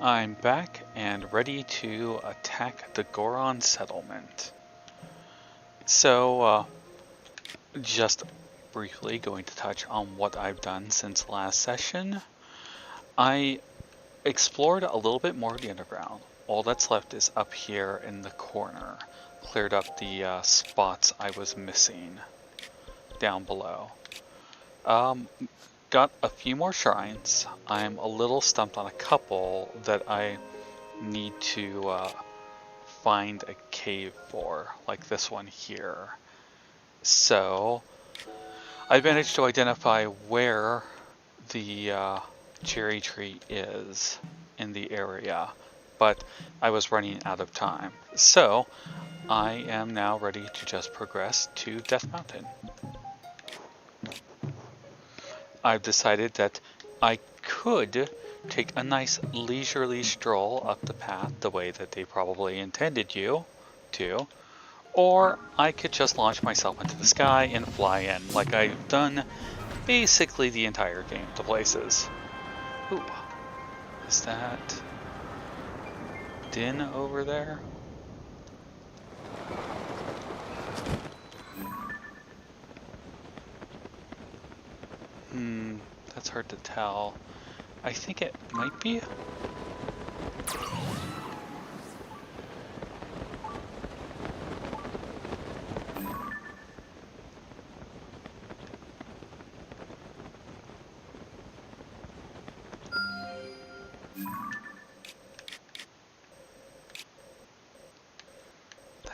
I'm back and ready to attack the Goron settlement. So, just briefly going to touch on what I've done since last session. I explored a little bit more of the underground. All that's left is up here in the corner. Cleared up the spots I was missing down below. Got a few more shrines. I'm a little stumped on a couple that I need to find a cave for, like this one here. So I managed to identify where the cherry tree is in the area, but I was running out of time. So I am now ready to just progress to Death Mountain. I've decided that I could take a nice leisurely stroll up the path the way that they probably intended you to, or I could just launch myself into the sky and fly in like I've done basically the entire game to places. Ooh, is that Din over there? That's hard to tell. I think it might be.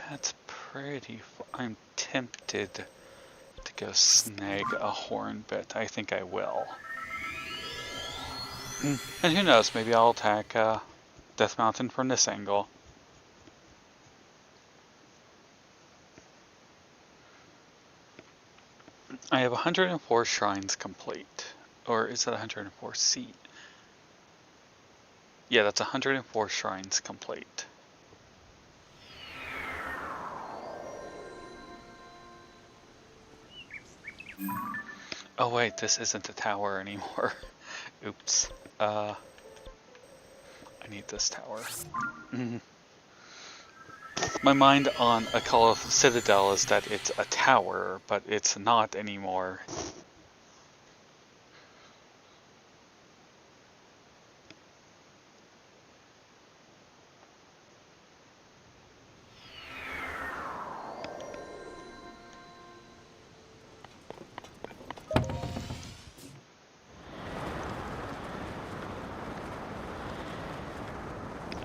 That's pretty. I'm tempted to go snag a hornbit. I think I will. And who knows, maybe I'll attack Death Mountain from this angle. I have 104 shrines complete. Or is it 104 seat? Yeah, that's 104 shrines complete. Oh wait, this isn't a tower anymore. Oops. I need this tower. My mind on a Call of Citadel is that it's a tower, but it's not anymore.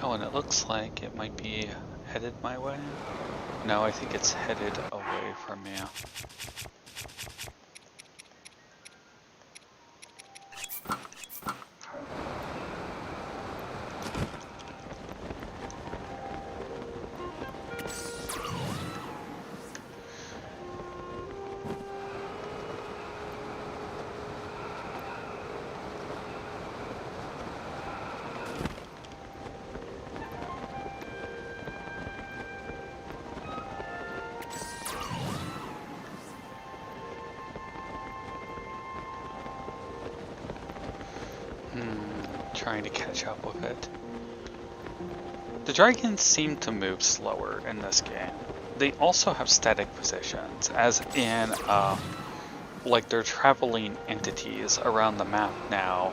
Oh, and it looks like it might be headed my way. No, I think it's headed away from me. Trying to catch up with it. The dragons seem to move slower in this game. They also have static positions, as in, like they're traveling entities around the map now,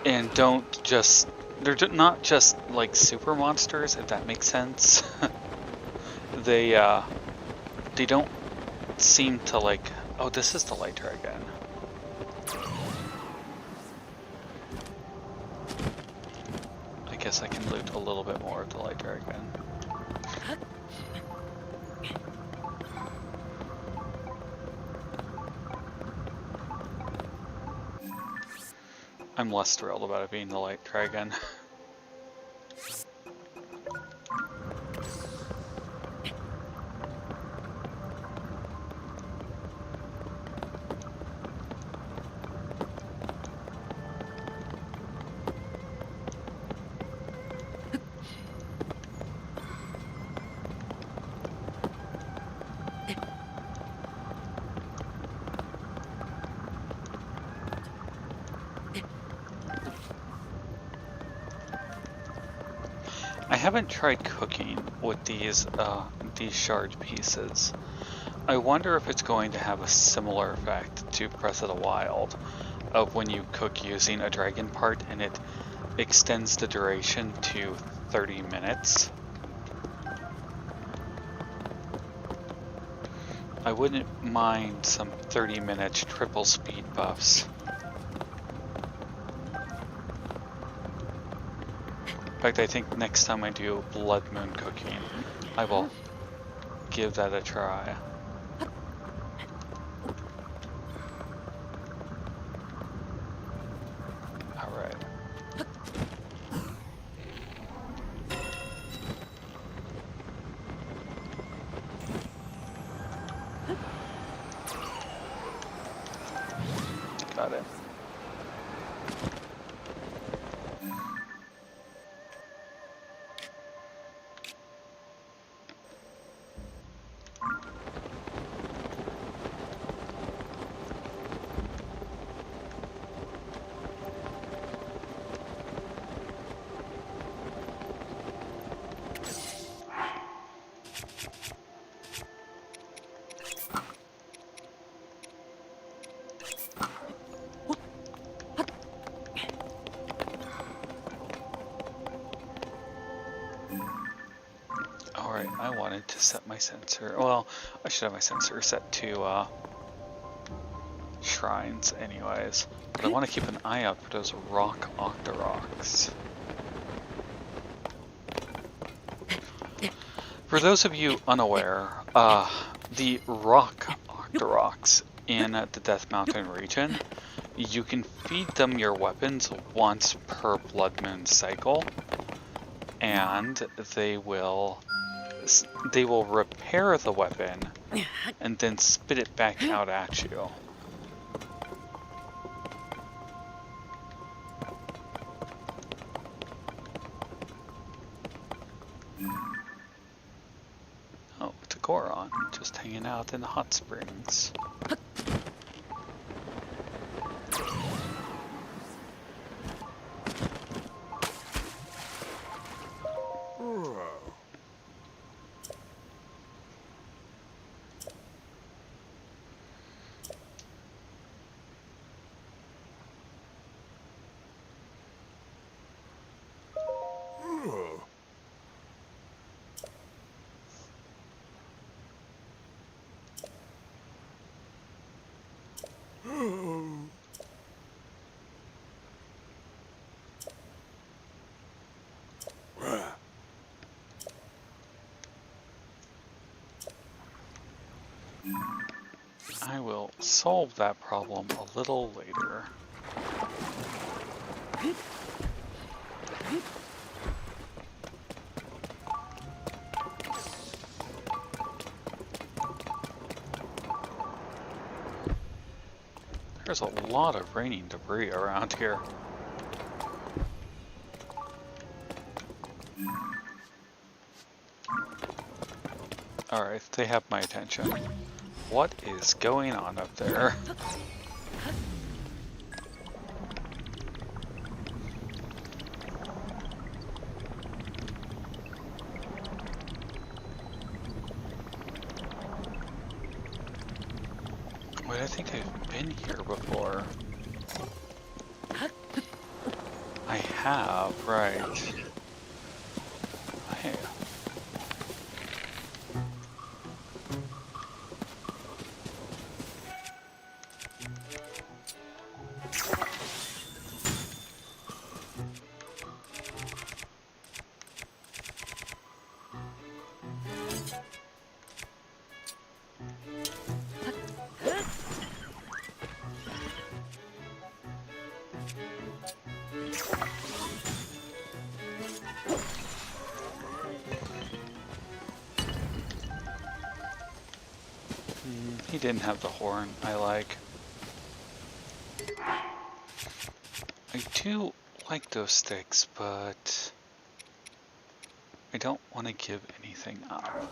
and they're not just like super monsters, if that makes sense. They don't seem to like, oh, this is the light dragon. I guess I can loot a little bit more of the light dragon. I'm less thrilled about it being the light dragon. haven't tried cooking with these shard pieces. I wonder if it's going to have a similar effect to Breath of the Wild, of when you cook using a dragon part and it extends the duration to 30 minutes. I wouldn't mind some 30-minute triple speed buffs. In fact, I think next time I do Blood Moon cooking, I will give that a try. Alright. Got it. Alright, I wanted to set my sensor. Well, I should have my sensor set to shrines anyways. But I want to keep an eye out for those rock octoroks. For those of you unaware, the rock octoroks in the Death Mountain region, you can feed them your weapons once per Blood Moon cycle, and they will repair the weapon and then spit it back out at you. Oh, it's a Goron, just hanging out in the hot springs. I will solve that problem a little later. There's a lot of raining debris around here. Alright, they have my attention. What is going on up there? Wait, I think I've been here before. I have, right. Hey. He didn't have the horn I like. I do like those sticks, but I don't want to give anything up.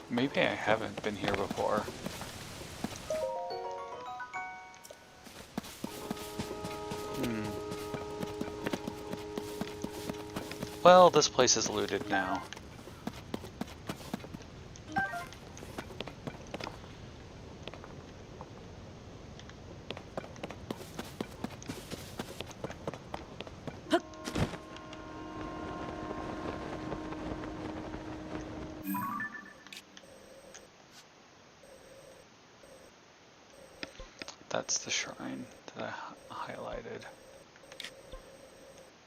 Maybe I haven't been here before. Well, this place is looted now. That's the shrine that I highlighted.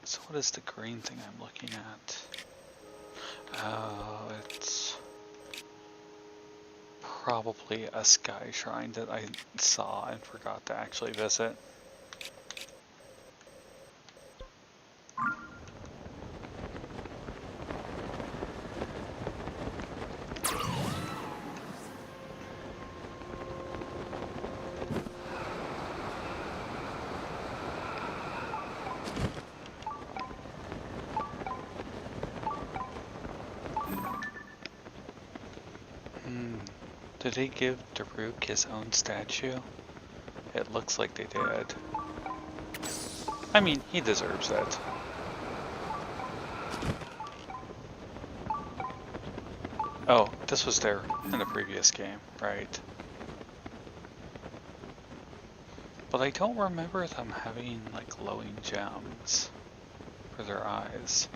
So what is the green thing I'm looking at? Oh, it's probably a sky shrine that I saw and forgot to actually visit. Did they give Daruk his own statue? It looks like they did. I mean, he deserves it. Oh, this was there in the previous game, right? But I don't remember them having, like, glowing gems for their eyes.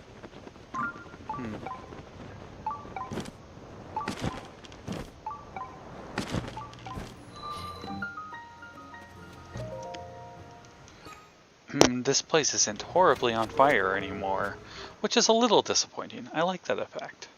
This place isn't horribly on fire anymore, which is a little disappointing. I like that effect.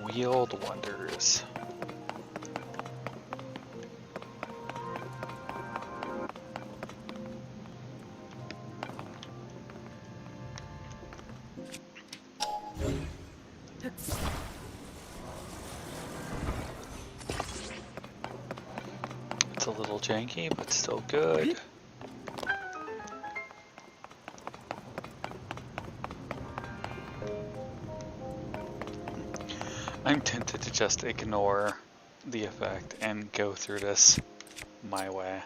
Wheeled Wonders. It's a little janky, but still good. I'm tempted to just ignore the effect and go through this my way.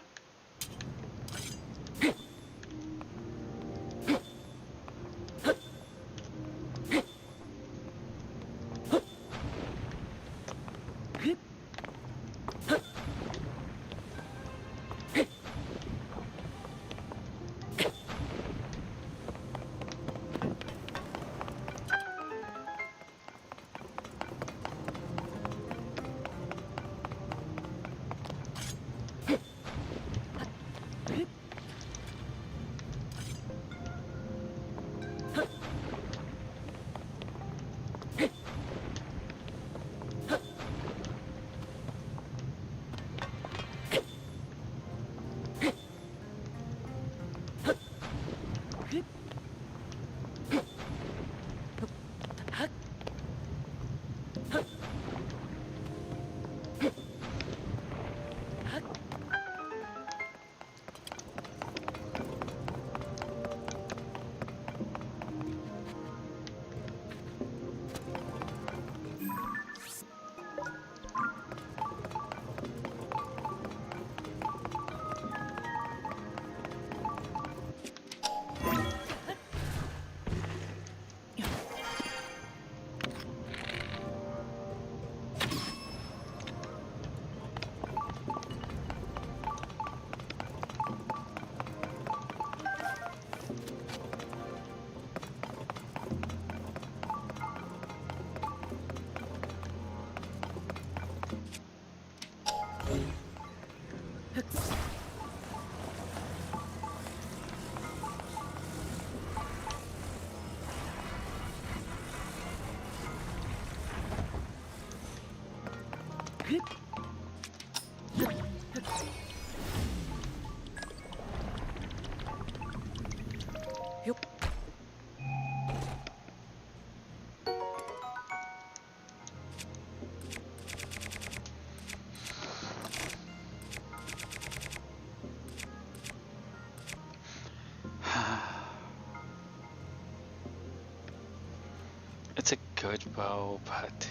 bow, but...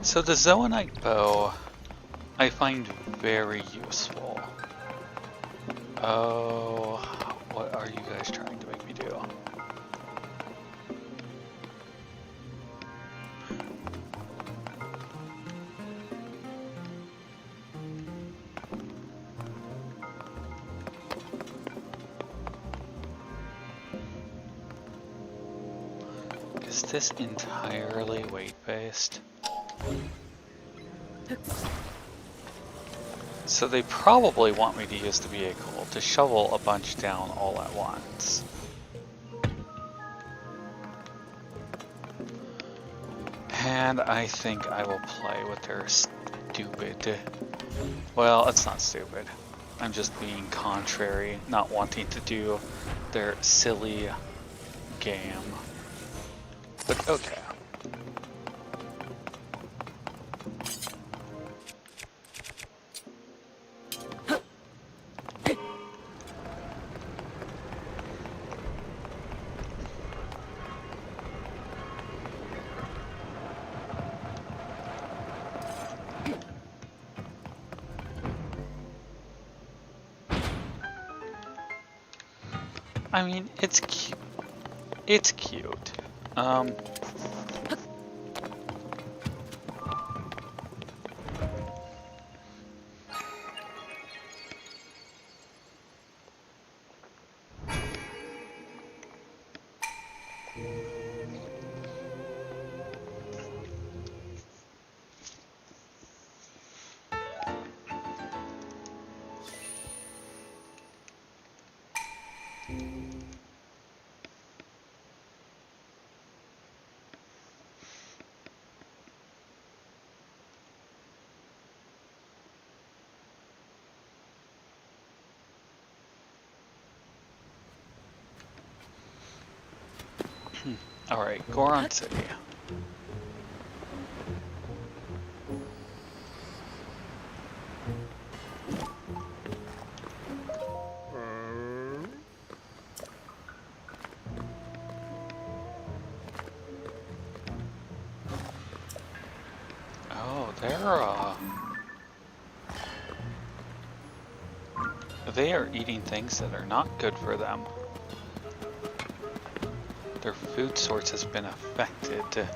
So the Zoanite bow, I find very useful. Oh, what are you guys trying to make me do? Is this entirely weight-based? So they probably want me to use the vehicle to shovel a bunch down all at once. And I think I will play with their stupid... Well, it's not stupid. I'm just being contrary, not wanting to do their silly game. But okay. I mean, it's cute. It's cute. Alright, Goron City. Oh, they are eating things that are not good for them. Their food source has been affected.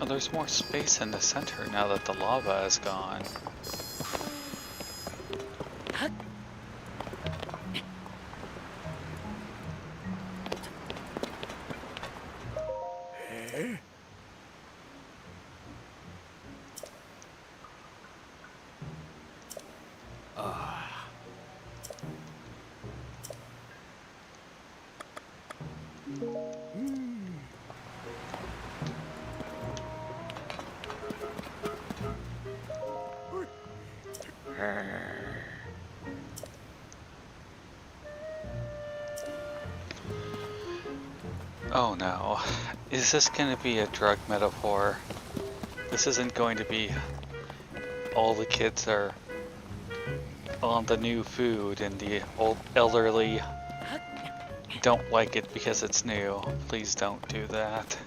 Oh, there's more space in the center now that the lava is gone. Oh no, is this going to be a drug metaphor? This isn't going to be all the kids are on the new food and the old elderly don't like it because it's new. Please don't do that.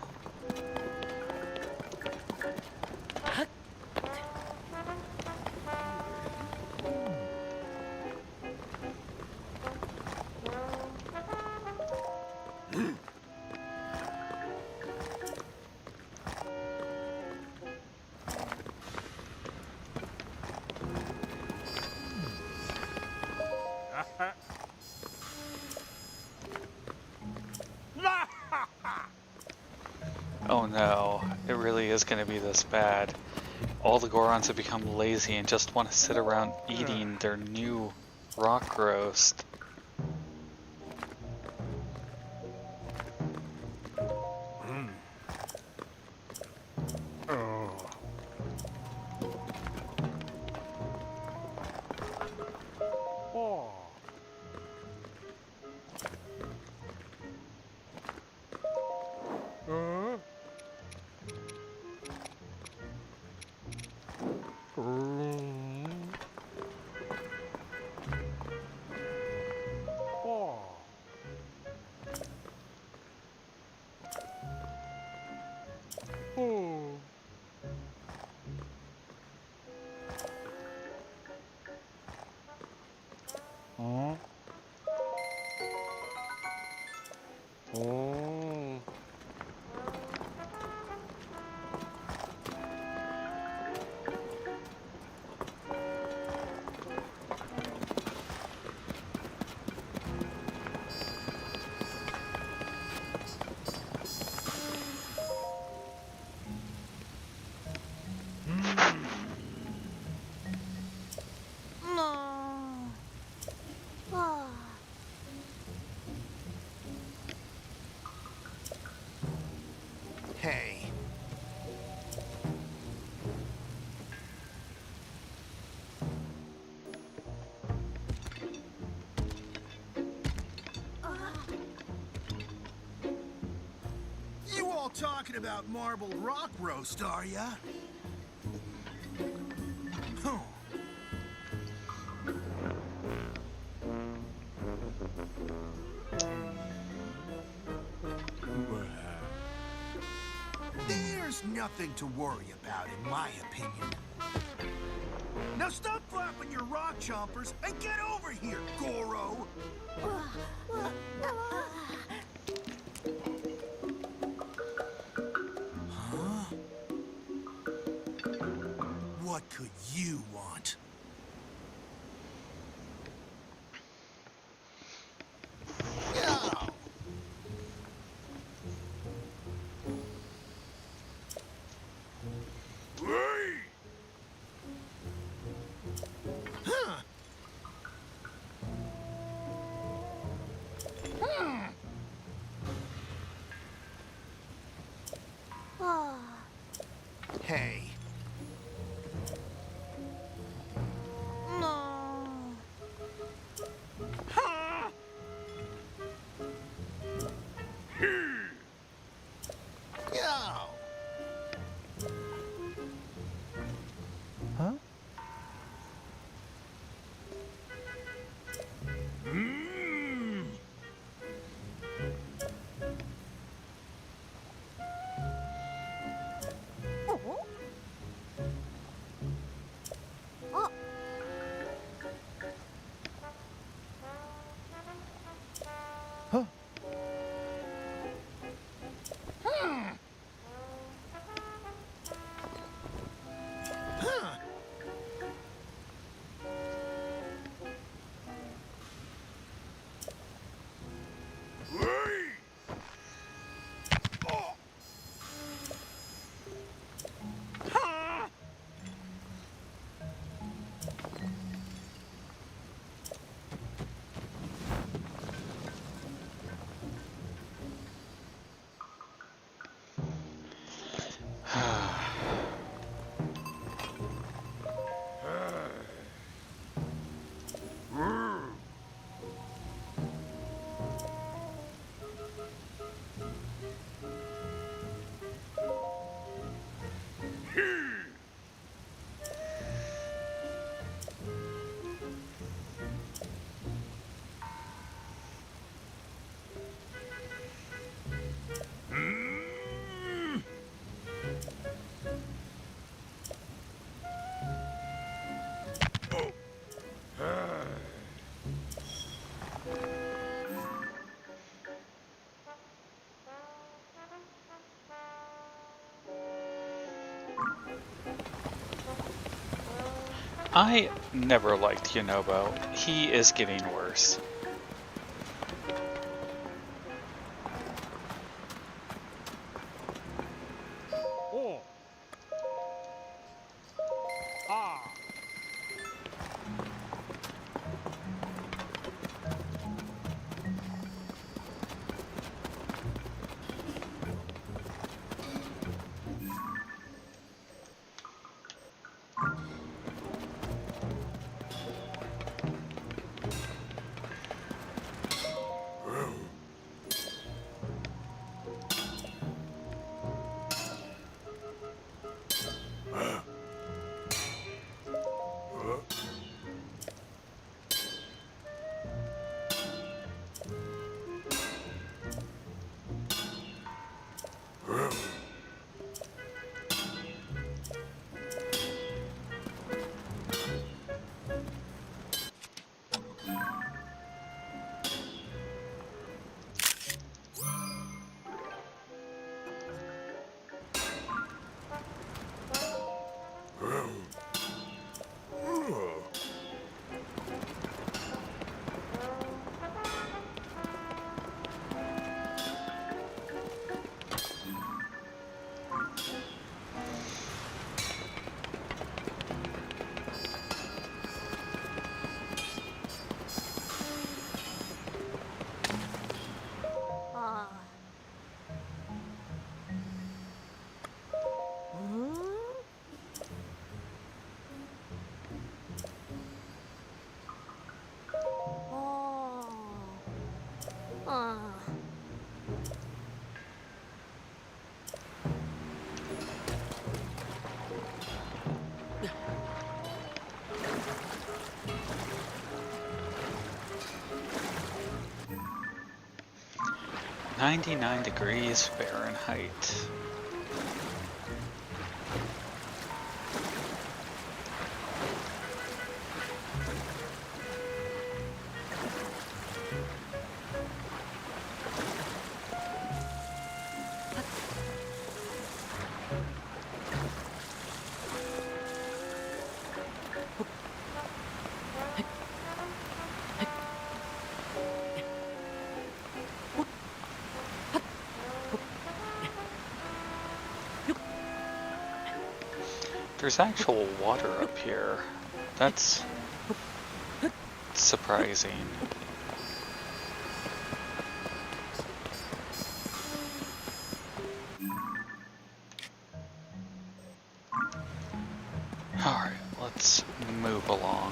Oh no, it really is going to be this bad. All the Gorons have become lazy and just want to sit around eating their new rock roast. Hey. You all talking about marbled rock roast, are ya? Huh. There's nothing to worry about, in my opinion. Now stop flapping your rock chompers and get over here, Goro! Huh? What could you want? Yeah. Huh. Hey. Huh? Yeah. Huh? Mmm. Huh? I never liked Yonobo. He is getting worse. Oh. Ah. 99 degrees Fahrenheit. There's actual water up here. That's surprising. Alright, let's move along.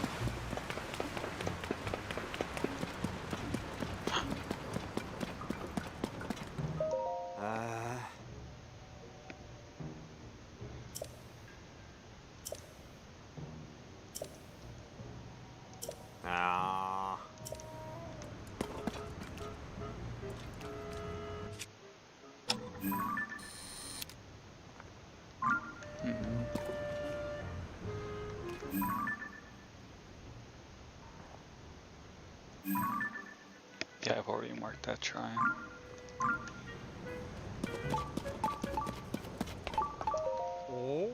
Yeah, I've already marked that shrine. Oh.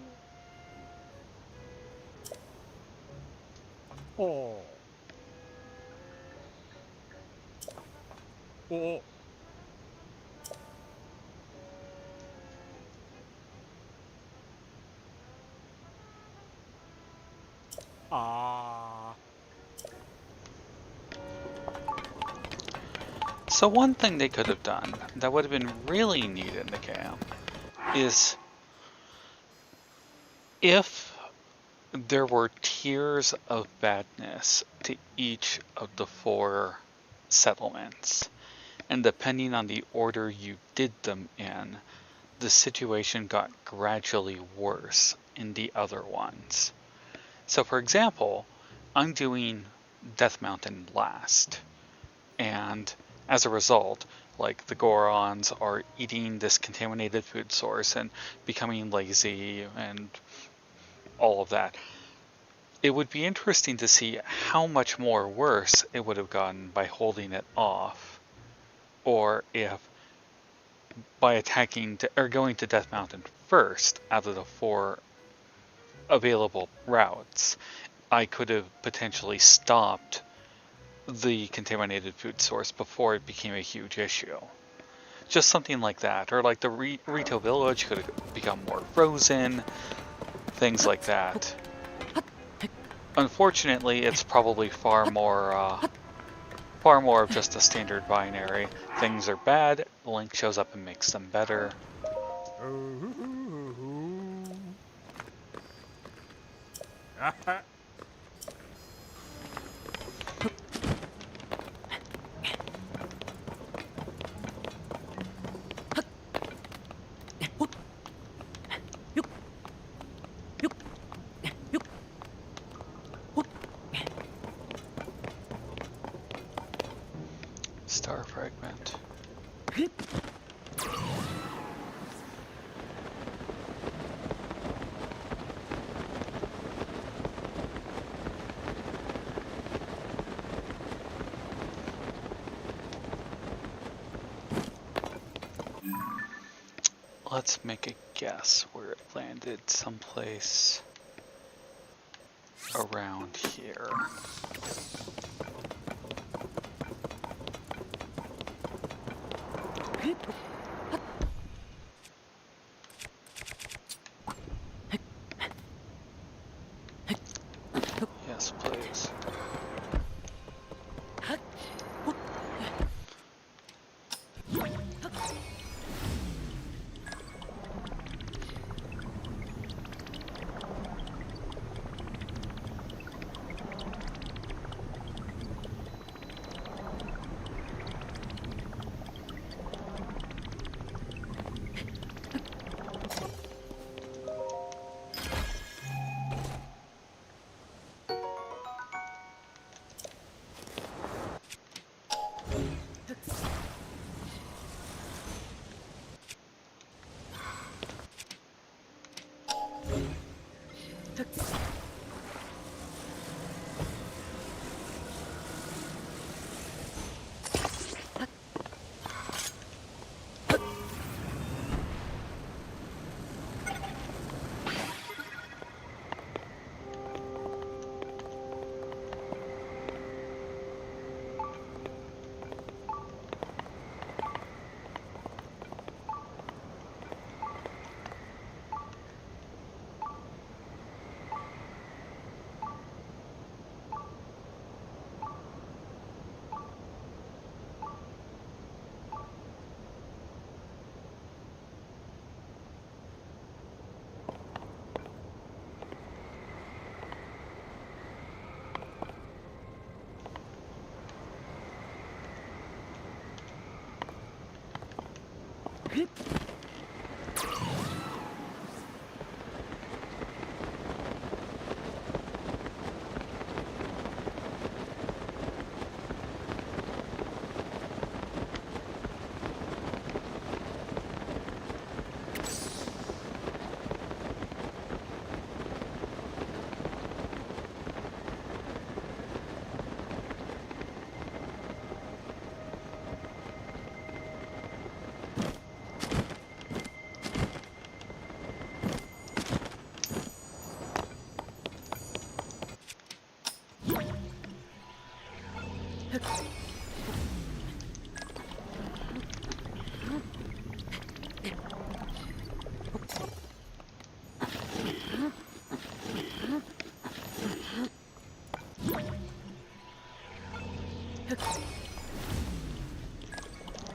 Oh. Oh. Ah. So one thing they could have done that would have been really neat in the game is if there were tiers of badness to each of the 4 settlements, and depending on the order you did them in, the situation got gradually worse in the other ones. So for example, I'm doing Death Mountain last, and as a result, like the Gorons are eating this contaminated food source and becoming lazy and all of that. It would be interesting to see how much more worse it would have gotten by holding it off, or if by attacking or going to Death Mountain first out of the 4 available routes, I could have potentially stopped the contaminated food source before it became a huge issue. Just something like that. Or like the retail village could have become more frozen, things like that. Unfortunately, it's probably far more of just a standard binary. Things are bad, Link shows up and makes them better. Star fragment. Let's make a guess where it landed, someplace around here. Yes, please.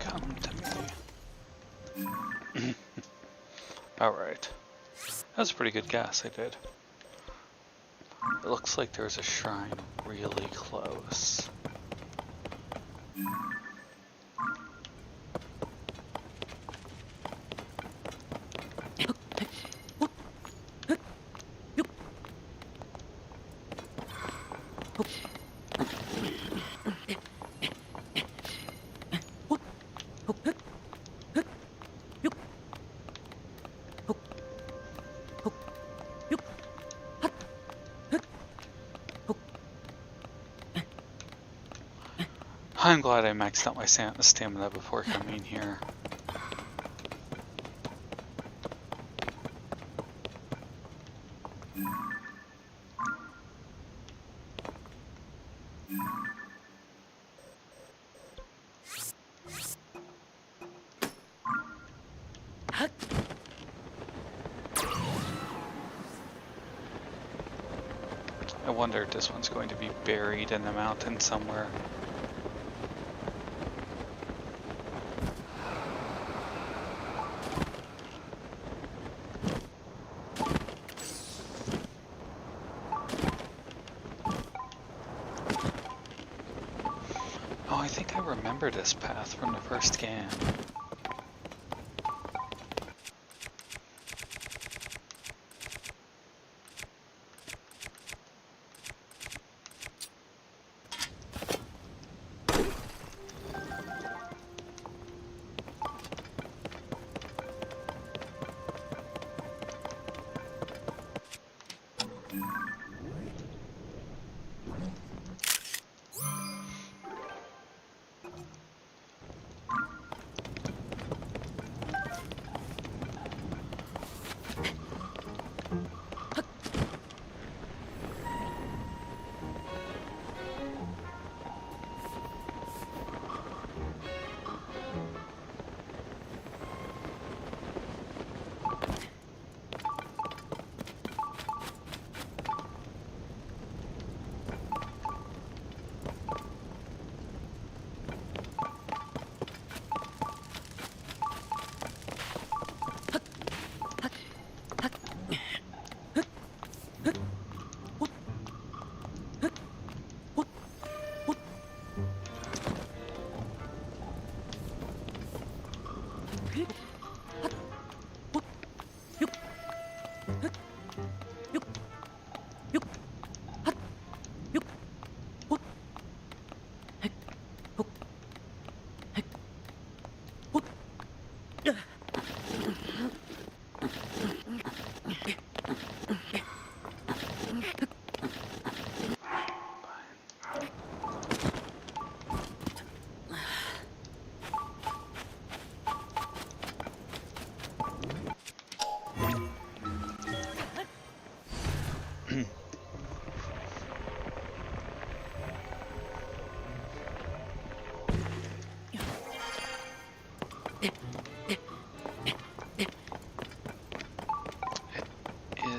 Come to me. Alright. That was a pretty good guess, I did. It looks like there's a shrine really close. I'm glad I maxed out my stamina before coming here. I wonder if this one's going to be buried in the mountain somewhere. Oh, I think I remember this path from the first game.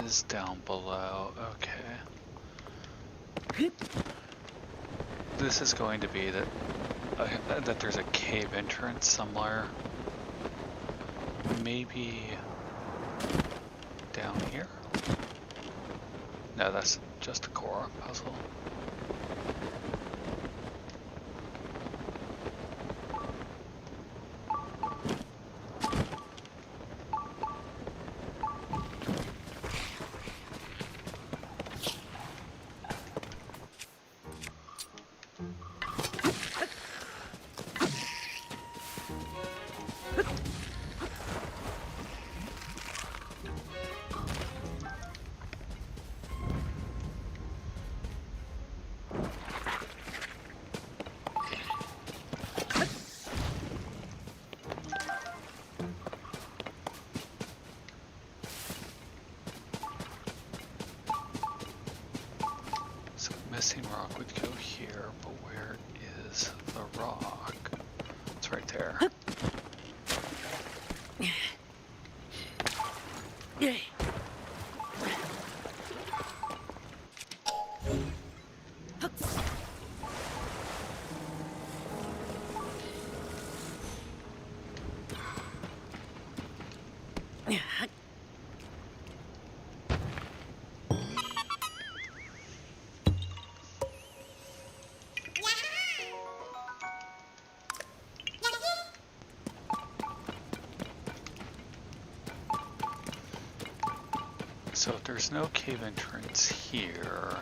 Is down below, okay. This is going to be that there's a cave entrance somewhere. Maybe down here? No, that's just a Goron puzzle. Missing rock would go here, but where is the rock? It's right there. So if there's no cave entrance here,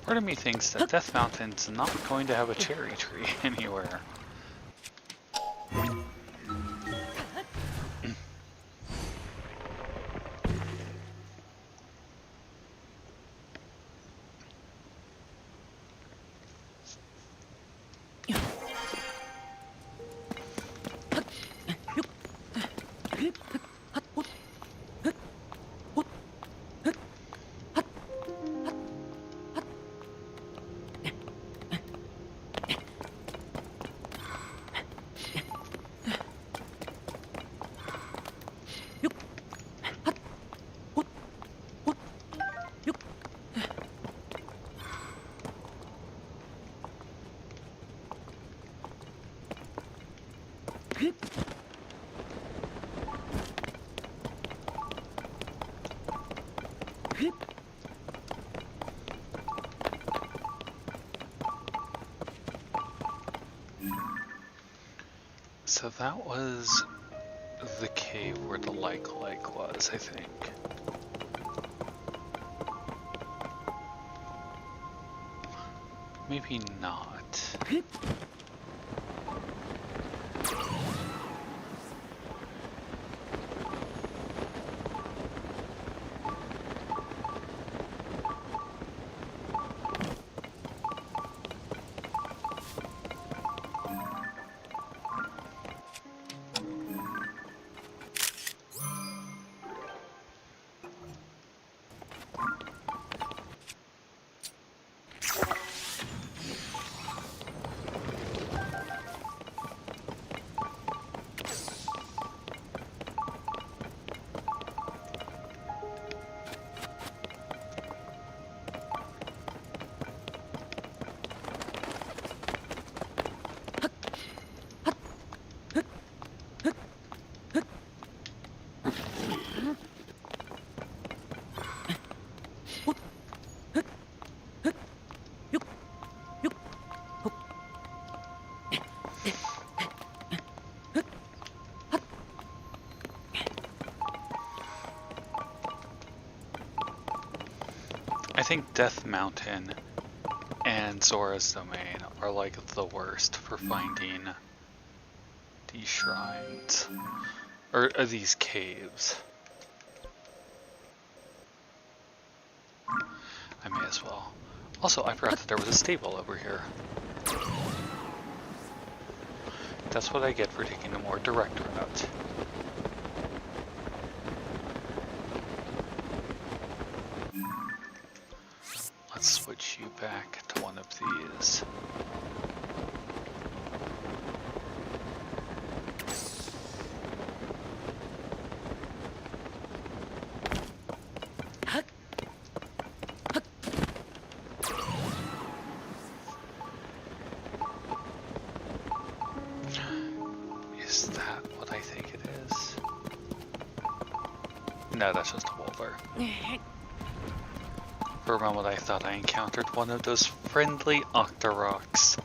part of me thinks that Death Mountain's not going to have a cherry tree anywhere. So that was the cave where the lake was, I think. Maybe not. I think Death Mountain and Zora's Domain are like the worst for finding these shrines, or these caves. I may as well. Also, I forgot that there was a stable over here. That's what I get for taking a more direct route. Let's switch you back to one of these. Is that what I think it is? No, that's just a wolver. For a moment I thought I encountered one of those friendly Octoroks.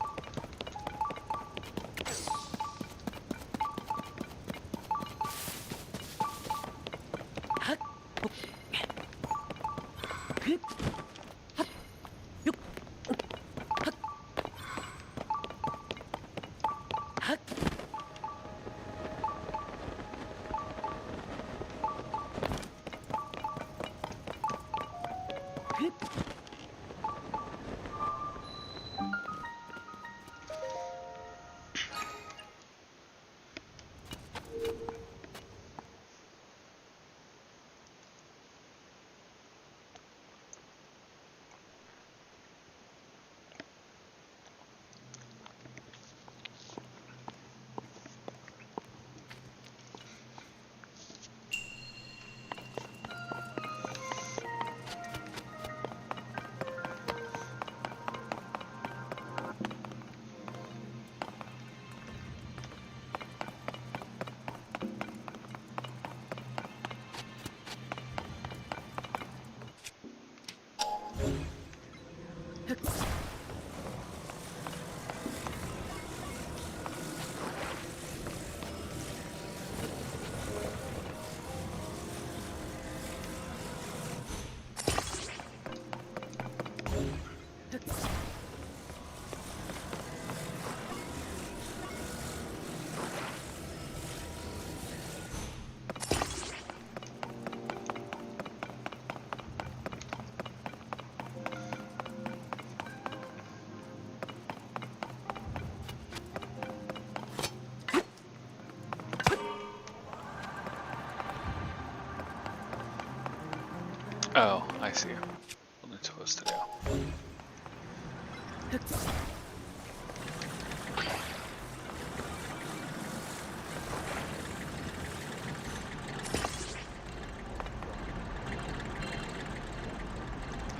Oh, I see. What it's supposed to do.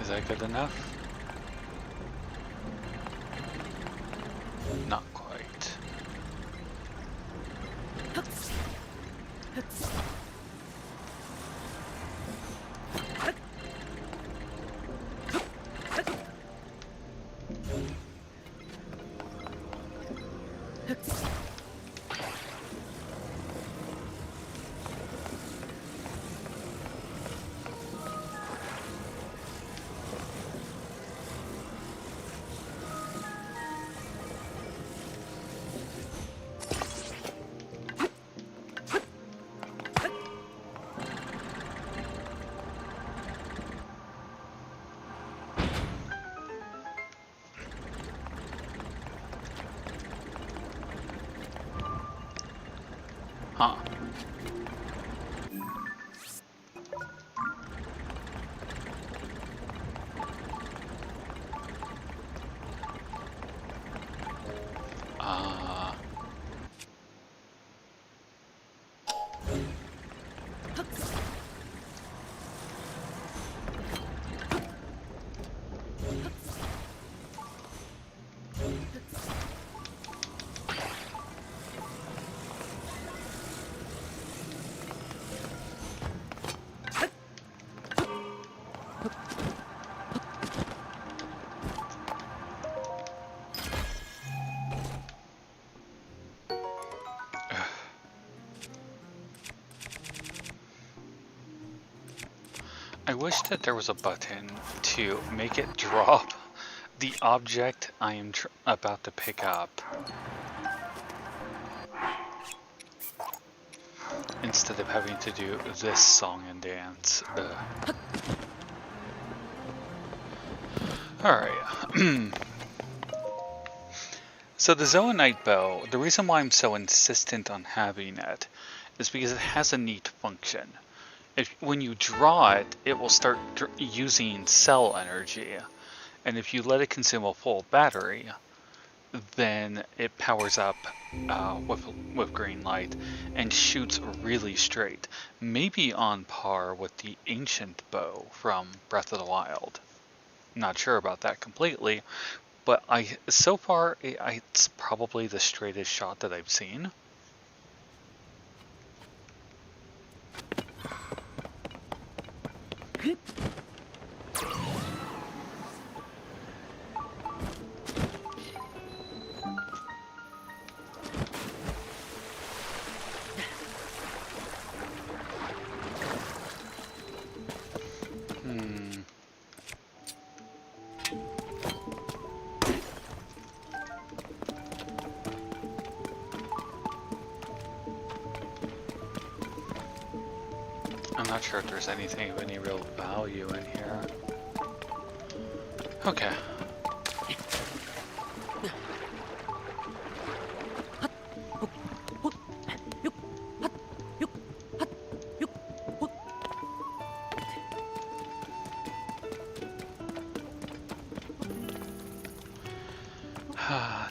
Is that good enough? Not quite. Huh. Uh, I wish that there was a button to make it drop the object I am about to pick up, instead of having to do this song and dance. Alright. So the Zoanite bow, the reason why I'm so insistent on having it is because it has a neat function. When you draw it, it will start using cell energy, and if you let it consume a full battery, then it powers up with green light and shoots really straight, maybe on par with the ancient bow from Breath of the Wild. Not sure about that completely, but so far it's probably the straightest shot that I've seen. I'm not sure if there's anything of any real value in here. Okay.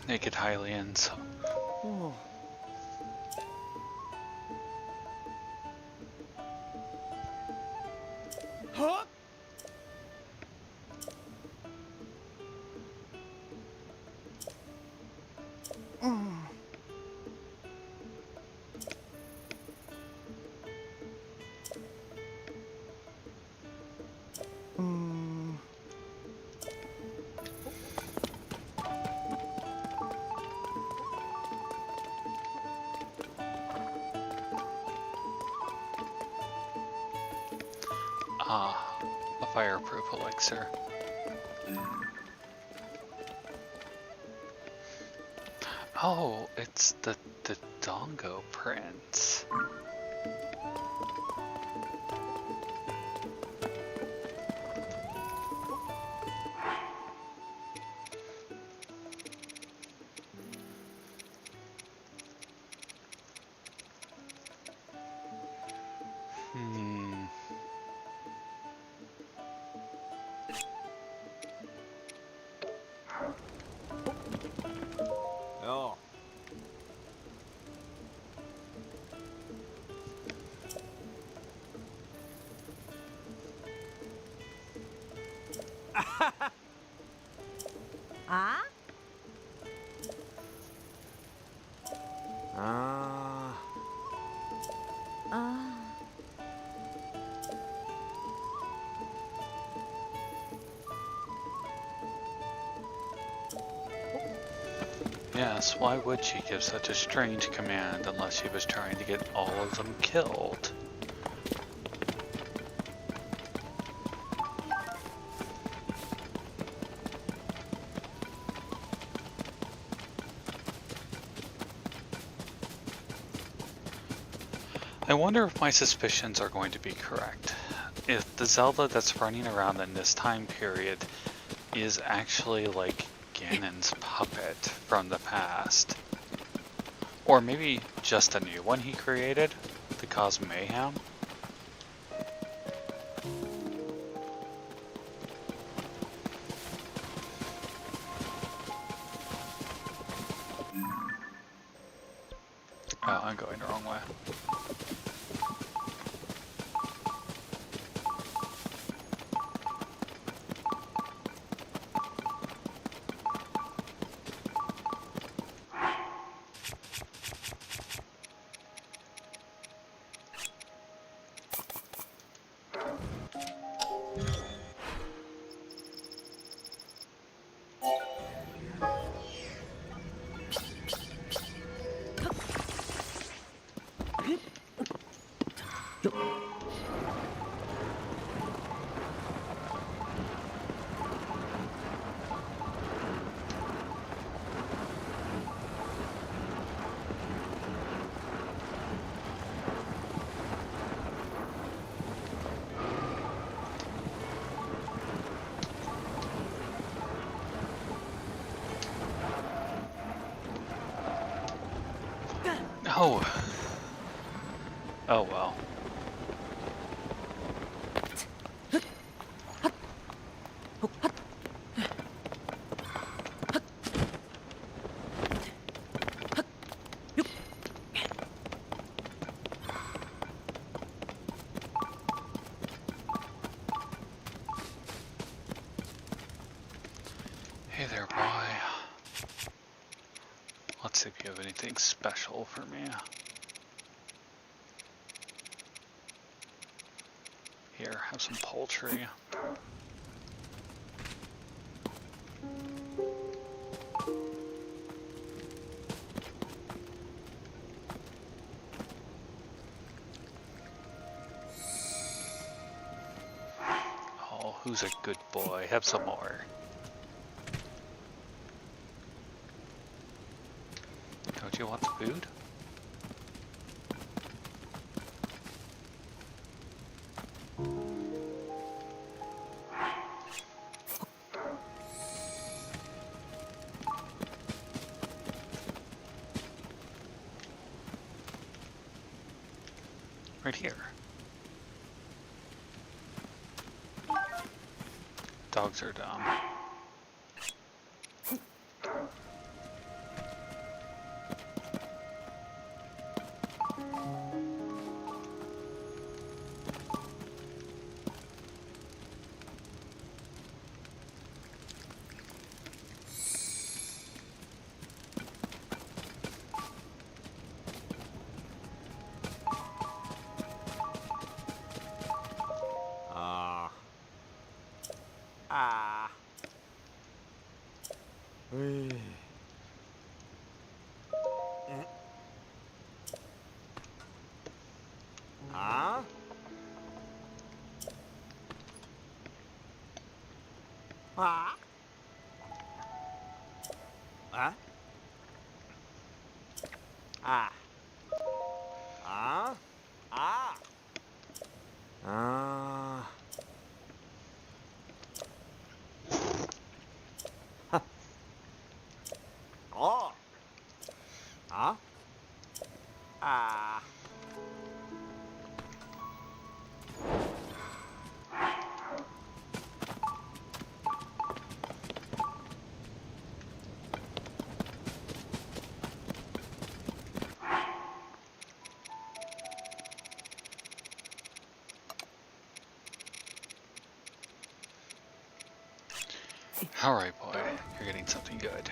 Naked Hylians. Oh. Huh? Ah, a fireproof elixir. Oh, it's the Dongo Prince. Oh. Yes, why would she give such a strange command unless she was trying to get all of them killed? I wonder if my suspicions are going to be correct. If the Zelda that's running around in this time period is actually like Ganon's puppet from the past. Or maybe just a new one he created to cause mayhem. Oh, I'm going the wrong way. Oh. Oh well. Hey there, boy. Let's see if you have anything special for me. Here, have some poultry. Oh, who's a good boy? Have some more. Don't you want the food? Right here. Dogs are dumb. Alright, boy. You're getting something good.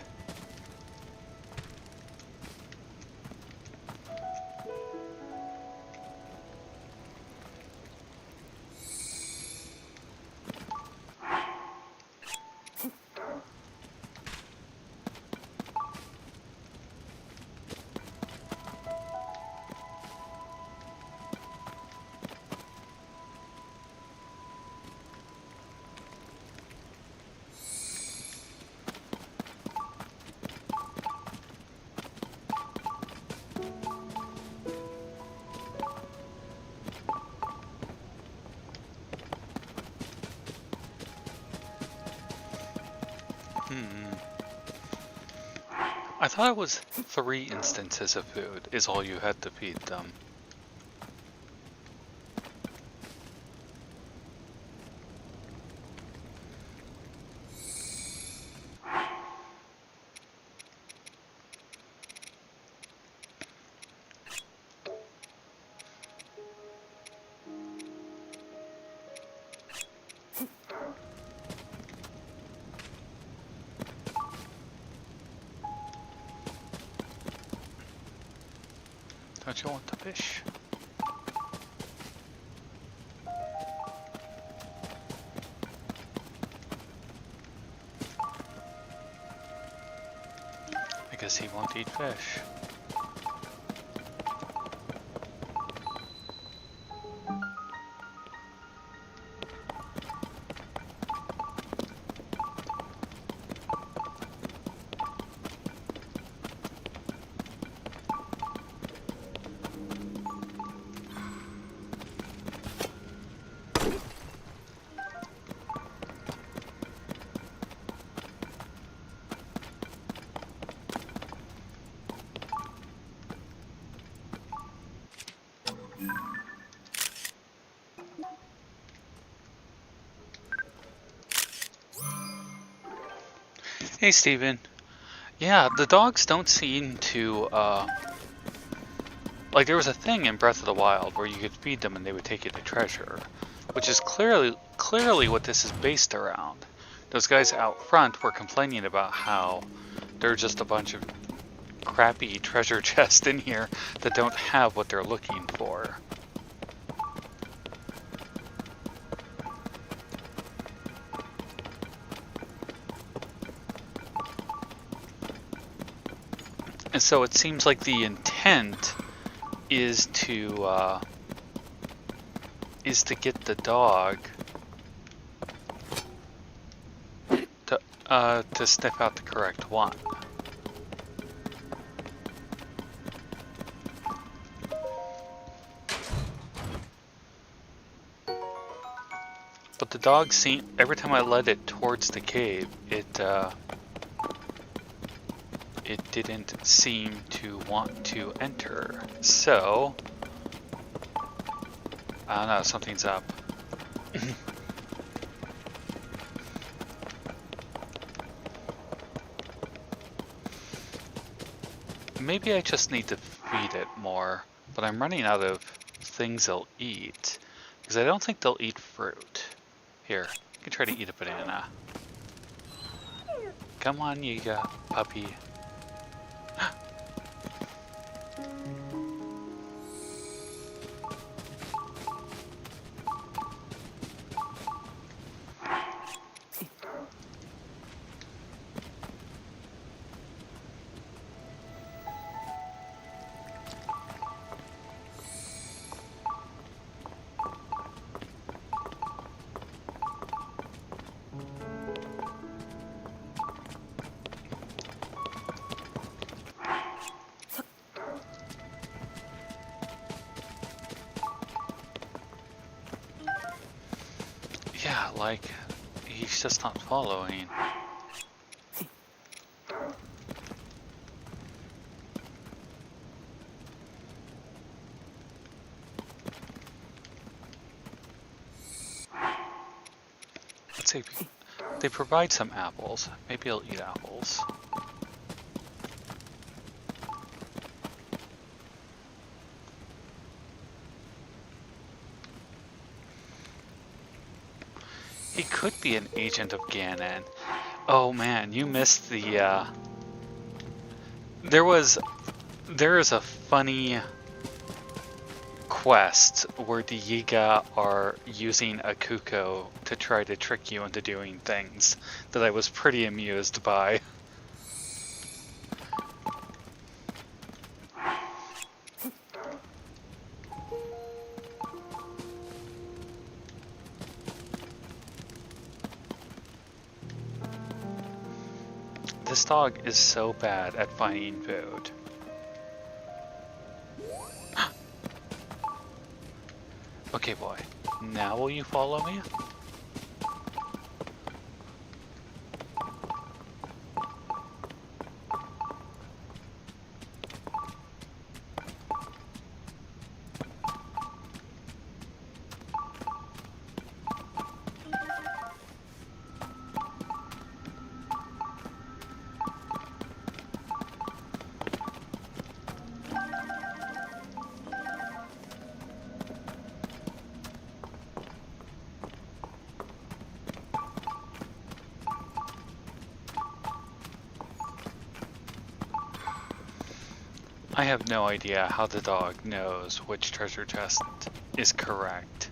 thought it was 3 instances of food is all you had to feed them. Don't you want the fish? I guess he won't eat fish. Hey, Steven. Yeah, the dogs don't seem to, like, there was a thing in Breath of the Wild where you could feed them and they would take you to treasure, which is clearly what this is based around. Those guys out front were complaining about how there are just a bunch of crappy treasure chests in here that don't have what they're looking for. And so it seems like the intent is to get the dog to sniff out the correct one. But the dog every time I led it towards the cave, it didn't seem to want to enter. So, I don't know, something's up. Maybe I just need to feed it more, but I'm running out of things they'll eat, because I don't think they'll eat fruit. Here, you can try to eat a banana. Come on, Yiga, puppy. Yeah, like, he's just not following. Let's see, they provide some apples. Maybe he'll eat apples. He could be an agent of Ganon. Oh man, you missed the, there is a funny quest where the Yiga are using a Kuko to try to trick you into doing things that I was pretty amused by. This dog is so bad at finding food. Okay, boy. Now will you follow me? I have no idea how the dog knows which treasure chest is correct.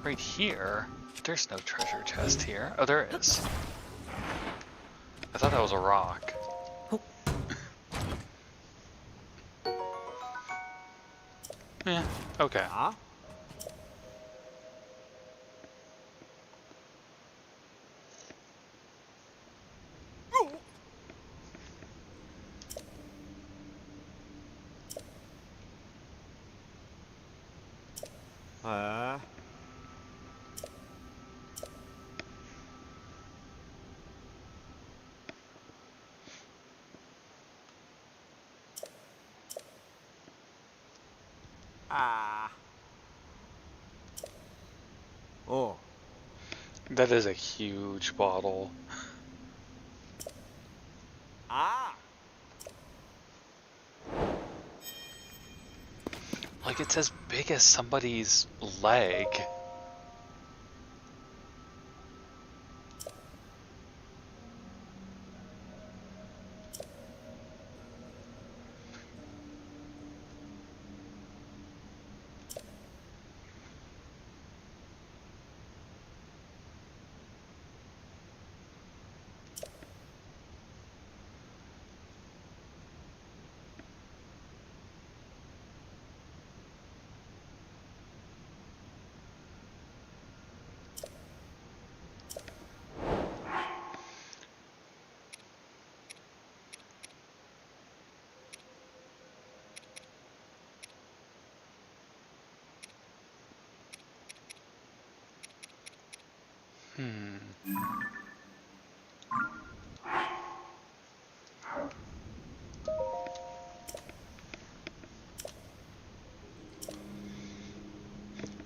Right here, there's no treasure chest here. Oh, there is. I thought that was a rock. Yeah, okay. Ah. Ah. Ah. Oh. That is a huge bottle. Ah. Like, it's as big as somebody's leg.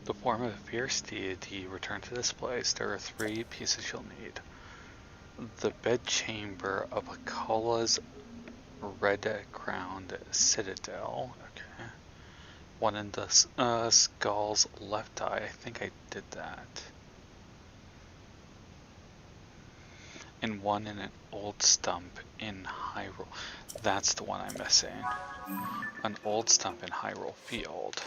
The form of a fierce deity returned to this place. There are 3 pieces you'll need. The bedchamber of Akala's red-crowned citadel. Okay. One in the skull's left eye. I think I did that. And one in an old stump in Hyrule. That's the one I'm missing. An old stump in Hyrule Field.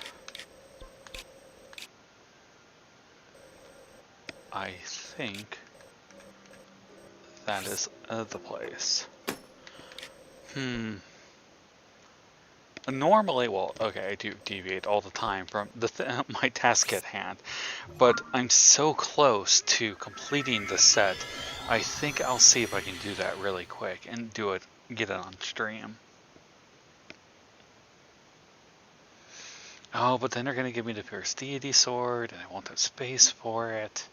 I think that is the place. Normally, well, okay, I do deviate all the time from my task at hand, but I'm so close to completing the set. I think I'll see if I can do that really quick and get it on stream. Oh, but then they're gonna give me the Fierce Deity sword, and I won't have space for it.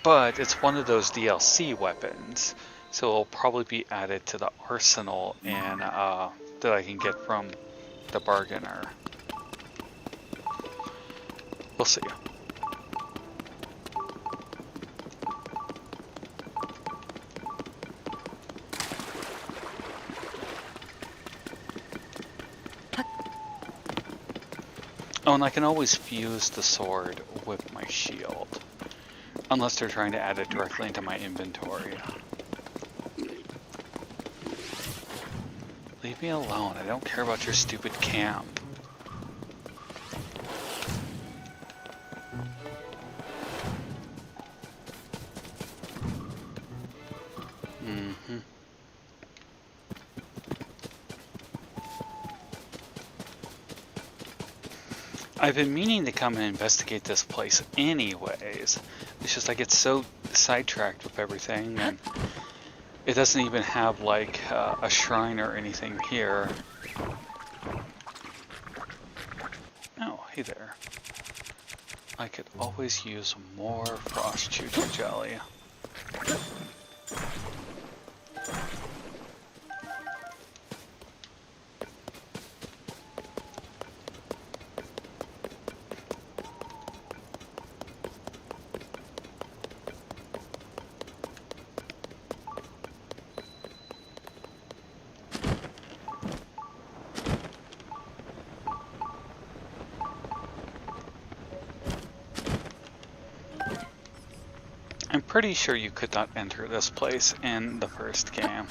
But it's one of those DLC weapons, so it'll probably be added to the arsenal and that I can get from the bargainer. We'll see. Oh, and I can always fuse the sword with my shield. Unless they're trying to add it directly into my inventory. Leave me alone. I don't care about your stupid camp. I've been meaning to come and investigate this place anyways. It's just I get so sidetracked with everything, and it doesn't even have like a shrine or anything here. Oh, hey there. I could always use more frost choo-choo jelly. pretty sure you could not enter this place in the first game.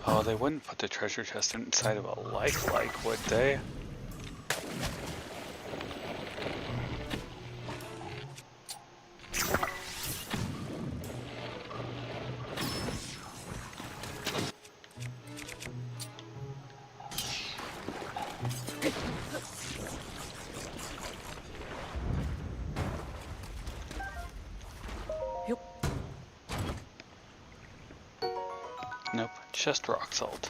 Oh, they wouldn't put the treasure chest inside of a like, would they? Nope, just rock salt.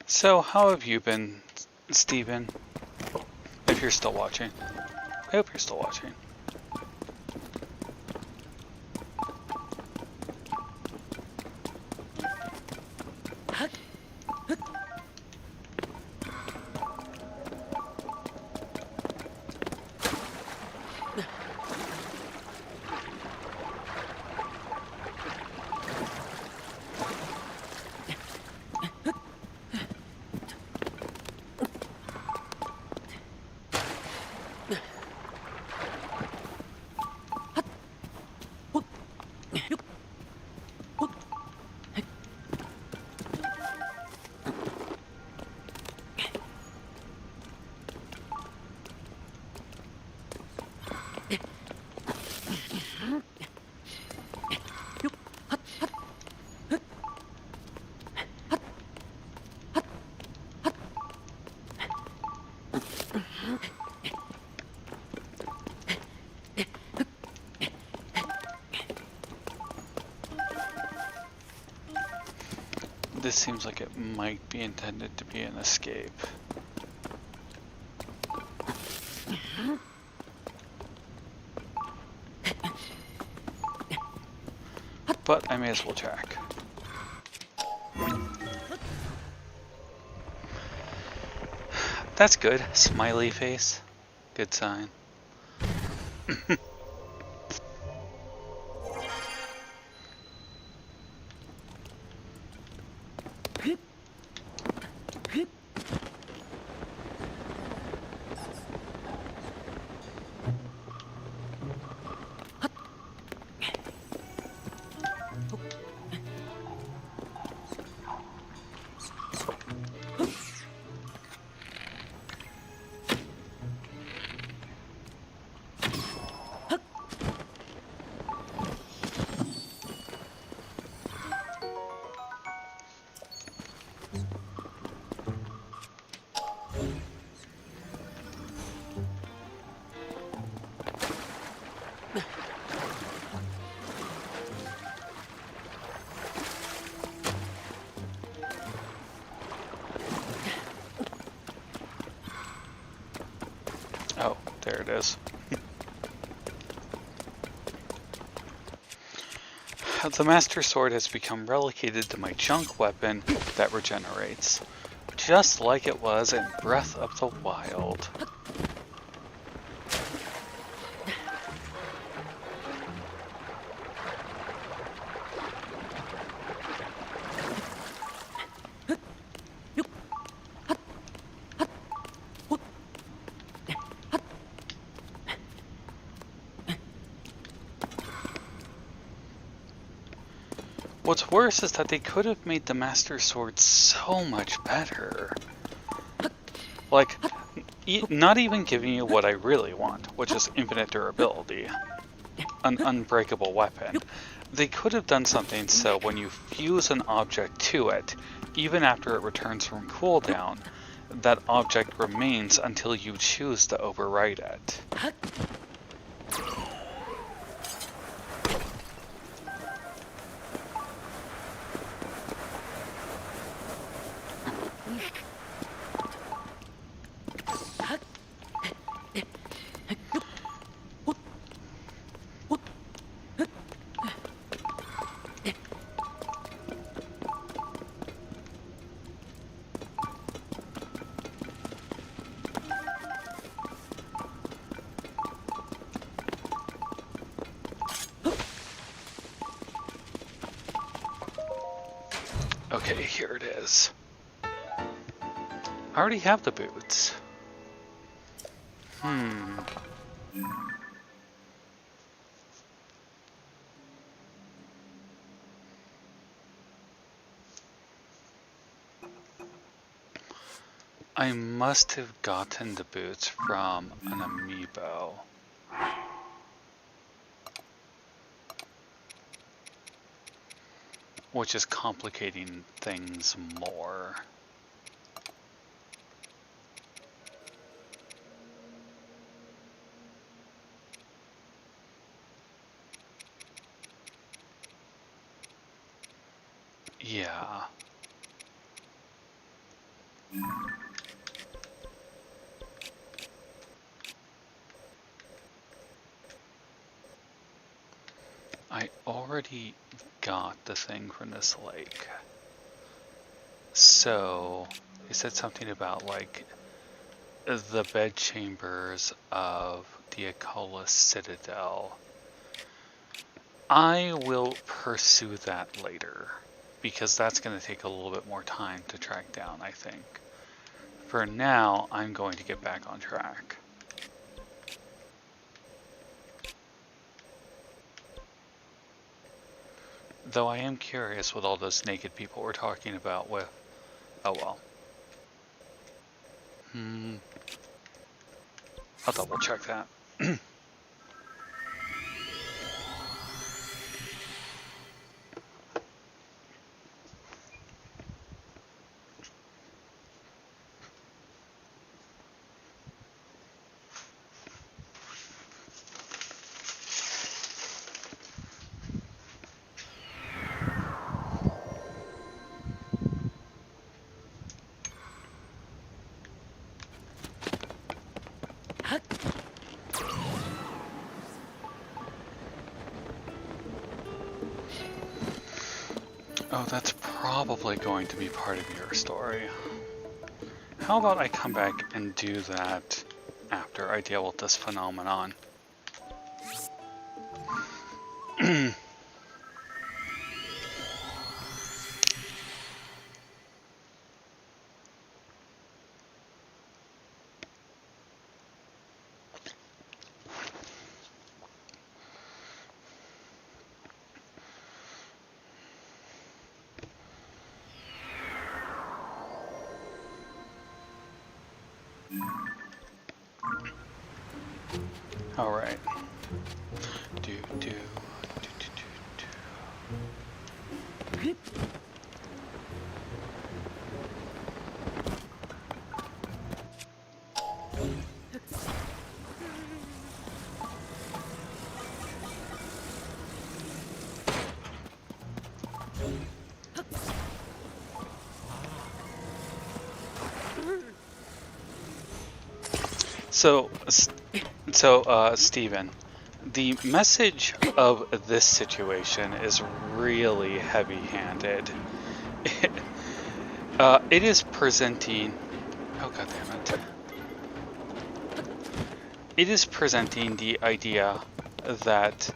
So, how have you been, Steven? If you're still watching. I hope you're still watching. This seems like it might be intended to be an escape. But I may as well check. That's good. Smiley face. Good sign. Oh, there it is. The Master Sword has become relegated to my junk weapon that regenerates, just like it was in Breath of the Wild. What's worse is that they could have made the Master Sword so much better. Like, not even giving you what I really want, which is infinite durability. An unbreakable weapon. They could have done something so when you fuse an object to it, even after it returns from cooldown, that object remains until you choose to overwrite it. Okay, here it is. I already have the boots. I must have gotten the boots from an amiibo. Which is complicating things more. Yeah. I already got the thing from this lake. So, he said something about like the bedchambers of the Acola Citadel. I will pursue that later, because that's going to take a little bit more time to track down, I think. For now, I'm going to get back on track. Though I am curious what all those naked people were talking about with... Oh well. I'll double check that. Oh, that's probably going to be part of your story. How about I come back and do that after I deal with this phenomenon? All right. Do. So, Steven, the message of this situation is really heavy-handed. It is presenting... Oh, goddammit. It is presenting the idea that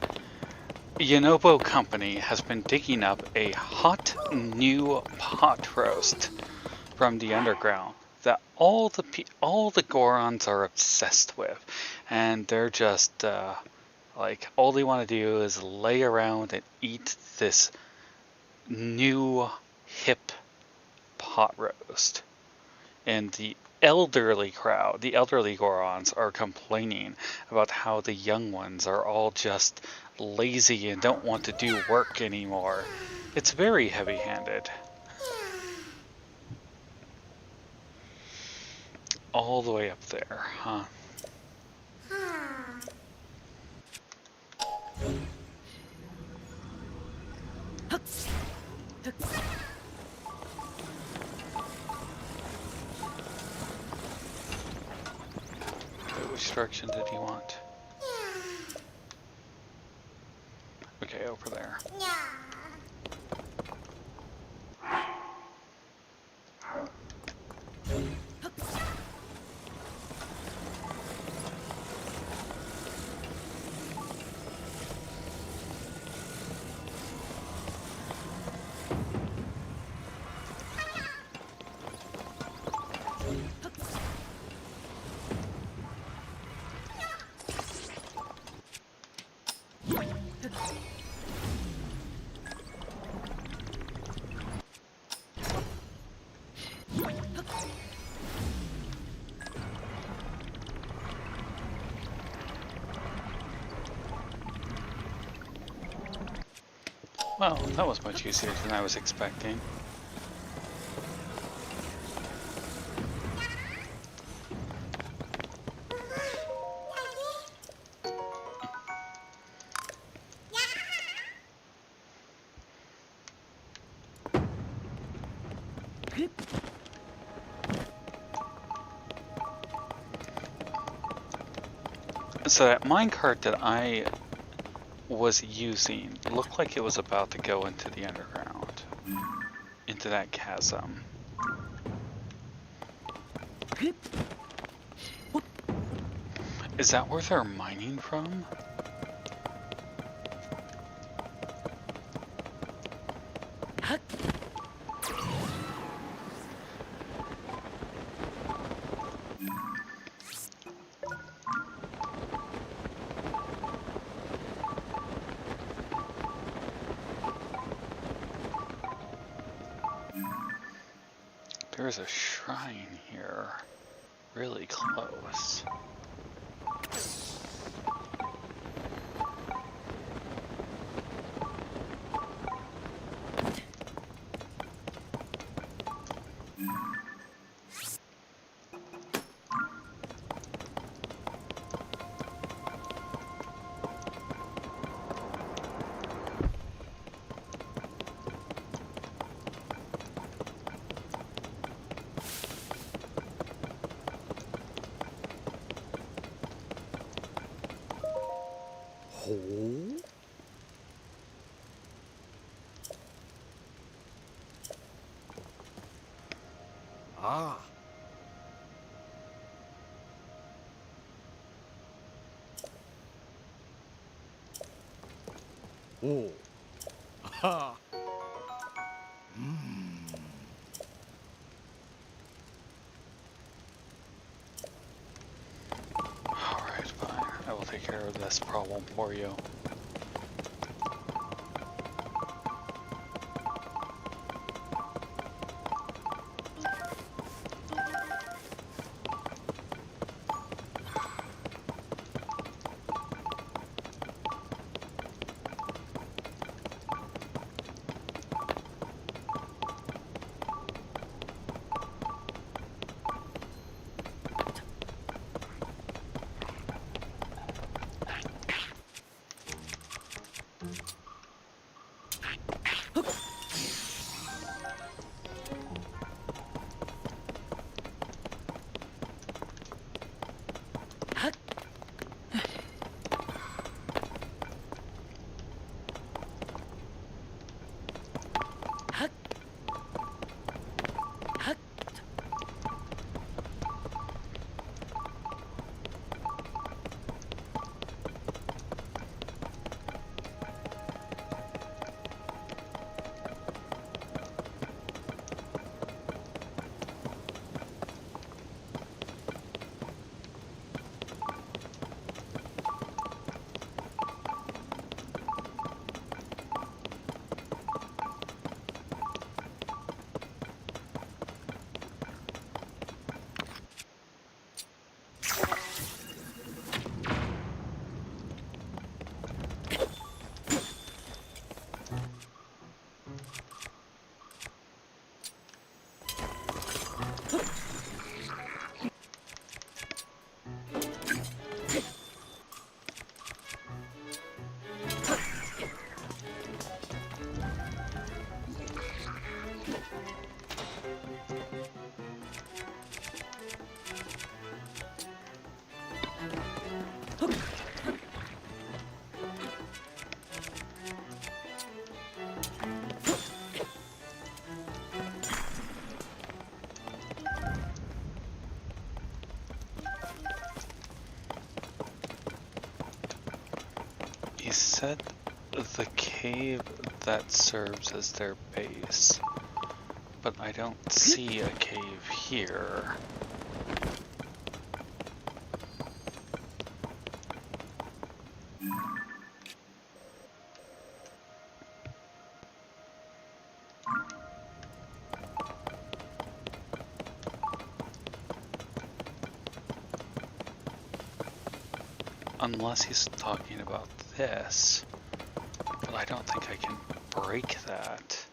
Yonobo Company has been digging up a hot new pot roast from the underground that all the Gorons are obsessed with, and they're just like, all they want to do is lay around and eat this new hip pot roast. And the elderly crowd, the elderly Gorons, are complaining about how the young ones are all just lazy and don't want to do work anymore. It's very heavy-handed. All the way up there, huh? Which direction did he want? Okay, over there. Well, that was much easier than I was expecting. So that minecart that I was using looked like it was about to go into the underground, into that chasm. Is that where they're mining from? There's a shrine here, really close. Ah. Oh. Ah. Alright, fine. I will take care of this problem for you. He said the cave that serves as their base, but I don't see a cave here. Unless he's talking about this, but I don't think I can break that.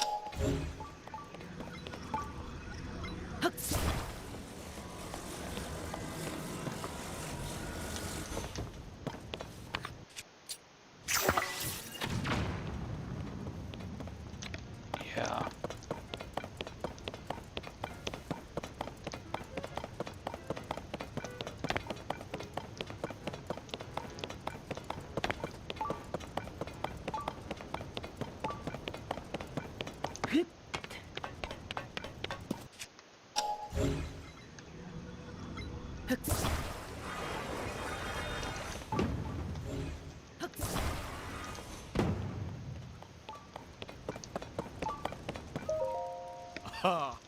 Yeah. Ha!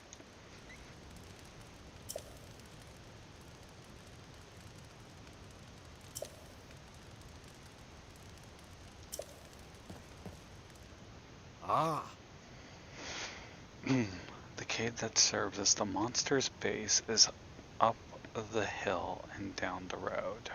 Ah! The cave that serves as the monster's base is up the hill and down the road.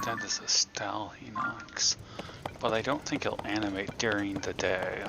That is a Stalinox, but I don't think it'll animate during the day.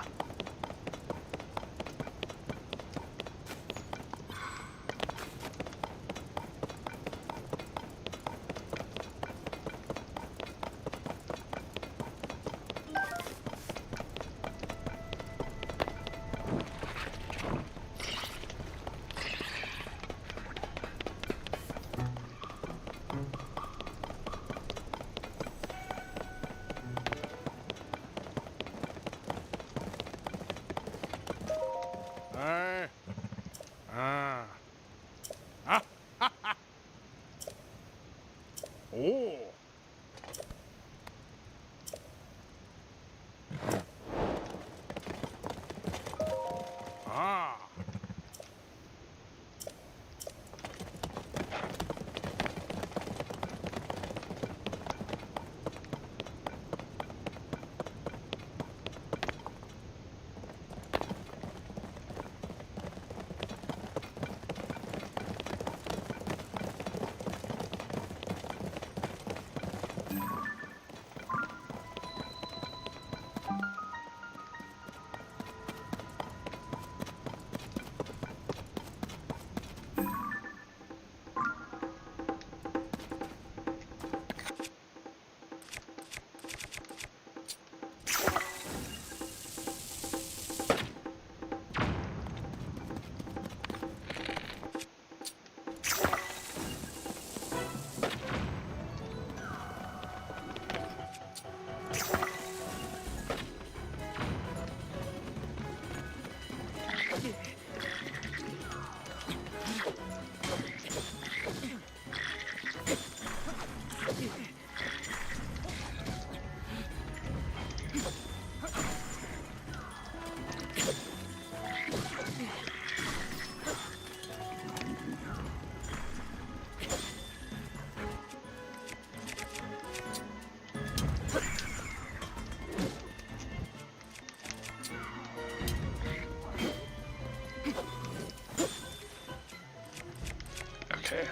Okay,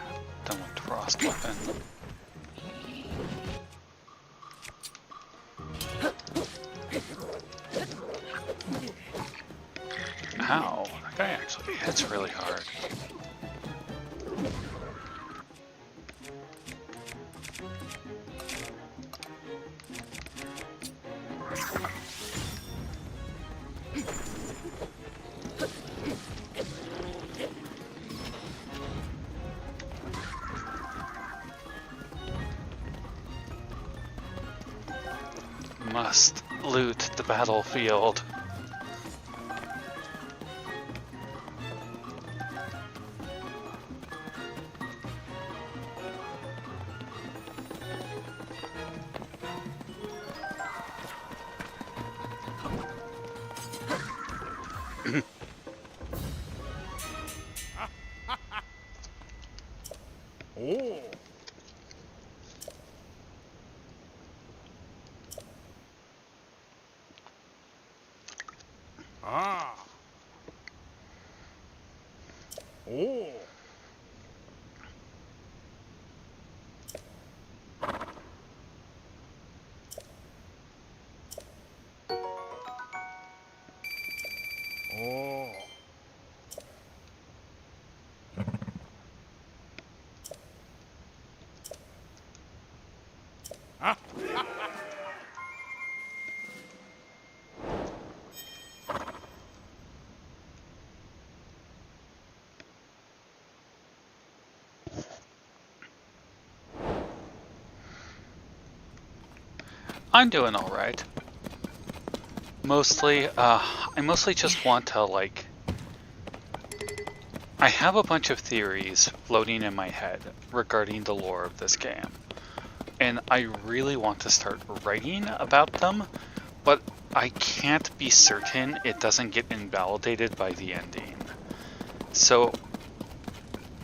done with the frost weapon. Ow, that guy actually hits really hard. Must loot the battlefield. Oh. Ah. Oh. Oh. Ah. I'm doing alright. Mostly, I mostly just want to, like... I have a bunch of theories floating in my head regarding the lore of this game. And I really want to start writing about them, but I can't be certain it doesn't get invalidated by the ending. So,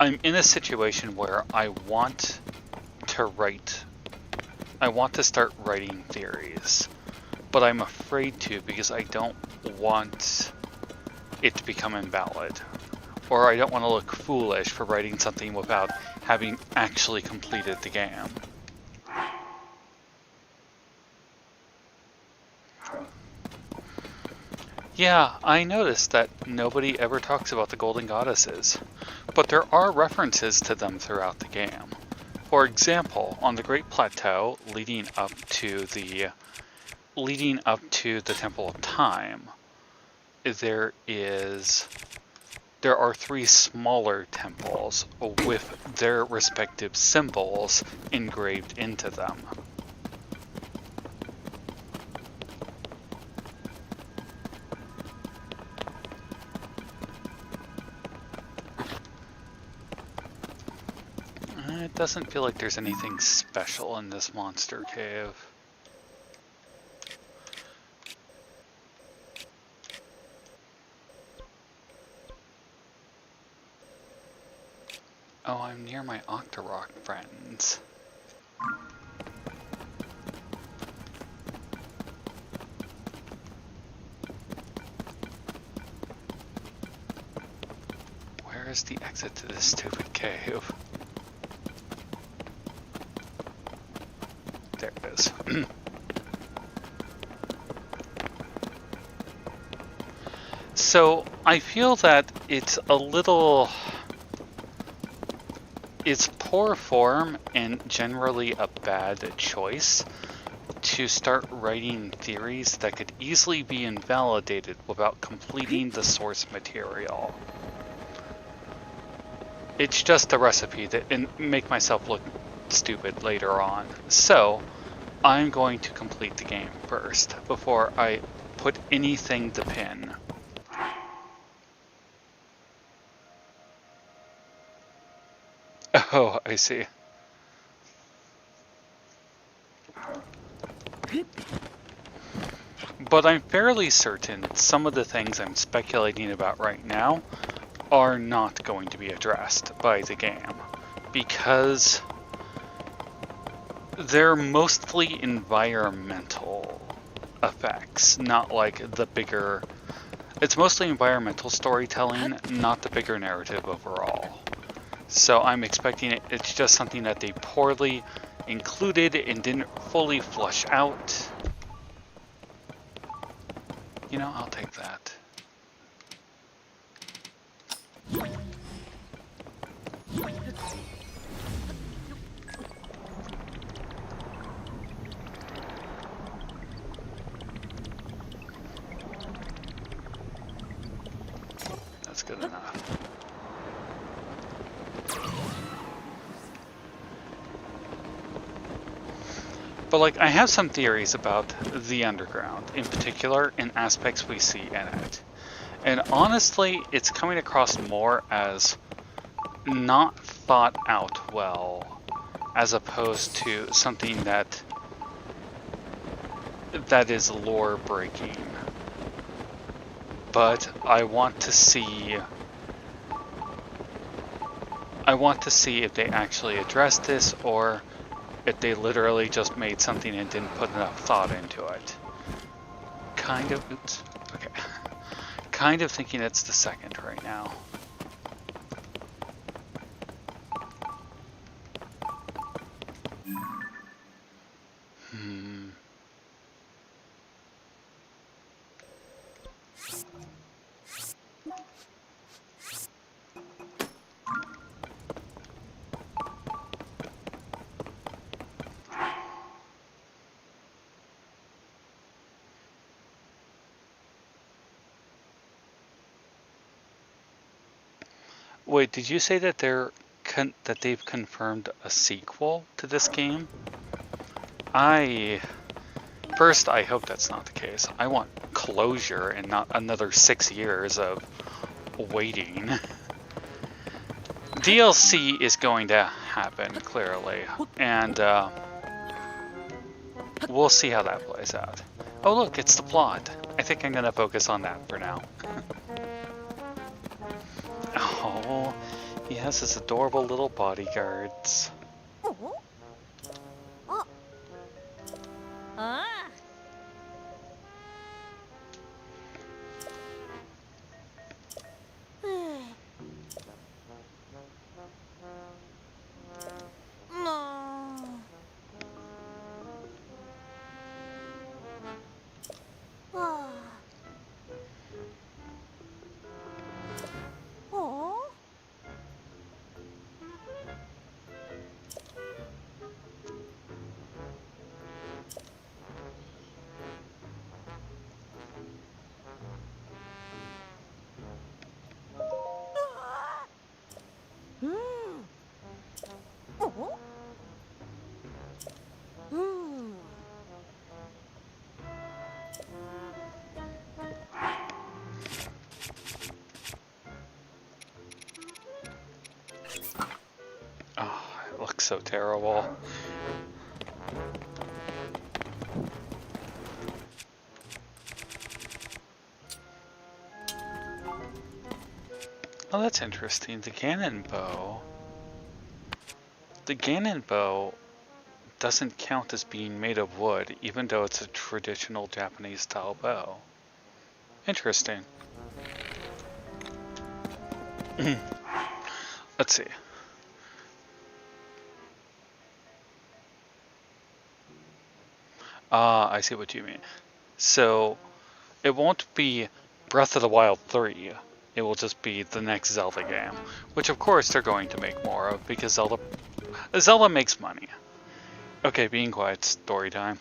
I'm in a situation where I want to start writing theories, but I'm afraid to because I don't want it to become invalid. Or I don't want to look foolish for writing something without having actually completed the game. Yeah, I noticed that nobody ever talks about the Golden Goddesses, but there are references to them throughout the game. For example, on the Great Plateau leading up to the Temple of Time, there are 3 smaller temples with their respective symbols engraved into them. It doesn't feel like there's anything special in this monster cave. Oh, I'm near my Octorok friends. Where is the exit to this stupid cave? There it is. So, I feel that it's poor form and generally a bad choice to start writing theories that could easily be invalidated without completing the source material. It's just a recipe and make myself look stupid later on. So, I'm going to complete the game first before I put anything to pin. Oh, I see. But I'm fairly certain some of the things I'm speculating about right now are not going to be addressed by the game, because they're mostly environmental effects, not like the bigger... It's mostly environmental storytelling, not the bigger narrative overall. So I'm expecting it's just something that they poorly included and didn't fully flush out. You know, I'll take that. That's good enough. But like, I have some theories about the underground, in particular, in aspects we see in it. And honestly, it's coming across more as not thought out well, as opposed to something that is lore breaking. But I want to see if they actually address this, or if they literally just made something and didn't put enough thought into it. Oops, okay. Kind of thinking it's the second right now. Wait, did you say that they've confirmed a sequel to this game? First, I hope that's not the case. I want closure and not another 6 years of waiting. DLC is going to happen, clearly, and we'll see how that plays out. Oh look, it's the plot. I think I'm gonna focus on that for now. Oh, he has his adorable little bodyguards. Oh, it looks so terrible. Oh, that's interesting. The Ganon bow. The Ganon bow doesn't count as being made of wood, even though it's a traditional Japanese style bow. Interesting. Let's see. I see what you mean. So, it won't be Breath of the Wild 3. It will just be the next Zelda game. Which of course they're going to make more of, because Zelda makes money. Okay, being quiet, story time.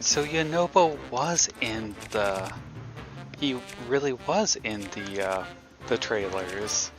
So Yonobo was in the... He really was in the trailers.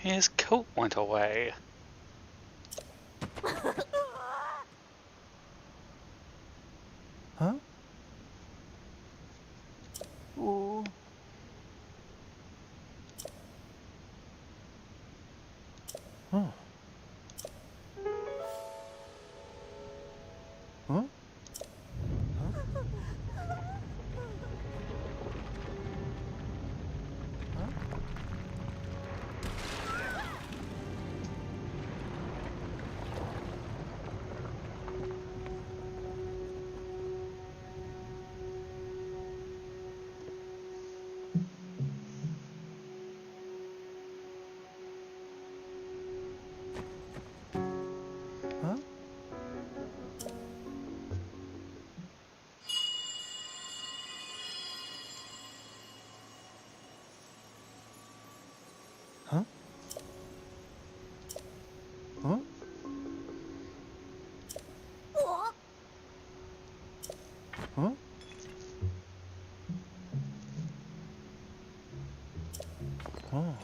His coat went away. Huh? Oh. Huh? Huh? Huh? Huh? Huh? Huh? Oh.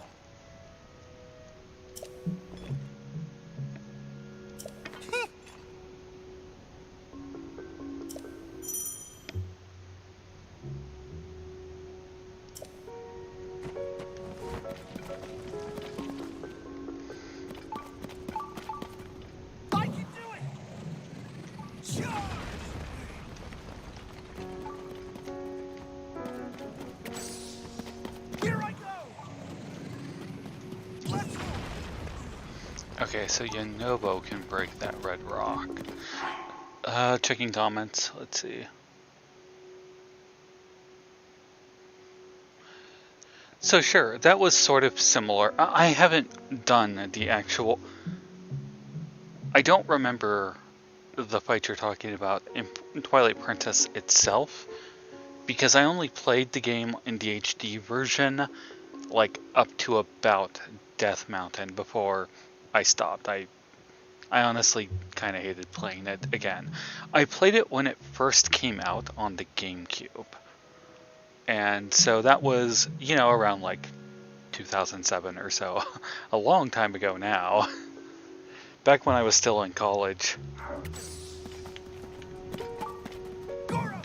I can do it! Charge! Here I go! Let's go! Okay, so Yonobo can break that red rock. Checking comments. Let's see. So sure, that was sort of similar. I haven't done the actual... I don't remember the fight you're talking about in Twilight Princess itself, because I only played the game in the HD version, like up to about Death Mountain before I stopped. I honestly kind of hated playing it again. I played it when it first came out on the GameCube. And so that was, you know, around like 2007 or so. A long time ago now. Back when I was still in college. Goron!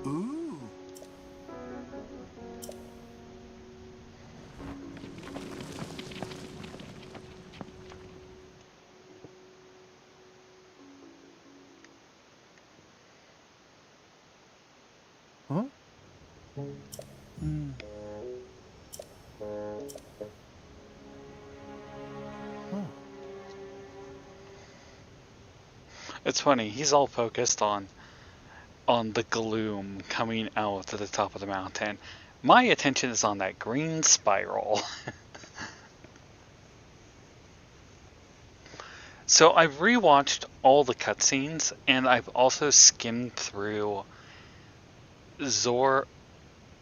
Ooh. Huh? Hmm. Huh. It's funny, he's all focused on the gloom coming out to the top of the mountain. My attention is on that green spiral. So I've rewatched all the cutscenes, and I've also skimmed through Zor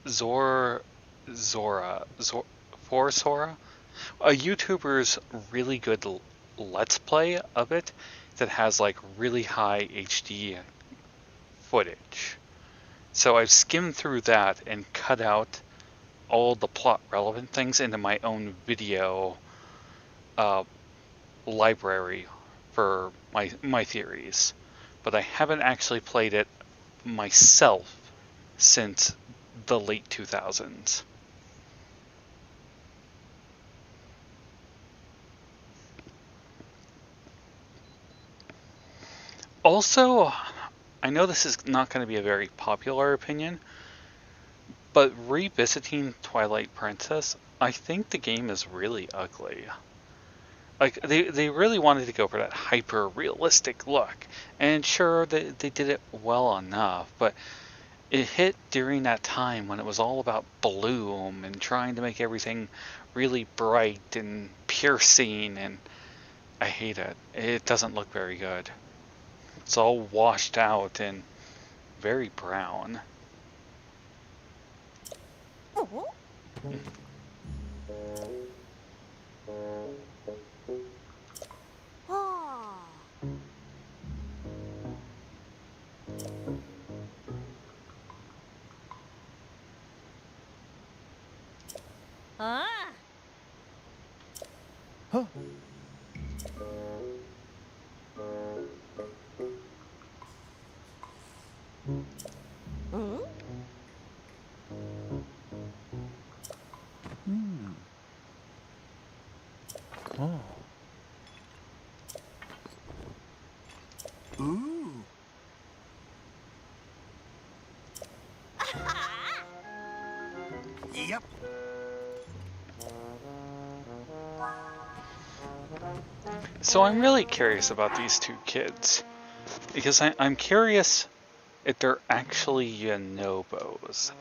Zor for Sora, a YouTuber's really good Let's Play of it that has like really high HD footage. So I've skimmed through that and cut out all the plot relevant things into my own video library for my theories. But I haven't actually played it myself since the late 2000s. Also, I know this is not going to be a very popular opinion, but revisiting Twilight Princess, I think the game is really ugly. Like, they really wanted to go for that hyper-realistic look, and sure, they did it well enough, but it hit during that time when it was all about bloom and trying to make everything really bright and piercing, and I hate it. It doesn't look very good. It's all washed out and very brown. Huh. Oh. Ooh. Yep. So I'm really curious about these two kids, because I'm curious if they're actually Yanobos.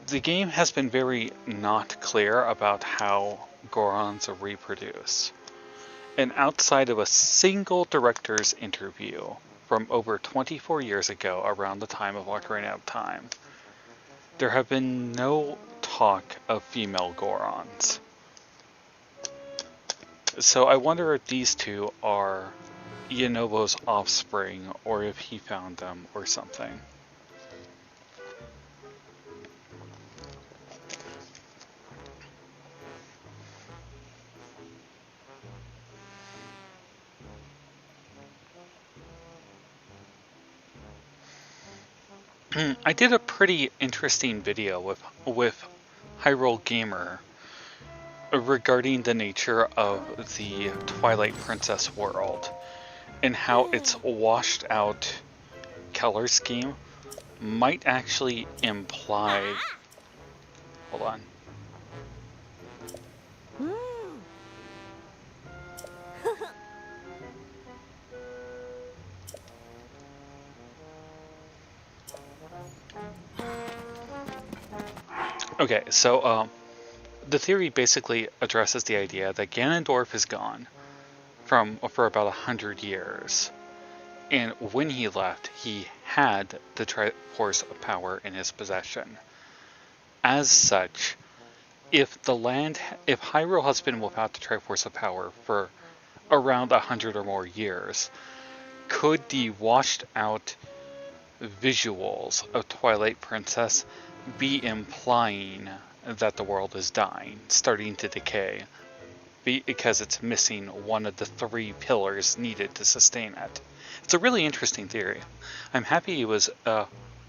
The game has been very not clear about how Gorons reproduce. And outside of a single director's interview from over 24 years ago, around the time of Ocarina of Time, there have been no talk of female Gorons. So I wonder if these two are Yanobo's offspring, or if he found them, or something. I did a pretty interesting video with Hyrule Gamer regarding the nature of the Twilight Princess world and how its washed out color scheme might actually imply... Hold on. Okay, so the theory basically addresses the idea that Ganondorf is gone for about 100 years, and when he left, he had the Triforce of Power in his possession. As such, if Hyrule has been without the Triforce of Power for around 100 or more years, could the washed out visuals of Twilight Princess be implying that the world is dying, starting to decay, because it's missing one of the 3 pillars needed to sustain it? It's a really interesting theory. I'm happy he was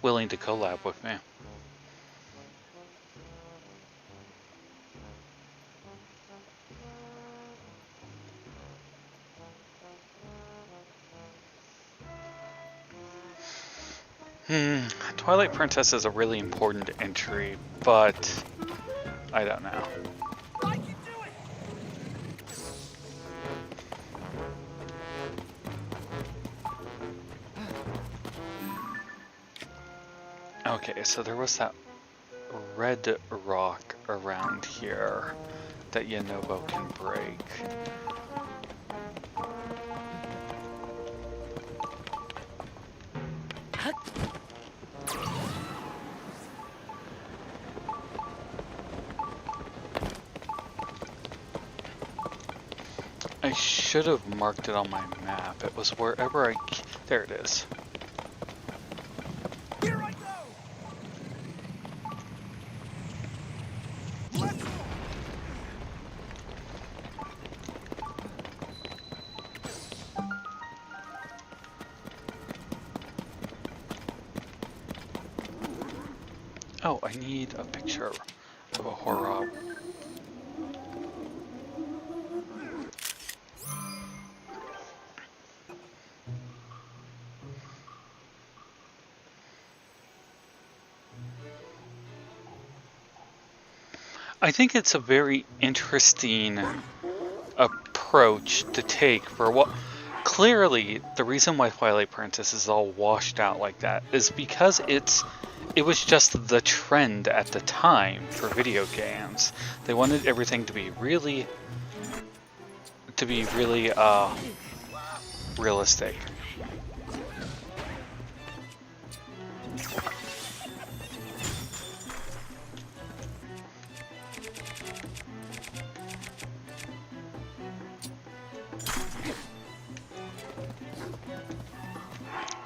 willing to collab with me. Twilight Princess is a really important entry, but I don't know. I can do it. Okay, so there was that red rock around here that Yanobo can break. should have marked it on my map. It was wherever there it is. Here I go! Let's go! Oh, I need a picture of a horror. I think it's a very interesting approach to take for what clearly the reason why Twilight Princess is all washed out like that is because it was just the trend at the time for video games. They wanted everything to be really realistic.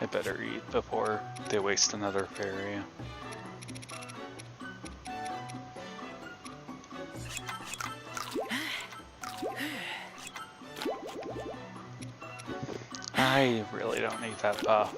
I better eat before they waste another fairy. I really don't need that buff.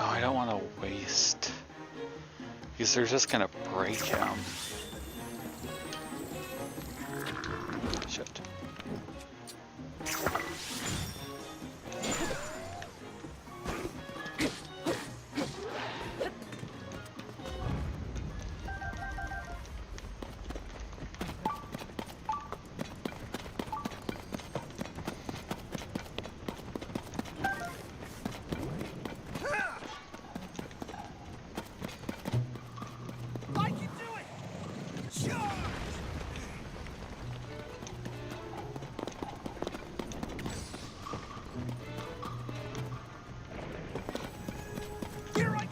Oh, I don't want to waste, because they're just gonna break him. Shit. I can do it! Charge! Here I go!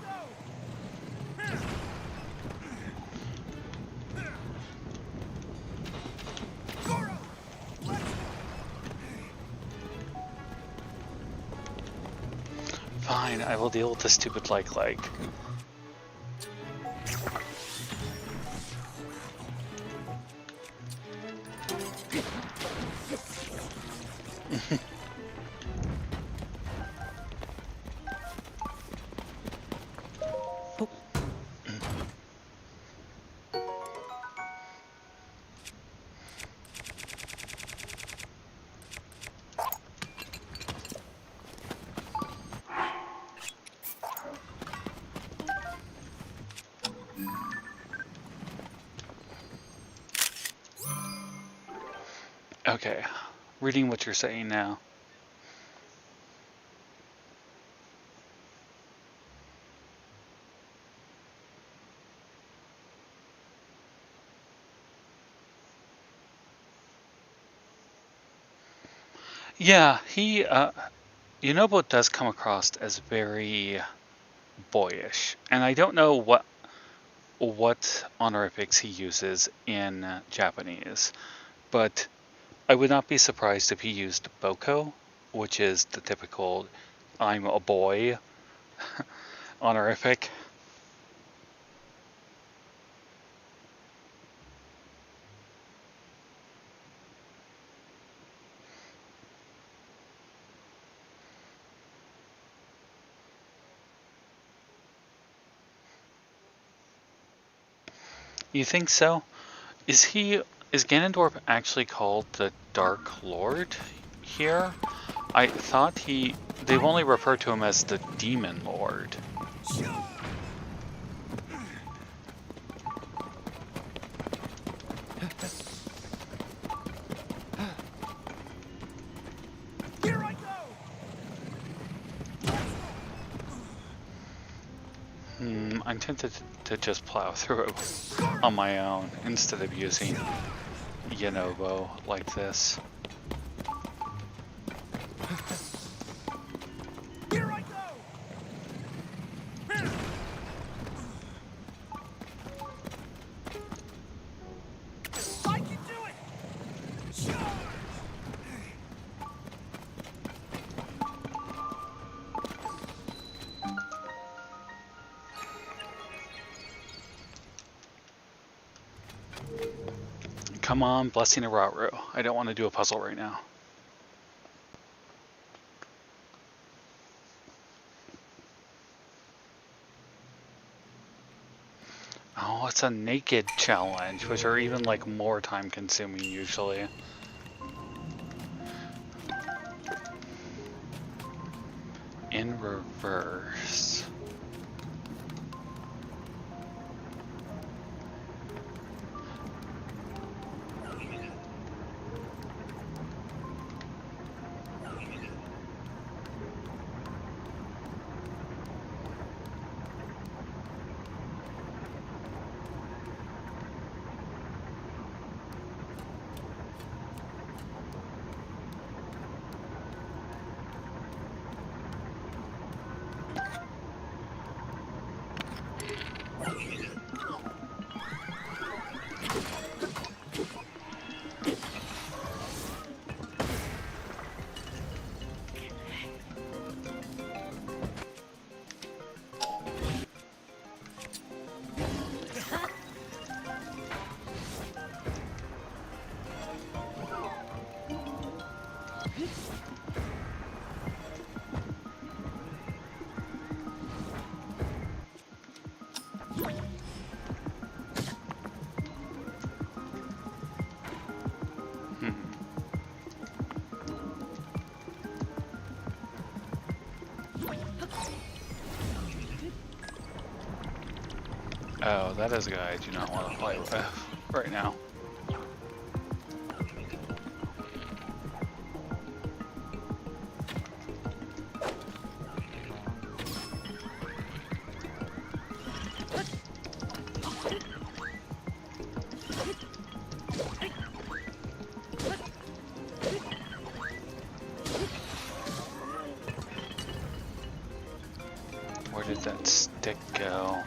Goron! Let's go! Fine, I will deal with the stupid leg. Okay, reading what you're saying now. Yeah, Yunobo does come across as very boyish, and I don't know what honorifics he uses in Japanese, but I would not be surprised if he used Boko, which is the typical "I'm a boy" honorific. You think so? Is Ganondorf actually called the Dark Lord here? I thought they've only referred to him as the Demon Lord. Here I go! I'm tempted to just plow through it on my own instead of using Yanobo like this. Here I go! I can do it! Charge! Come on, Blessing of Rotru. I don't want to do a puzzle right now. Oh, it's a naked challenge, which are even like more time consuming usually. In reverse. Oh, that is a guy I do not want to play with right now. Where did that stick go?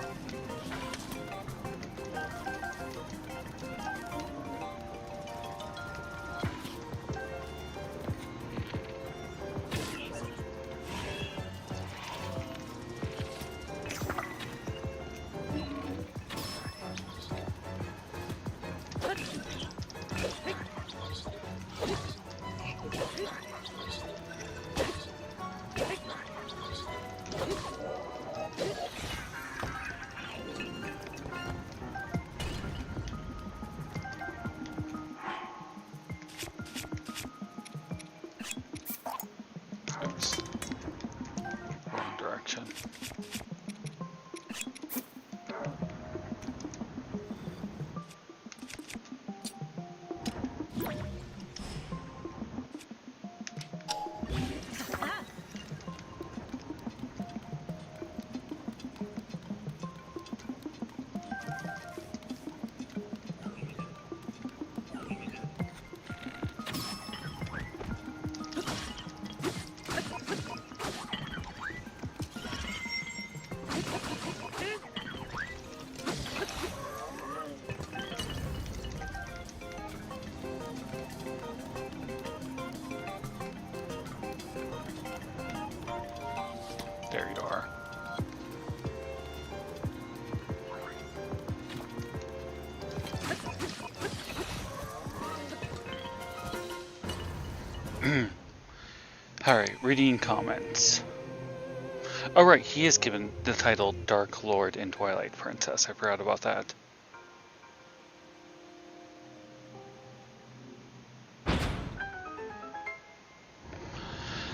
Oops. Wrong direction. There you are. Alright, reading comments. Oh right, he is given the title Dark Lord in Twilight Princess. I forgot about that.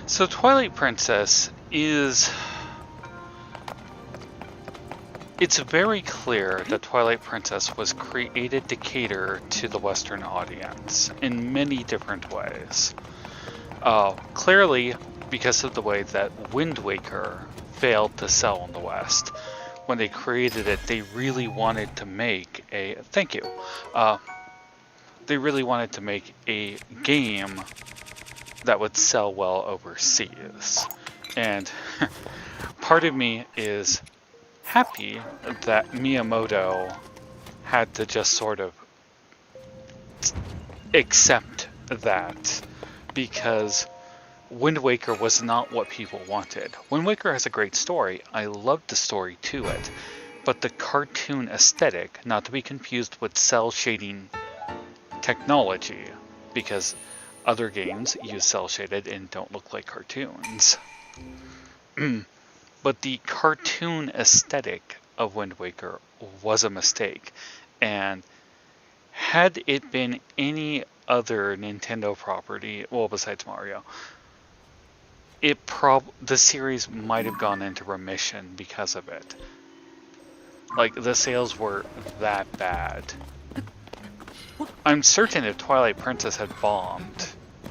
So Twilight Princess is... It's very clear that Twilight Princess was created to cater to the Western audience in many different ways. Clearly, because of the way that Wind Waker failed to sell in the West, when they created it, they really wanted to make a, thank you, they really wanted to make a game that would sell well overseas. And part of me is happy that Miyamoto had to just sort of accept that, because Wind Waker was not what people wanted. Wind Waker has a great story. I loved the story to it. But the cartoon aesthetic, not to be confused with cell shading technology, because other games use cell shaded and don't look like cartoons. But the cartoon aesthetic of Wind Waker was a mistake. And had it been any other Nintendo property, well, besides Mario, the series might have gone into remission because of it. Like, the sales were that bad. I'm certain if Twilight Princess had bombed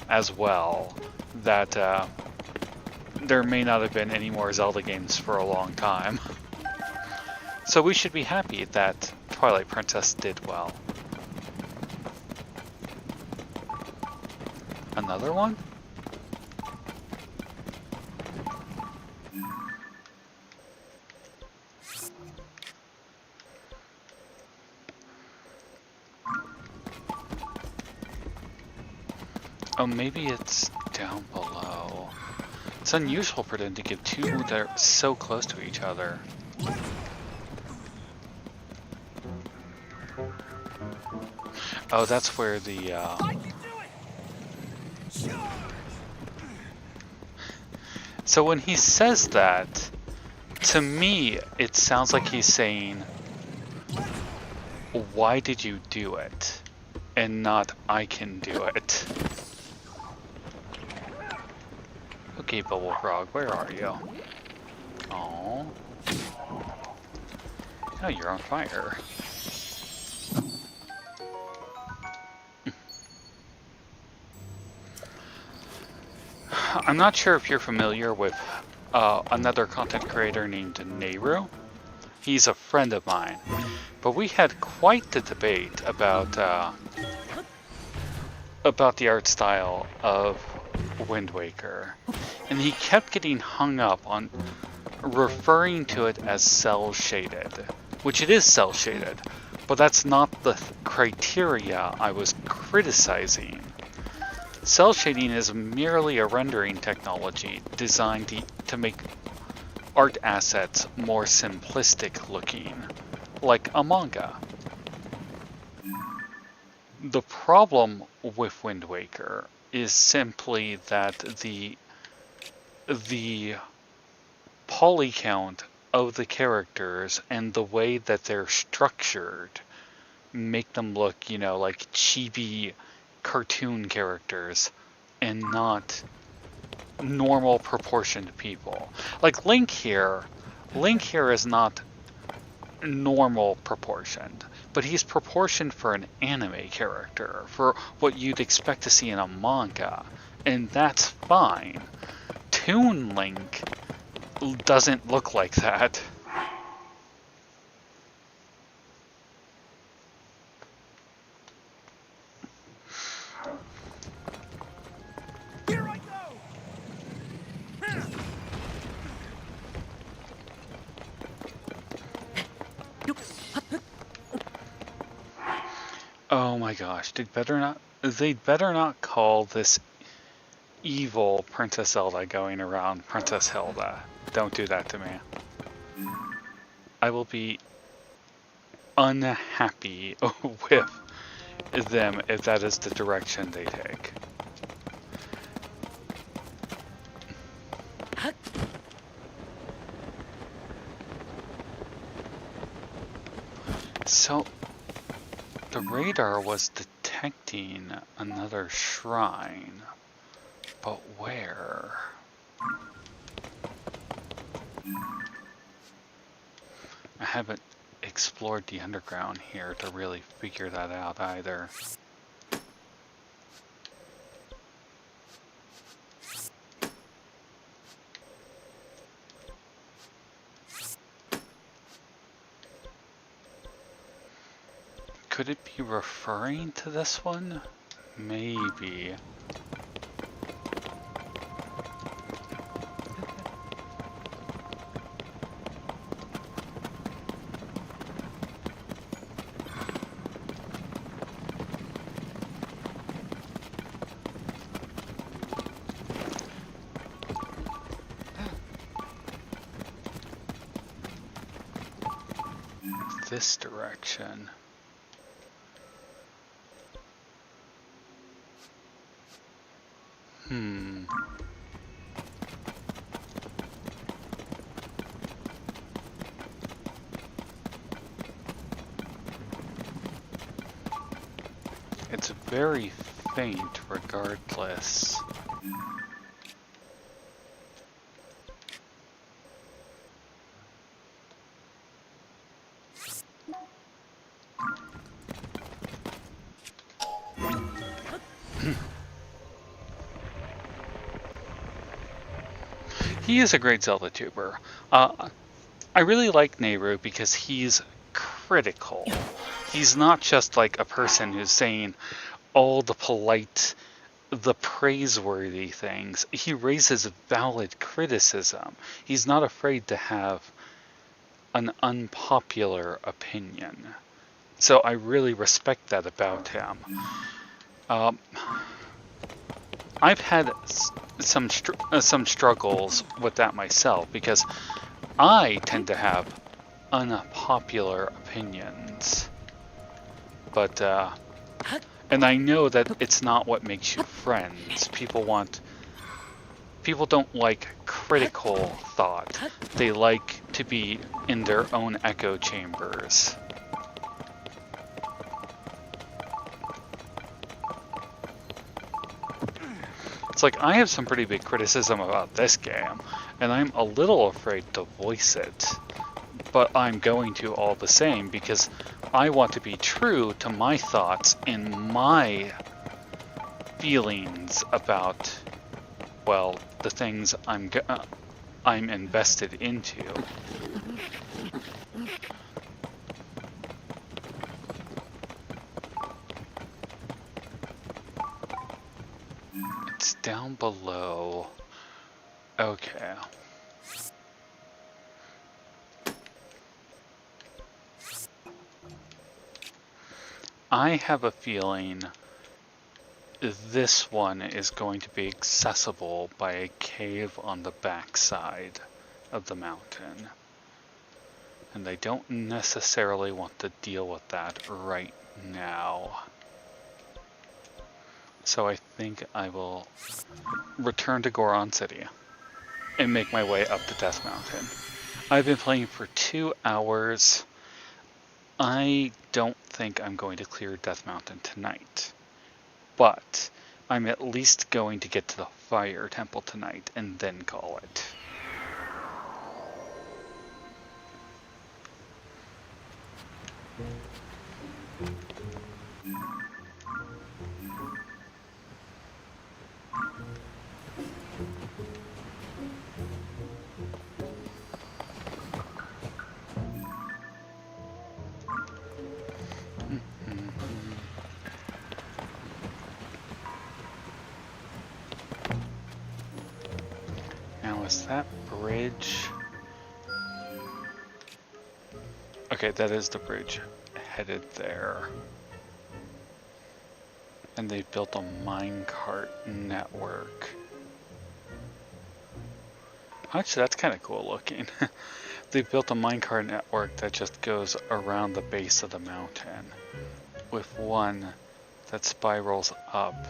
as well, that there may not have been any more Zelda games for a long time. So we should be happy that Twilight Princess did well. Another one? Oh, maybe it's down below. It's unusual for them to give two that are so close to each other. Oh, that's where the, So when he says that, to me, it sounds like he's saying, why did you do it? And not, I can do it. Okay, Bubble Frog, where are you? Oh. Oh, you're on fire. I'm not sure if you're familiar with another content creator named Nehru. He's a friend of mine. But we had quite the debate about the art style of Wind Waker. And he kept getting hung up on referring to it as cel-shaded, which it is cel-shaded, but that's not the criteria I was criticizing. Cell shading is merely a rendering technology designed to make art assets more simplistic looking, like a manga. The problem with Wind Waker is simply that the poly count of the characters and the way that they're structured make them look, you know, like chibi cartoon characters and not normal proportioned people. Like Link here is not normal proportioned, but he's proportioned for an anime character, for what you'd expect to see in a manga, and that's fine. Toon Link doesn't look like that. Here I go! Oh my gosh, they'd better not call this evil Princess Zelda going around Princess Hilda. Don't do that to me. I will be unhappy with them if that is the direction they take. So, the radar was detecting another shrine, but where? I haven't explored the underground here to really figure that out either. Could it be referring to this one? Maybe. This direction. It's very faint regardless. He is a great Zelda tuber. I really like Nehru because he's critical. He's not just like a person who's saying all the polite, the praiseworthy things. He raises valid criticism. He's not afraid to have an unpopular opinion. So I really respect that about him. I've had some struggles with that myself because I tend to have unpopular opinions. But and I know that it's not what makes you friends. People don't like critical thought. They like to be in their own echo chambers. It's like, I have some pretty big criticism about this game, and I'm a little afraid to voice it. But I'm going to all the same, because I want to be true to my thoughts and my feelings about, well, the things I'm invested into. It's down below. Okay. I have a feeling this one is going to be accessible by a cave on the backside of the mountain. And I don't necessarily want to deal with that right now. So I think I will return to Goron City and make my way up to Death Mountain. I've been playing for 2 hours. I don't think I'm going to clear Death Mountain tonight, but I'm at least going to get to the Fire Temple tonight and then call it. Now is that bridge? Okay, that is the bridge headed there. And they've built a minecart network. Actually, that's kind of cool looking. They've built a minecart network that just goes around the base of the mountain, with one that spirals up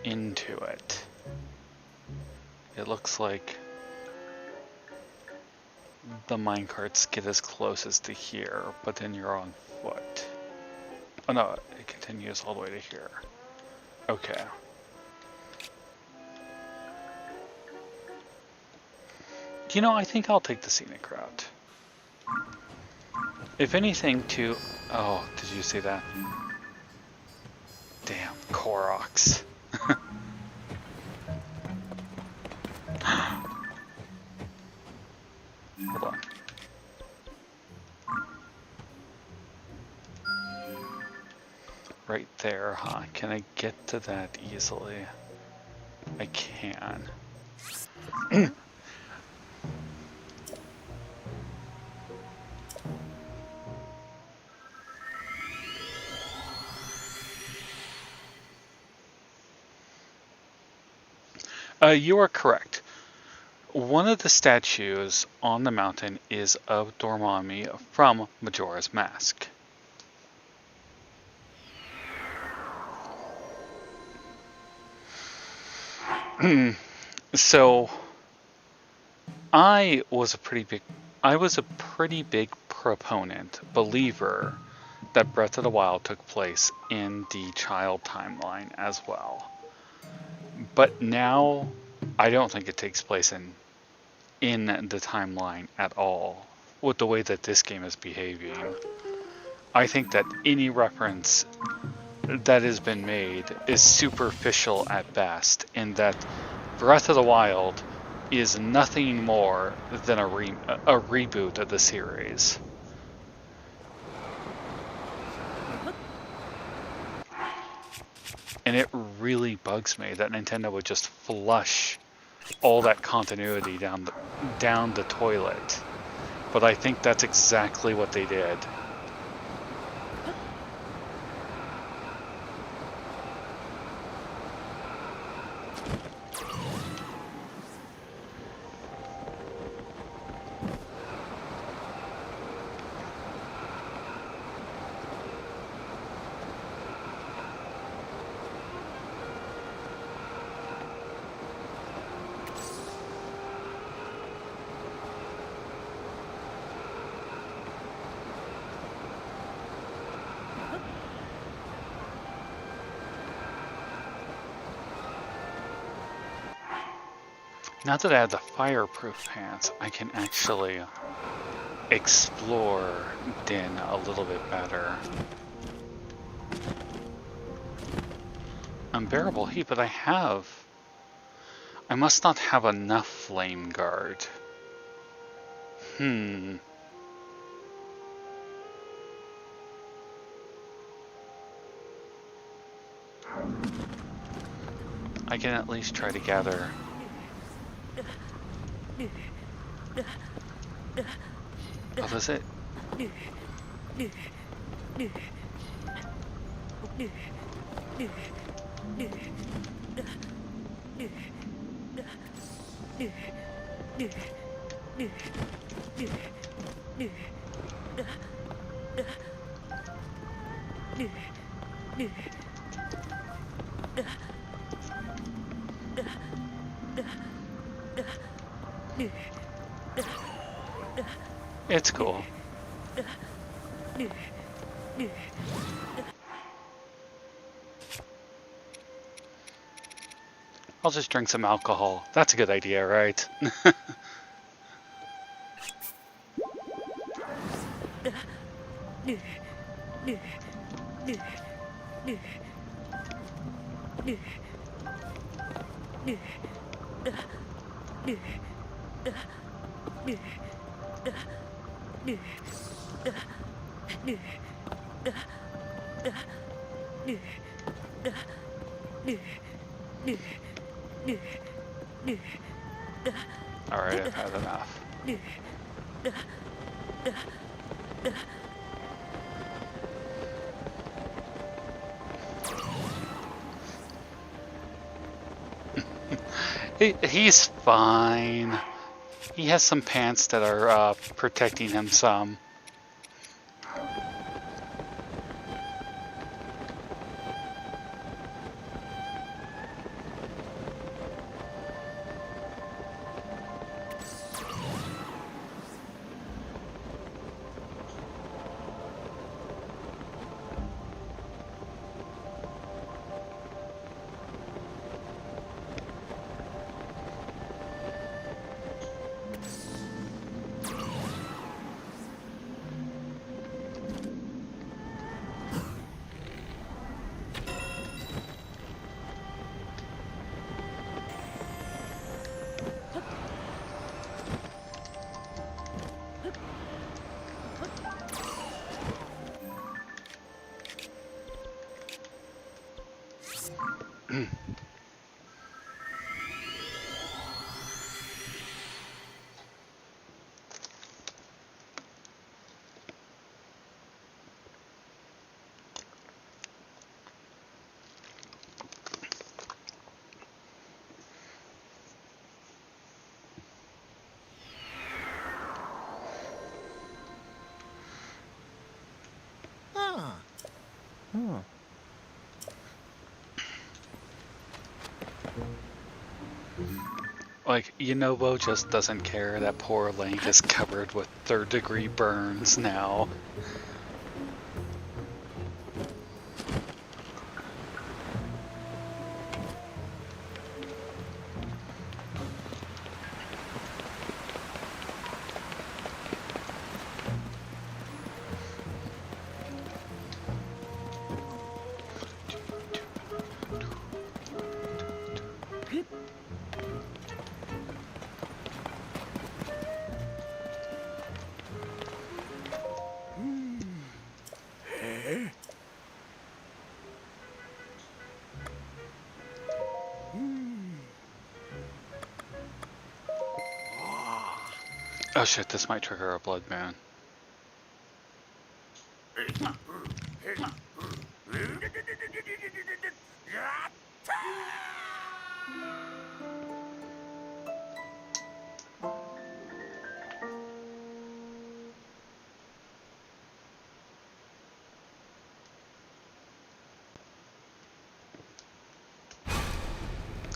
into it. It looks like the minecarts get as close as to here, but then you're on foot. Oh no, it continues all the way to here. Okay. You know, I think I'll take the scenic route. If anything to... Oh, did you see that? Damn, Koroks. Hold on. there, huh? Can I get to that easily? I can. You are correct. One of the statues on the mountain is of Dormammu from Majora's Mask. So I was a pretty big proponent, believer that Breath of the Wild took place in the child timeline as well. But now I don't think it takes place in the timeline at all with the way that this game is behaving. I think that any reference that has been made is superficial at best, in that Breath of the Wild is nothing more than a reboot of the series. And it really bugs me that Nintendo would just flush all that continuity down the toilet. But I think that's exactly what they did. Now that I have the fireproof pants, I can actually explore Din a little bit better. Unbearable heat, but I must not have enough flame guard. I can at least try to gather. Oh, that's it. It's cool. I'll just drink some alcohol. That's a good idea, right? Alright, I've had enough. He's fine. He has some pants that are protecting him some. Huh. Huh. Like, Yunobo just doesn't care that poor Link is covered with third-degree burns now. Oh shit, this might trigger a blood moon.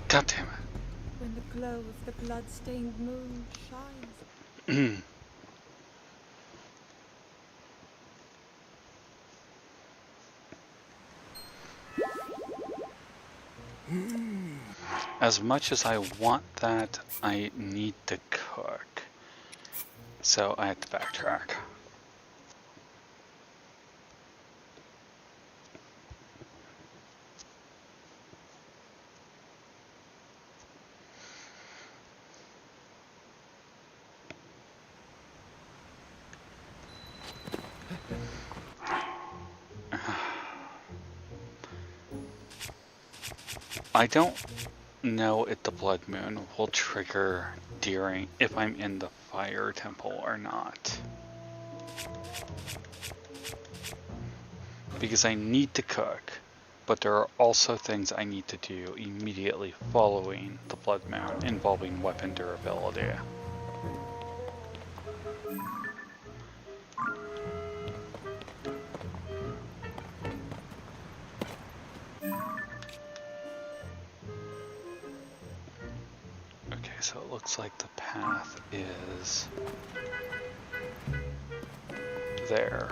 God damn When the glow of the blood-stained moon shines. it. As much as I want that, I need to cook. So I have to backtrack. I don't know if the blood moon will trigger during if I'm in the fire temple or not. Because I need to cook, but there are also things I need to do immediately following the blood moon involving weapon durability. Okay, so it looks like the path is there.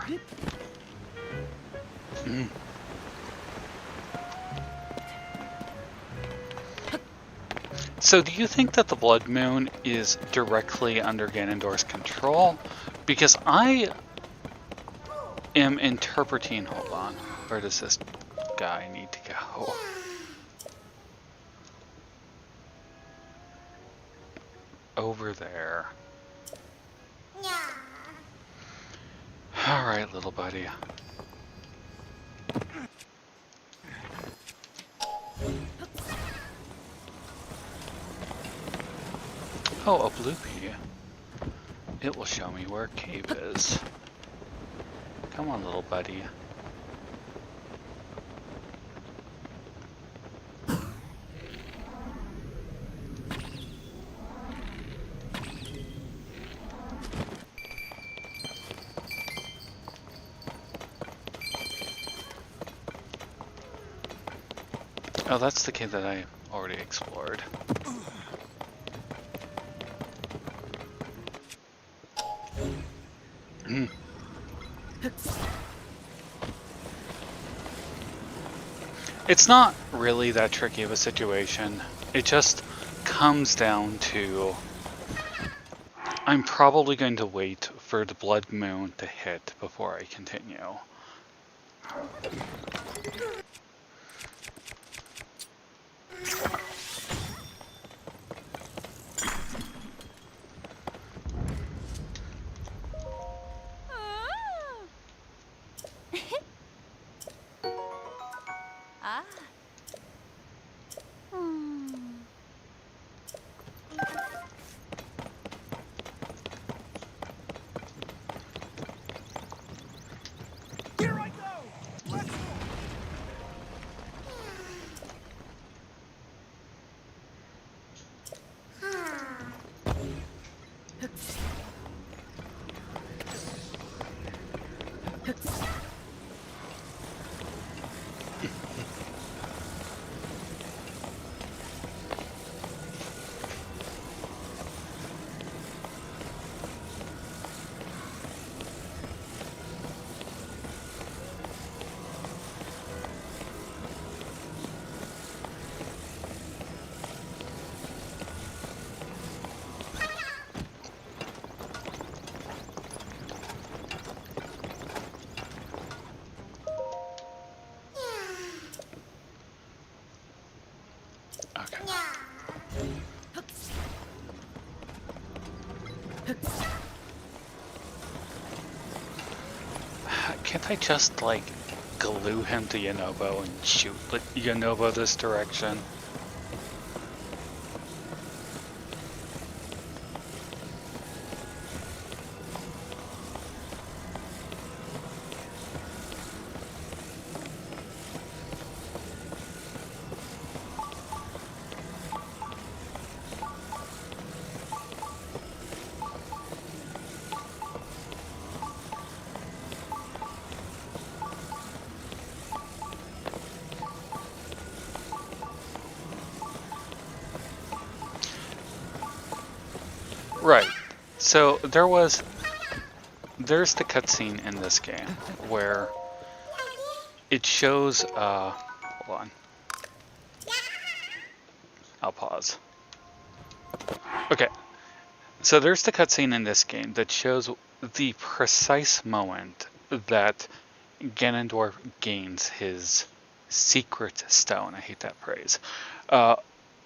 So do you think that the blood moon is directly under Ganondorf's control? Because I am interpreting, hold on, where does this guy need to go? Over there. Alright, little buddy. Oh, a bloopy. It will show me where cave is. Come on, little buddy. Oh, that's the cave that I already explored. It's not really that tricky of a situation. It just comes down to I'm probably going to wait for the blood moon to hit before I continue. Okay. Can't I just, like, glue him to Yonobo and shoot Yonobo this direction? Right. So there's the cutscene in this game where it shows hold on. I'll pause. Okay. So there's the cutscene in this game that shows the precise moment that Ganondorf gains his secret stone. I hate that phrase.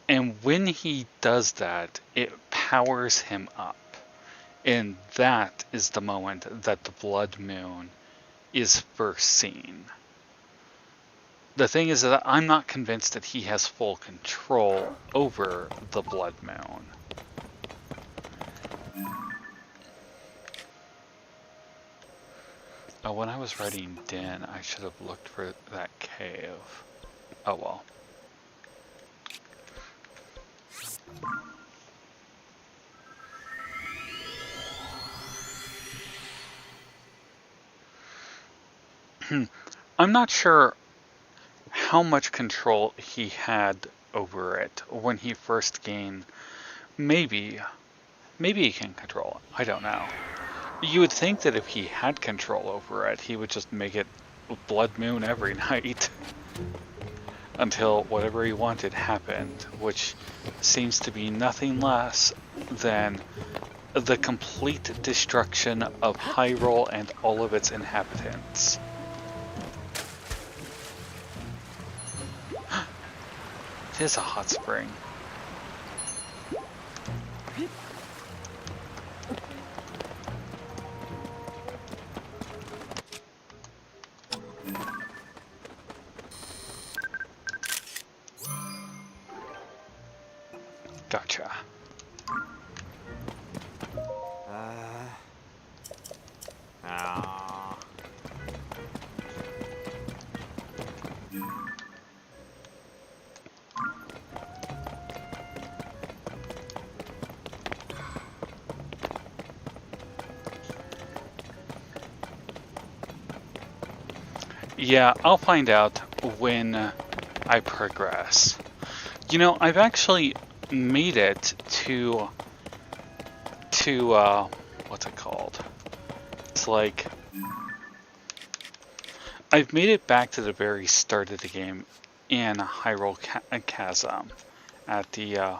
And when he does that, it powers him up. And that is the moment that the blood moon is first seen. The thing is that I'm not convinced that he has full control over the blood moon. Oh, when I was writing Din, I should have looked for that cave. Oh well. I'm not sure how much control he had over it when he first gained. Maybe he can control it. I don't know. You would think that if he had control over it, he would just make it blood moon every night until whatever he wanted happened, which seems to be nothing less than the complete destruction of Hyrule and all of its inhabitants. It is a hot spring. Gotcha. Yeah, I'll find out when I progress. You know, I've actually made it to what's it called? It's like I've made it back to the very start of the game in Hyrule Chasm at the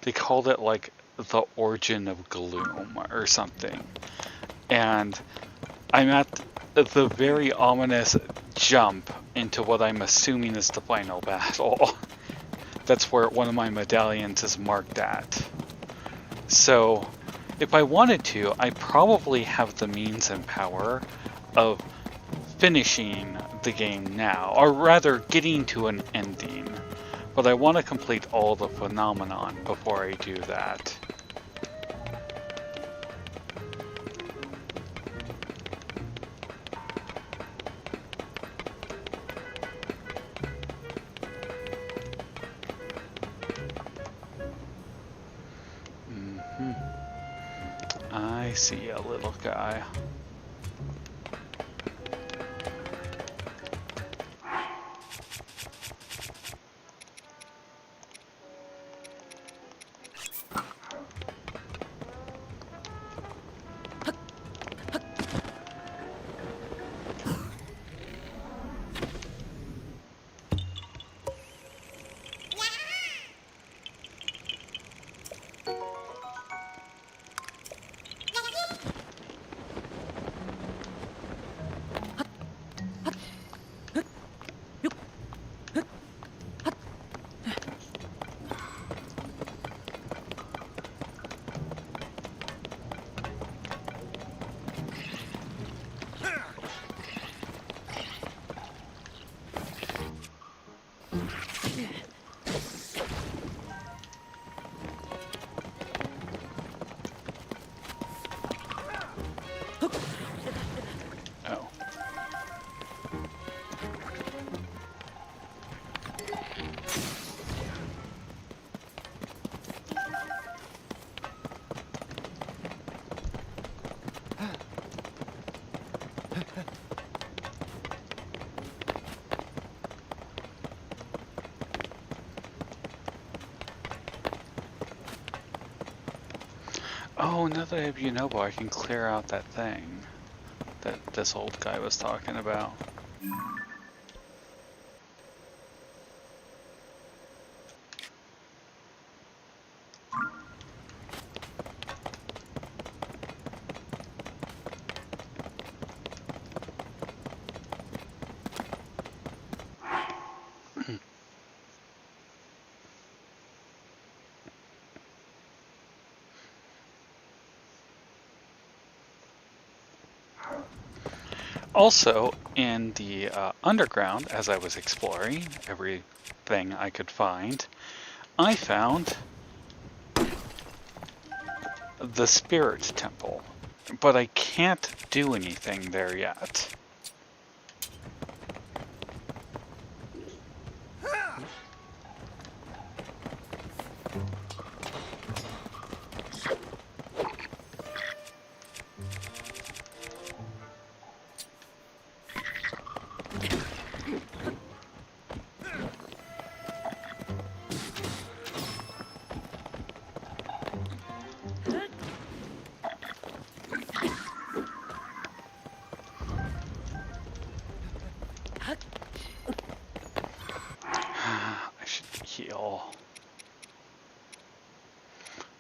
they called it like the origin of gloom or something, and I'm at the very ominous jump into what I'm assuming is the final battle. That's where one of my medallions is marked at. So, if I wanted to, I probably have the means and power of finishing the game now, or rather getting to an ending. But I want to complete all the phenomenon before I do that. Mm-hmm. I see a little guy. Oh. Oh, now that I have Yunobo, I can clear out that thing that this old guy was talking about. Also, in the underground, as I was exploring everything I could find, I found the Spirit Temple, but I can't do anything there yet.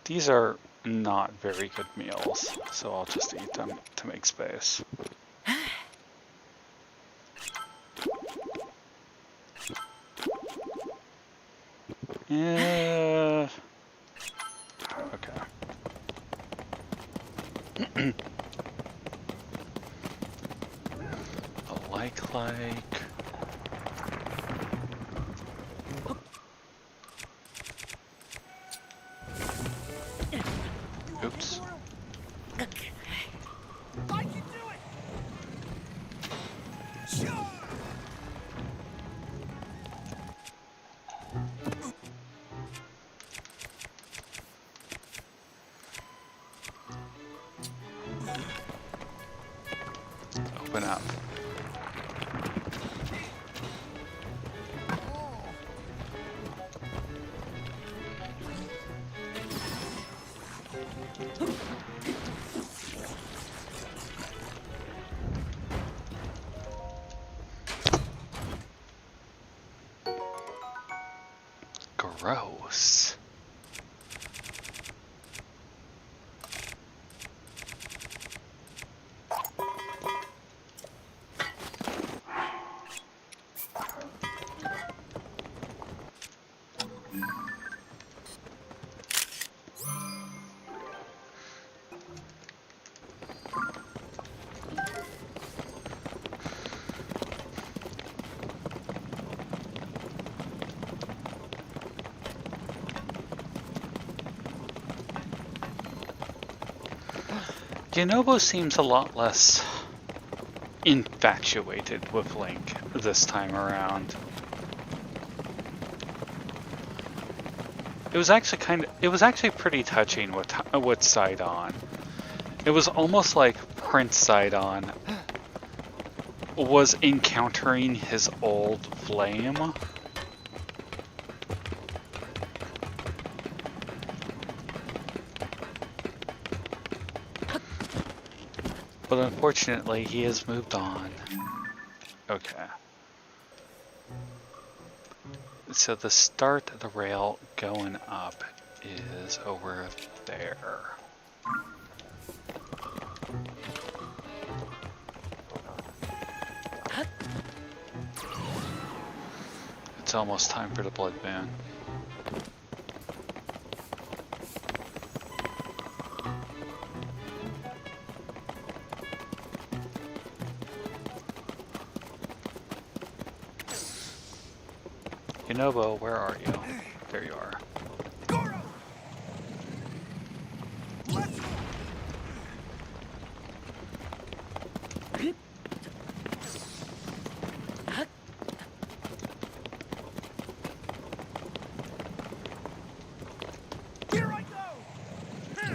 These are not very good meals, so I'll just eat them to make space. Yeah. Okay. like. Oops. I can do it. Sure. Open up. Gross. Yunobo seems a lot less infatuated with Link this time around. It was actually pretty touching with Sidon. It was almost like Prince Sidon was encountering his old flame. But unfortunately, he has moved on. Okay. So the start of the rail going up is over there. It's almost time for the blood moon. Yunobo, where are you? There you are. Goron! Let's go! Here I go!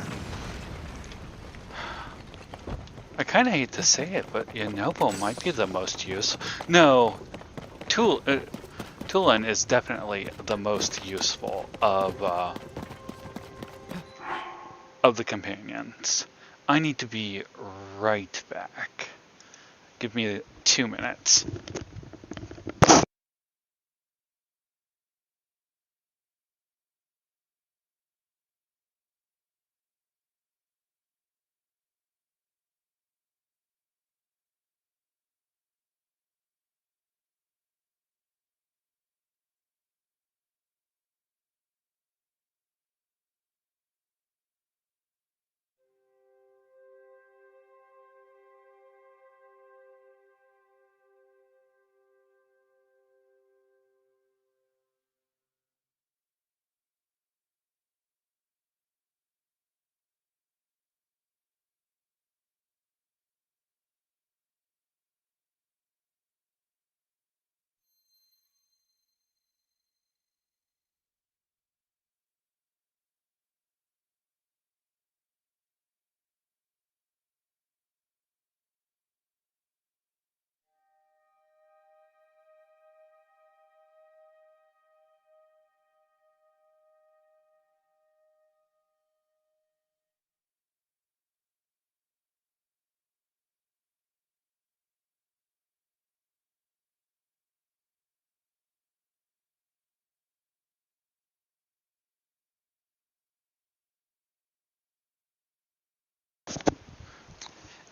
I kind of hate to say it, but Yunobo might be the most useful. No, Tulin is definitely the most useful of the companions. I need to be right back. Give me 2 minutes.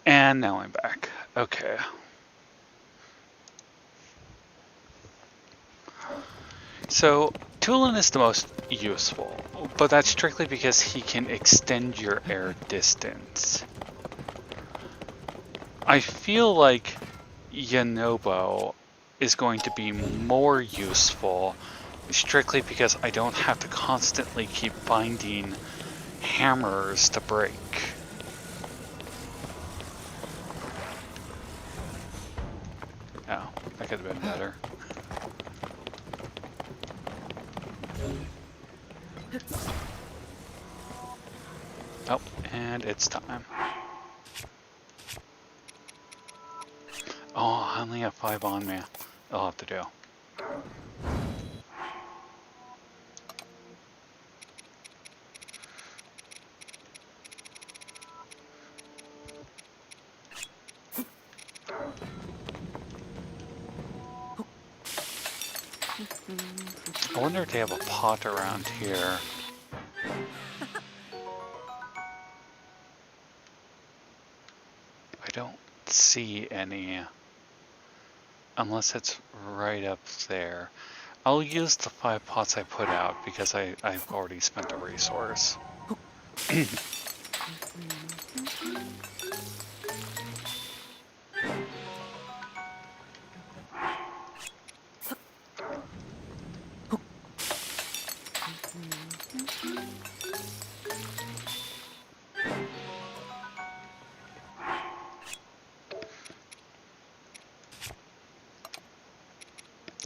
And now I'm back. Okay. So, Tulin is the most useful, but that's strictly because he can extend your air distance. I feel like Yunobo is going to be more useful strictly because I don't have to constantly keep finding hammers to break. Oh, that could have been better. Oh, and it's time. Oh, I only have 5 on me. I'll have to do. I wonder if they have a pot around here. I don't see any. Unless it's right up there. I'll use the 5 pots I put out because I've already spent a resource.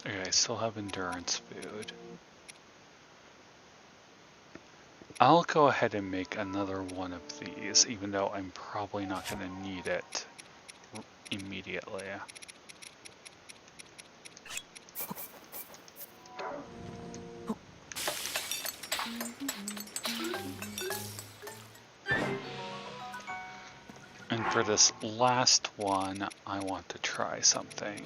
Okay, I still have endurance food. I'll go ahead and make another one of these, even though I'm probably not going to need it immediately. And for this last one, I want to try something.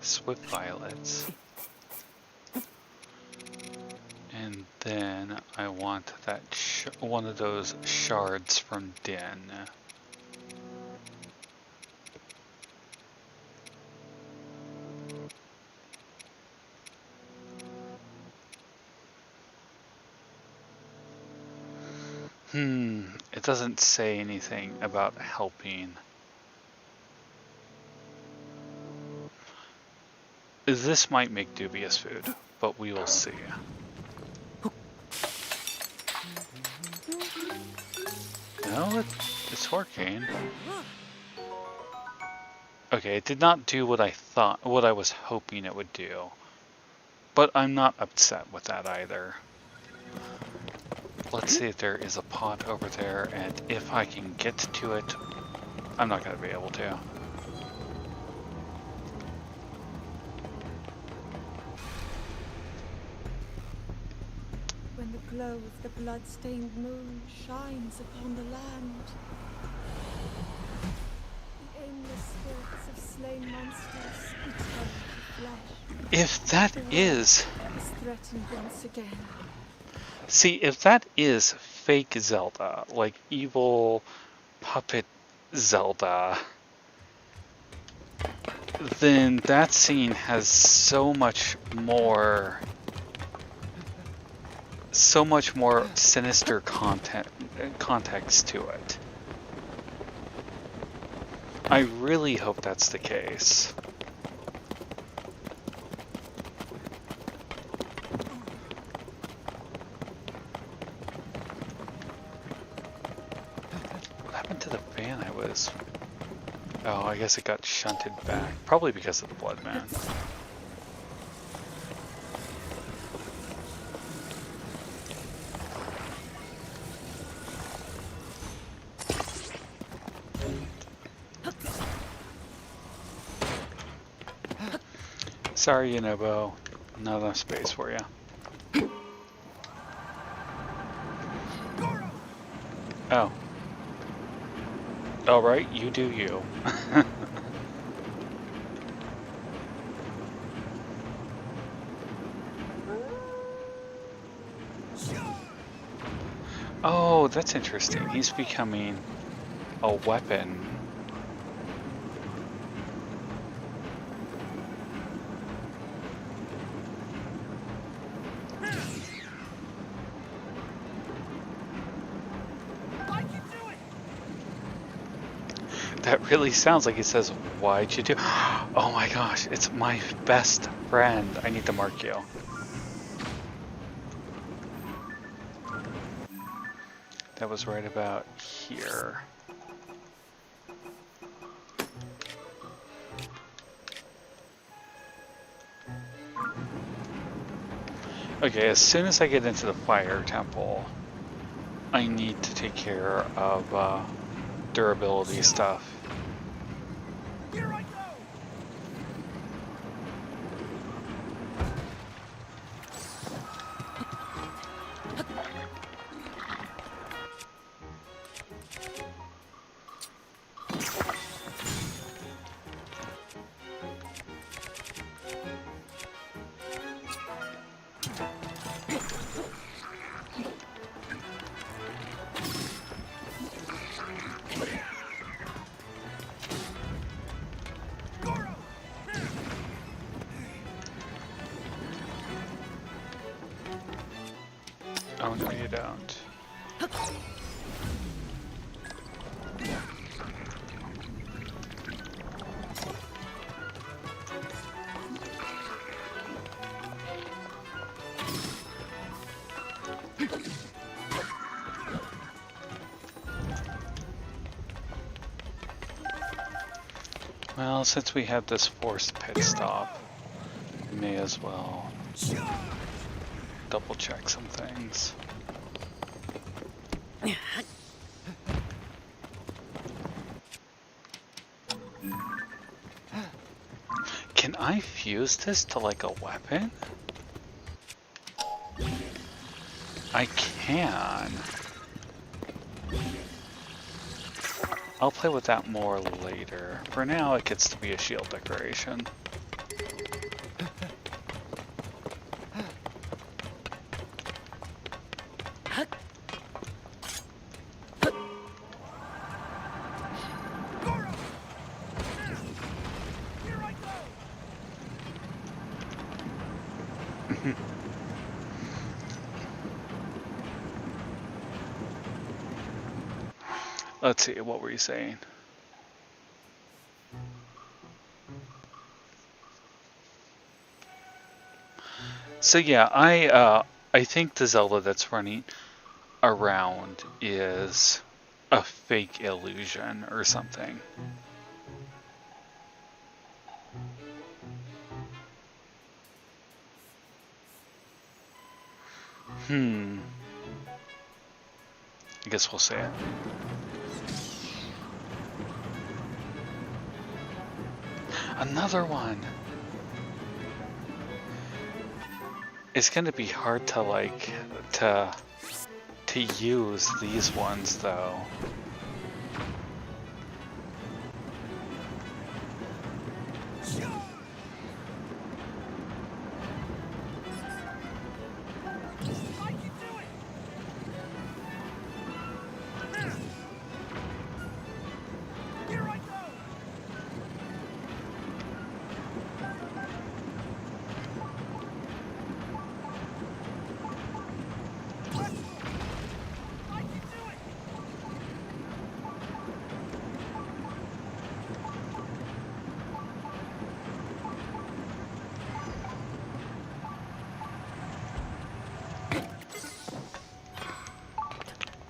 Swift violets. And then I want that one of those shards from Din. It doesn't say anything about helping. This might make dubious food, but we will see. No, it's working. Okay, it did not do what I was hoping it would do. But I'm not upset with that either. Let's see if there is a pot over there, and if I can get to it, I'm not going to be able to. When the glow of the blood-stained moon shines upon the land, the aimless spirits of slain monsters return to flesh. If that is Threatened once again. See, if that is fake Zelda, like evil puppet Zelda, then that scene has so much more sinister context to it. I really hope that's the case. Oh, I guess it got shunted back. Probably because of the blood man. Sorry, Yunobo. Not enough space for you. Oh. Alright, you do you. Oh, that's interesting. He's becoming a weapon. That really sounds like he says, "Why'd you do?" Oh my gosh, it's my best friend. I need to mark you. That was right about here. Okay, as soon as I get into the fire temple, I need to take care of durability stuff. Here I go! Oh no, you don't. Well, since we have this forced pit stop, may as well double check some things. Can I fuse this to like a weapon? I can. I'll play with that more later. For now, it gets to be a shield decoration. Let's see, what were you saying? So yeah, I think the Zelda that's running around is a fake illusion or something. I guess we'll see it. Another one! It's gonna be hard to like, to use these ones though.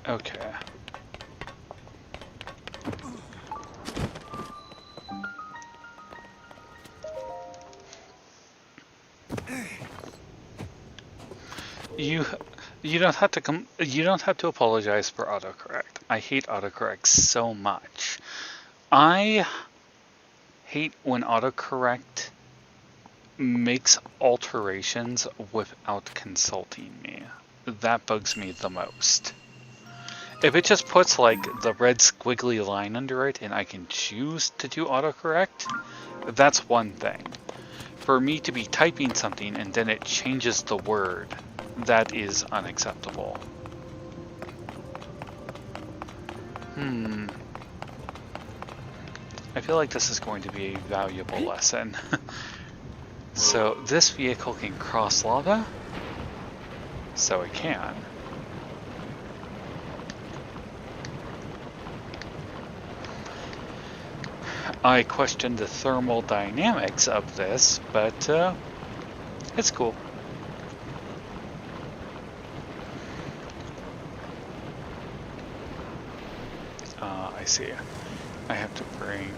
Okay. You don't have to you don't have to apologize for autocorrect. I hate autocorrect so much. I hate when autocorrect makes alterations without consulting me. That bugs me the most. If it just puts like the red squiggly line under it and I can choose to do autocorrect, that's one thing. For me to be typing something and then it changes the word, that is unacceptable. I feel like this is going to be a valuable lesson. So this vehicle can cross lava? So it can. I question the thermal dynamics of this, but it's cool. I see. I have to bring...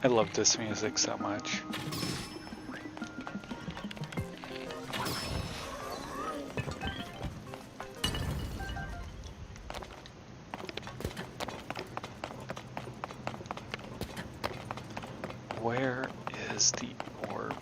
I love this music so much. Where is the orb?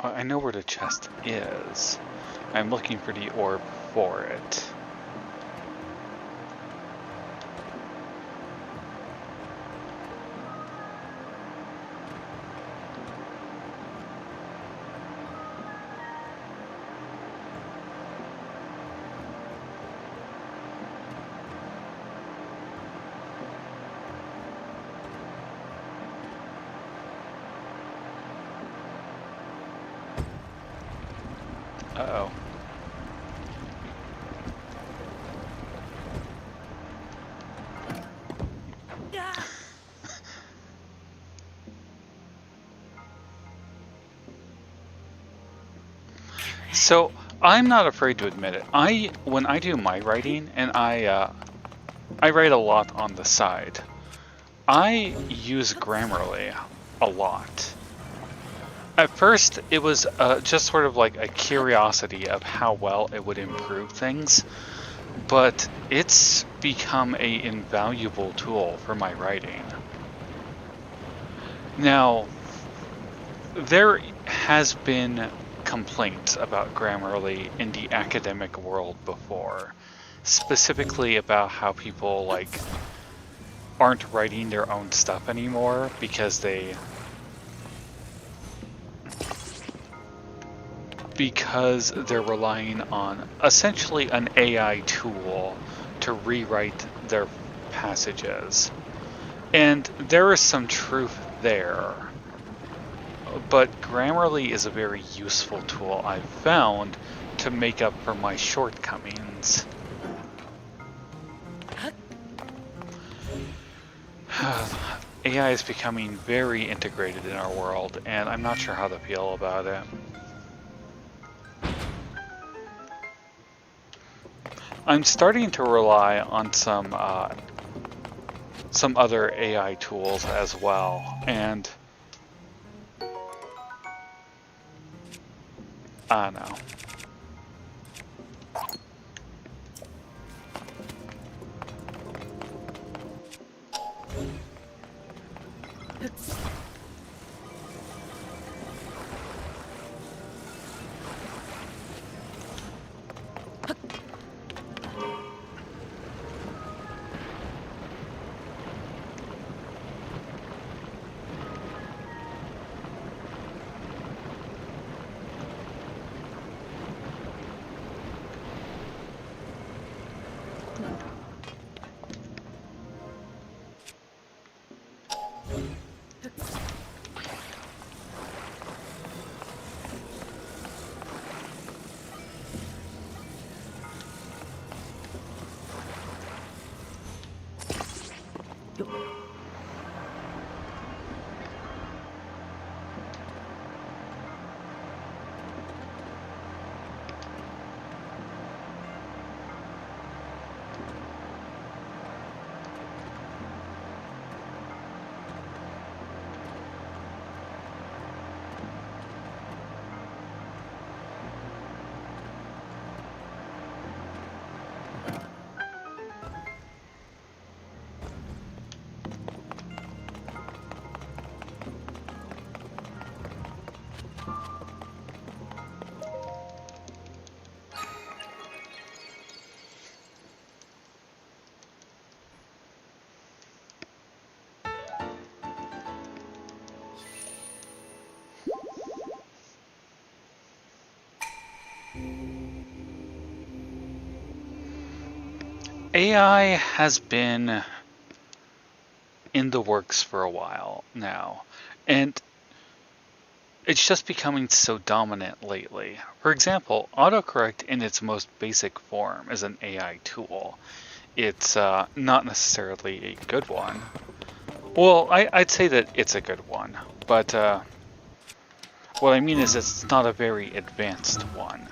I know where the chest is. I'm looking for the orb for it. Uh-oh. So, I'm not afraid to admit it. When I do my writing, and I write a lot on the side, I use Grammarly a lot. At first, it was just sort of like a curiosity of how well it would improve things, but it's become an invaluable tool for my writing. Now, there has been complaints about Grammarly in the academic world before, specifically about how people like aren't writing their own stuff anymore because they're relying on essentially an AI tool to rewrite their passages. And there is some truth there. But Grammarly is a very useful tool I've found to make up for my shortcomings. AI is becoming very integrated in our world, and I'm not sure how to feel about it. I'm starting to rely on some other AI tools as well, and I don't know. AI has been in the works for a while now, and it's just becoming so dominant lately. For example, autocorrect in its most basic form is an AI tool. It's not necessarily a good one. Well, I'd say that it's a good one, but what I mean is it's not a very advanced one.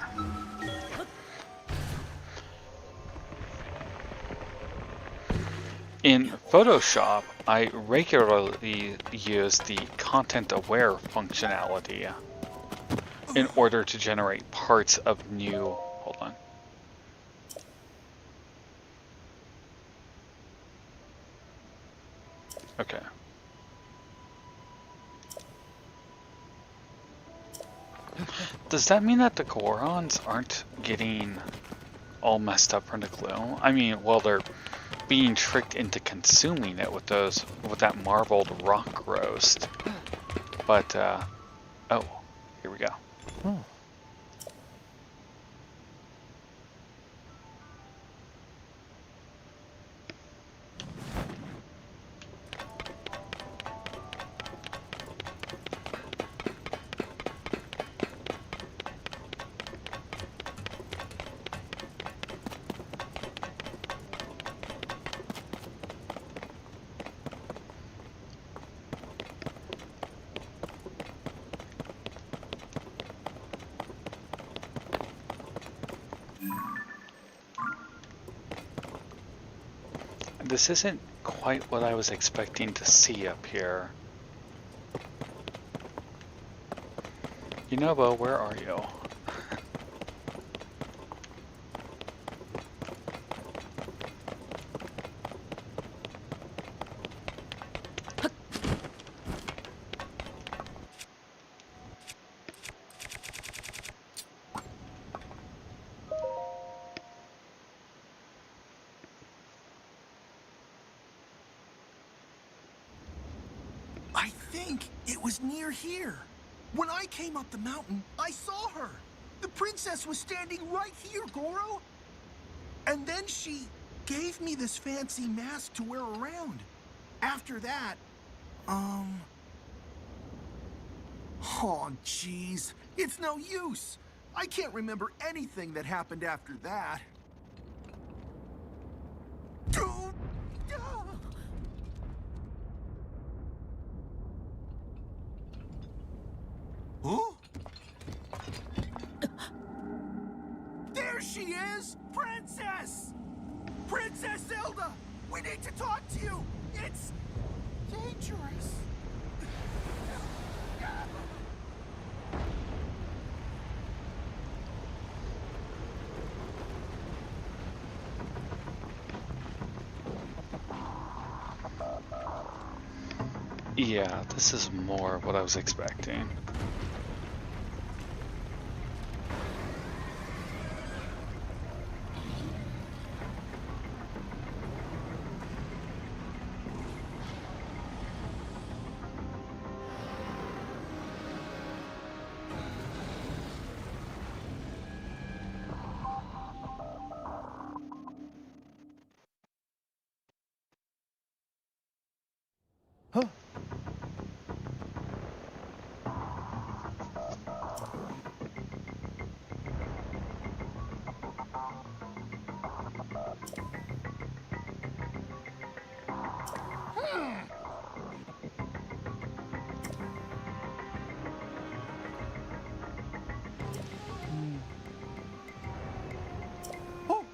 In Photoshop, I regularly use the content-aware functionality in order to generate parts of new... Hold on. Okay. Does that mean that the Gorons aren't getting all messed up from the gloom? I mean, well, they're being tricked into consuming it with that marbled rock roast. But, oh, here we go. Huh. This isn't quite what I was expecting to see up here. Yunobo, where are you? I think it was near here. When I came up the mountain, I saw her. The princess was standing right here, Goro. And then she gave me this fancy mask to wear around. After that, oh, jeez. It's no use. I can't remember anything that happened after that. Dude! Ah! Huh? There she is! Princess! Princess Zelda! We need to talk to you! It's dangerous. Yeah, this is more what I was expecting. Huh. Oh.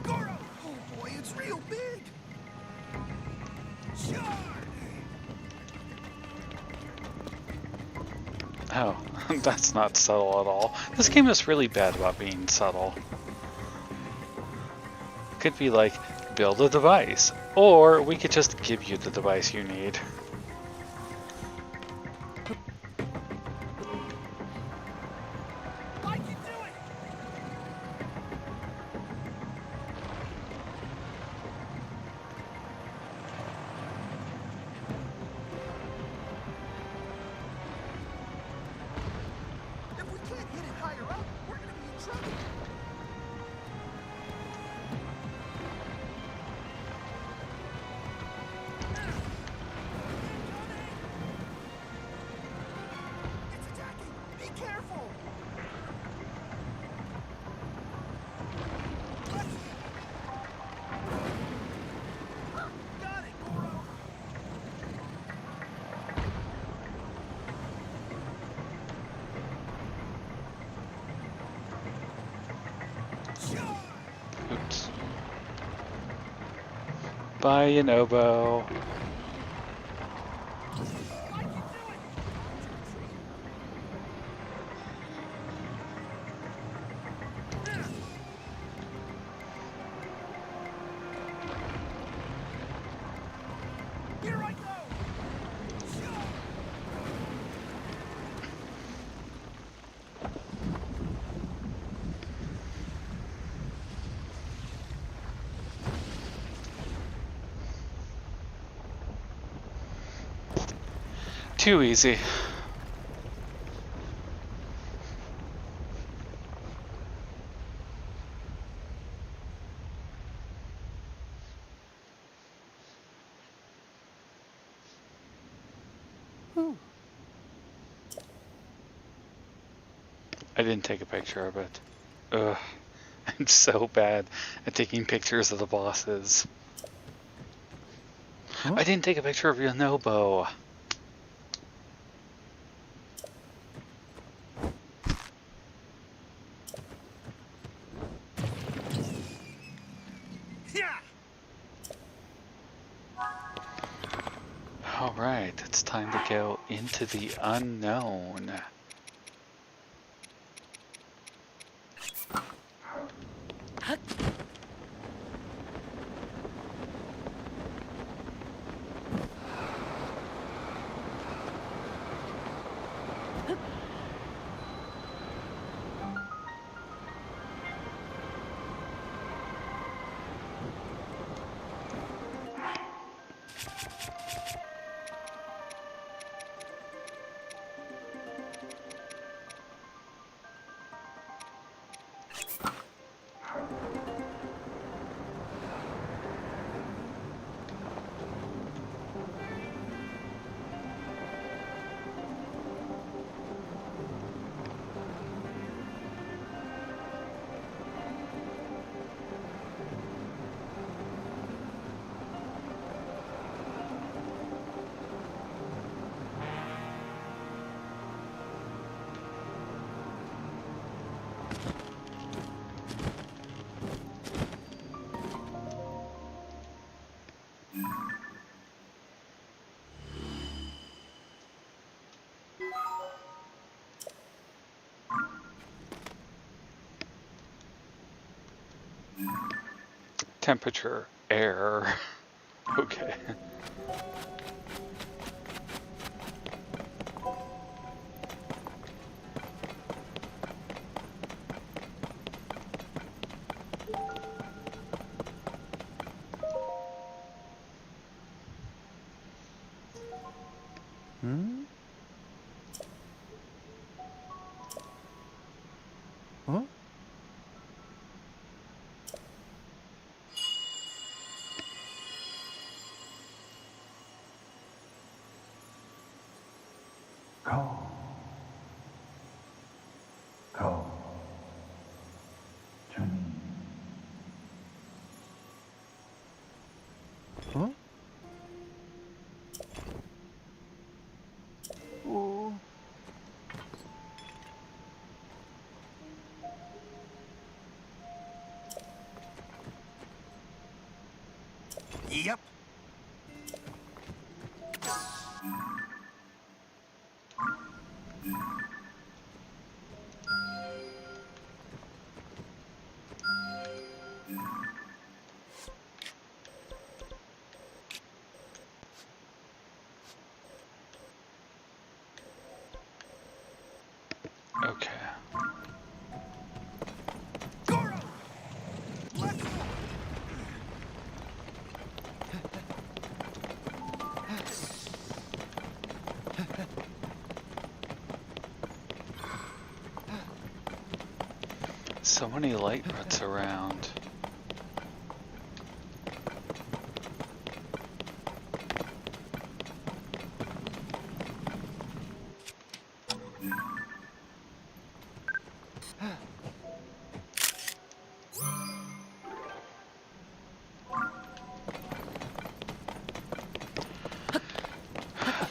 Goro! Oh boy, it's real big! Charge! Oh, that's not subtle at all. This game is really bad about being subtle. Could be like, build a device, or we could just give you the device you need. I can do it! If we can't hit it higher up, we're gonna be in trouble. It's attacking! Be careful! Got it, Goro! Oops. Bye, Yunobo. I can do it! Here I go! Too easy. Whew. I didn't take a picture of it. Ugh. I'm so bad at taking pictures of the bosses. Huh? I didn't take a picture of Yonobo. Yeah. Alright, it's time to go into the unknown. Temperature, air. Okay. Hmm? Huh? Call. Call. To me. Huh? Oh. Yep. Okay. Goron! Let's go! So many light ruts around.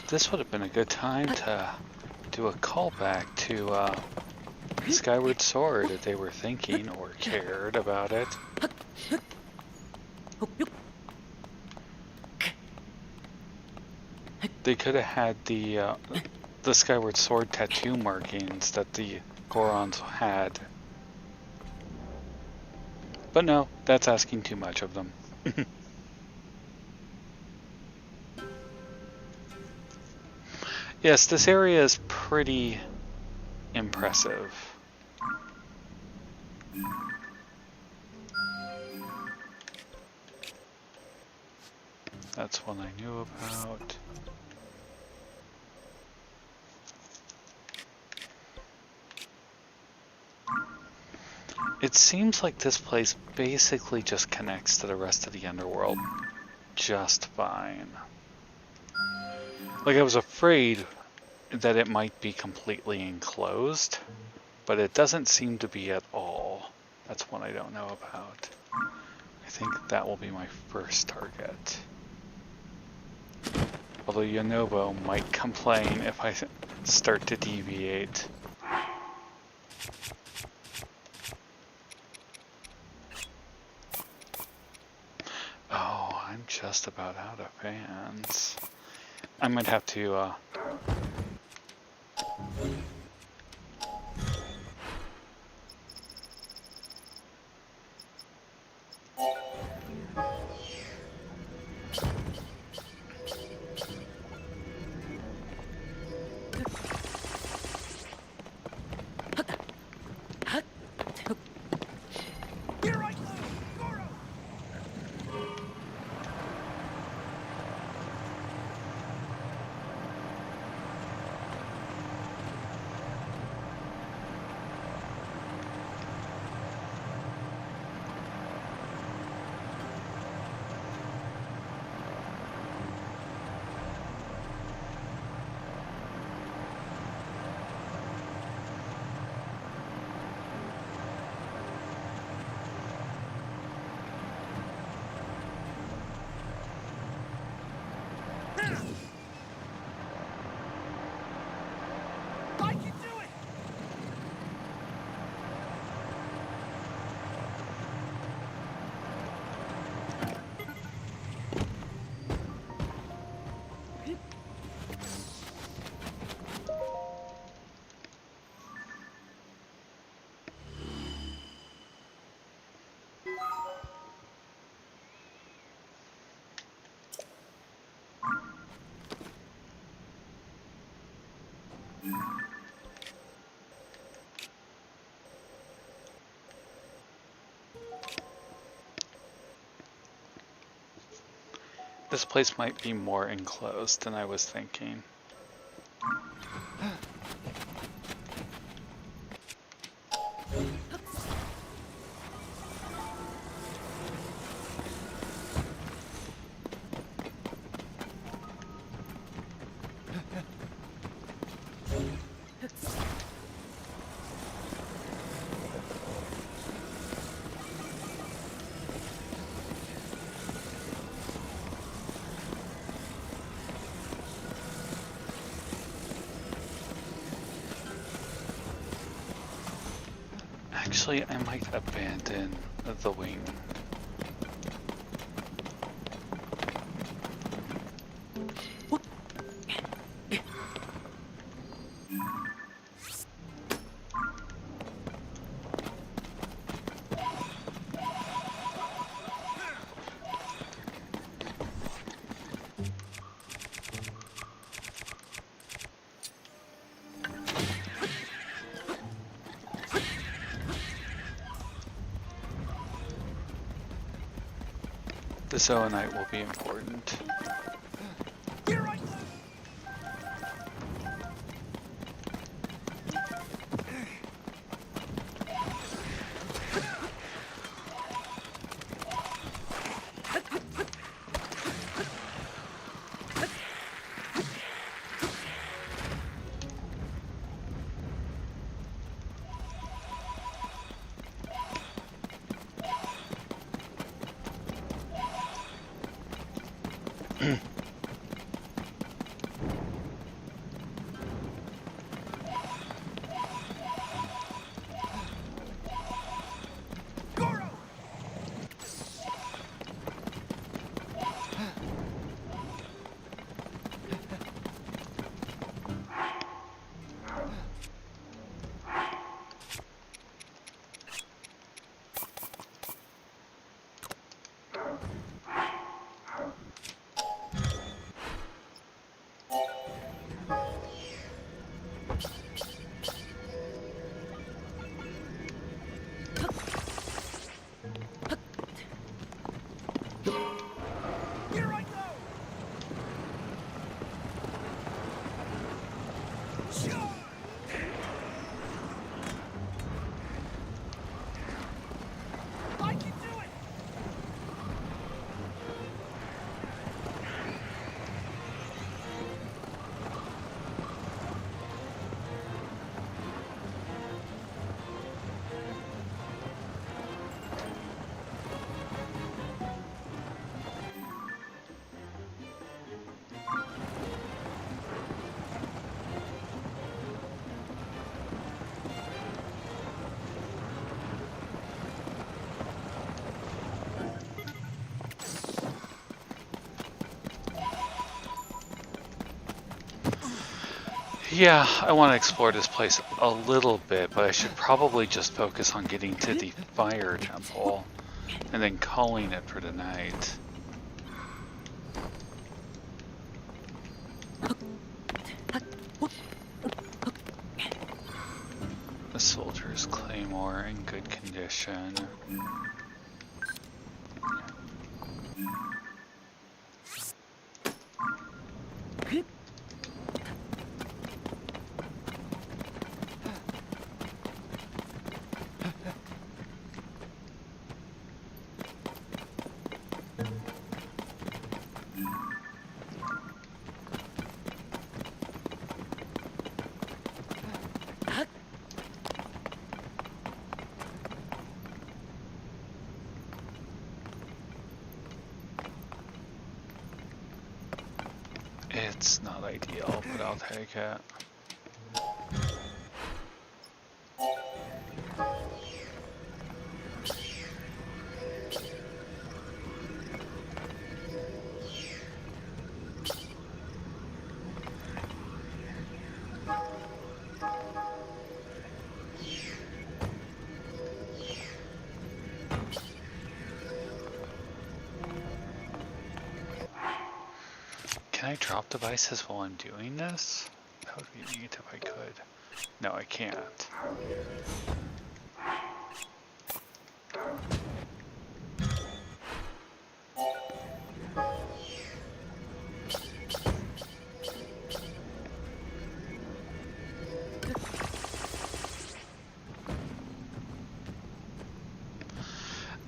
This would have been a good time to do a callback to Skyward Sword if they were thinking or cared about it. They could have had the Skyward Sword tattoo markings that the Gorons had. But no, that's asking too much of them. Yes, this area is pretty impressive. That's one I knew about. It seems like this place basically just connects to the rest of the underworld just fine. Like, I was afraid that it might be completely enclosed, but it doesn't seem to be at all. That's one I don't know about. I think that will be my first target. Although Yonobo might complain if I start to deviate. Oh, I'm just about out of fans. I might have to, Here I go! Goron! I can do it! this place might be more enclosed than I was thinking. Actually, I might abandon the wing. The Zoanite will be important. Here I go! Goron! Here I go! Charge! Yeah, I want to explore this place a little bit, but I should probably just focus on getting to the fire temple and then calling it for the night. The soldier's claymore in good condition. It's not ideal, but I'll take it. Can I drop devices while I'm doing this? That would be neat if I could. No, I can't.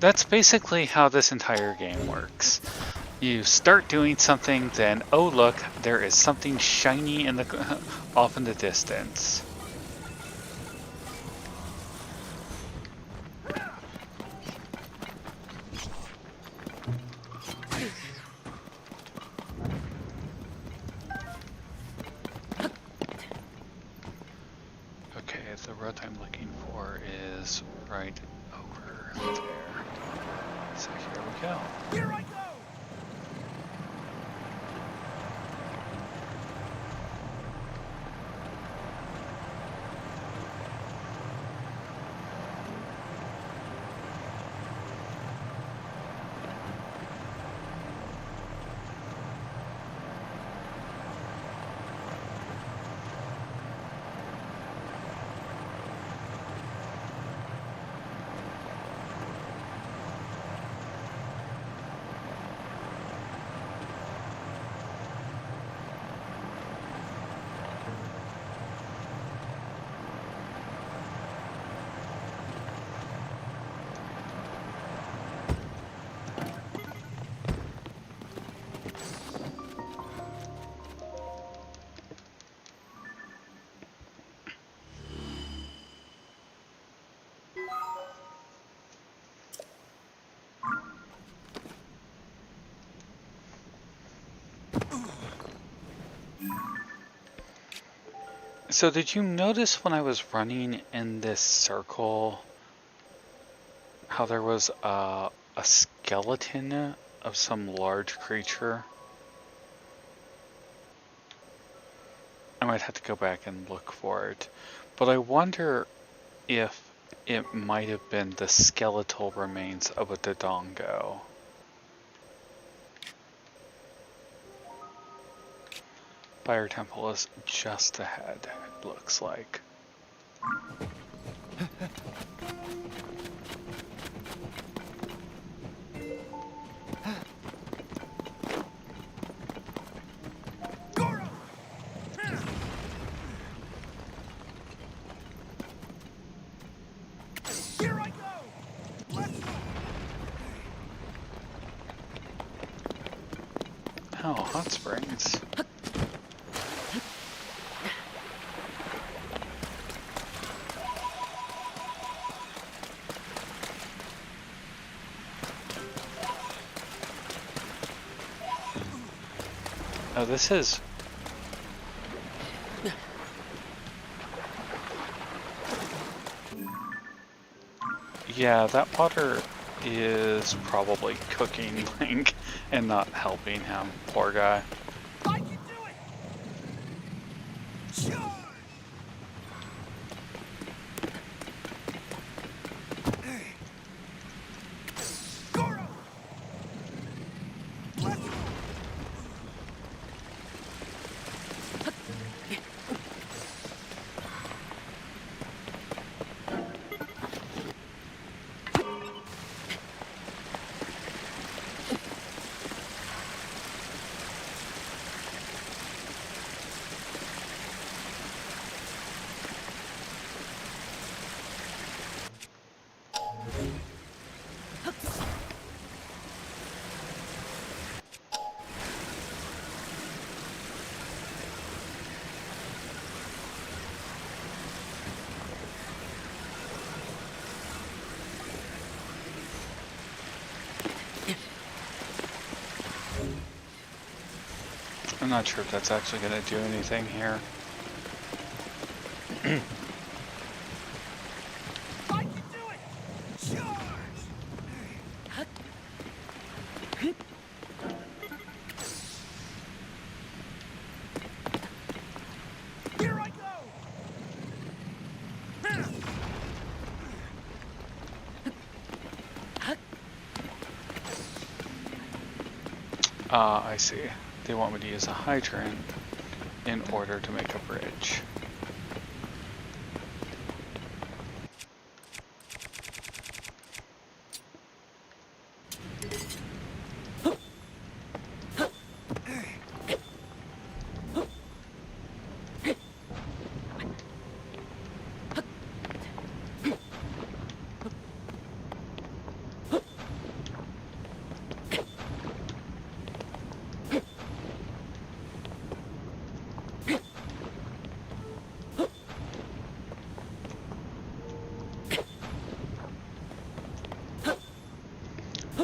That's basically how this entire game works. You start doing something, then oh look, there is something shiny in the off in the distance. Okay, the road I'm looking for is right over there. So here we go. Here I go! So did you notice when I was running in this circle how there was a skeleton of some large creature? I might have to go back and look for it, but I wonder if it might have been the skeletal remains of a Dodongo. Fire temple is just ahead, it looks like. Goron! Here I go! Let's go! Oh, hot springs. Oh, this is... Yeah, that water is probably cooking Link and not helping him. Poor guy. I can do it! Goron! Let's go! I'm not sure if that's actually going to do anything here. I can do it! Charge! Here I go! I see. They want me to use a hydrant in order to make a bridge.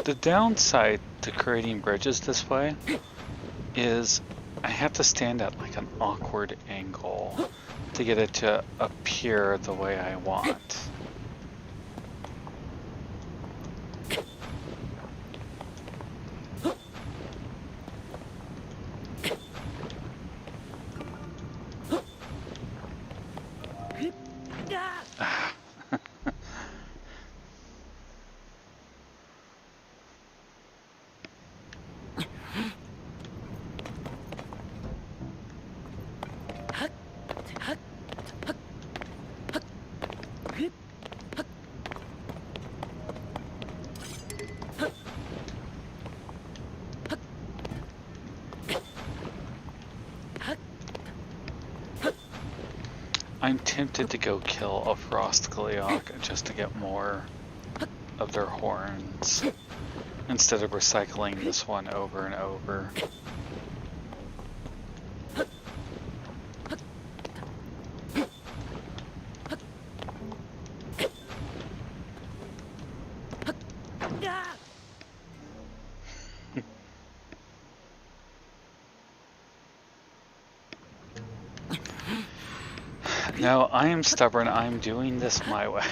The downside to creating bridges this way is I have to stand at like an awkward angle to get it to appear the way I want. I'm tempted to go kill a frost Gleeok just to get more of their horns instead of recycling this one over and over. No, I am stubborn. I'm doing this my way.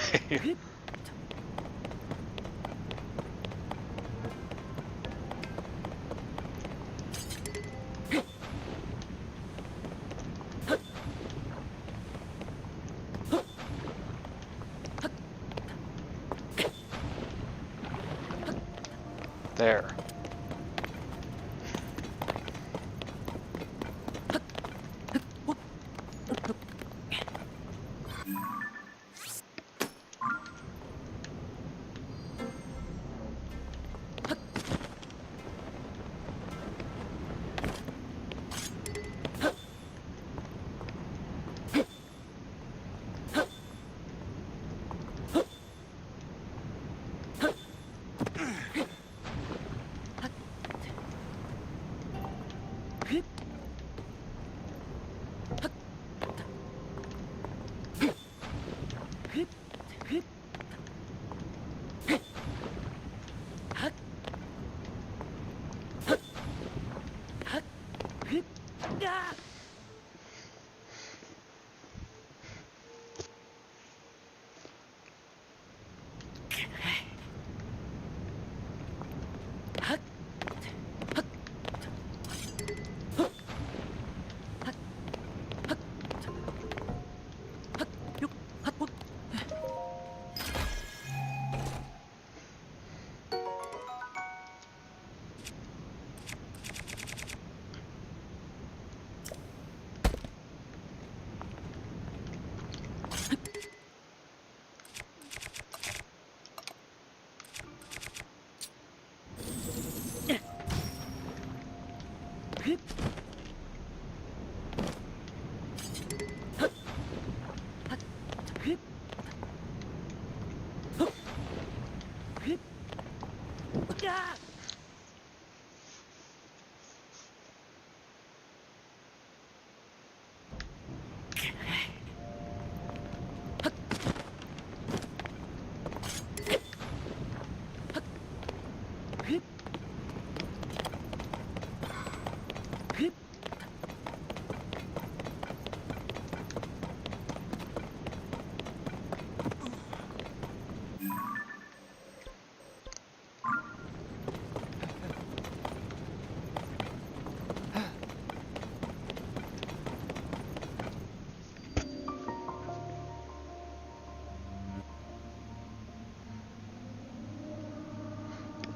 There.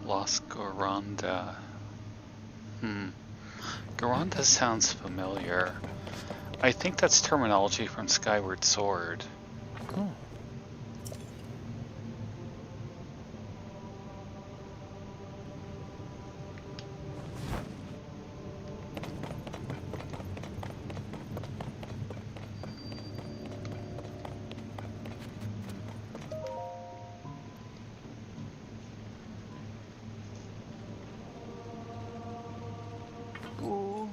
Lost Goronda. Goronda sounds familiar. I think that's terminology from Skyward Sword. Oh. Oh.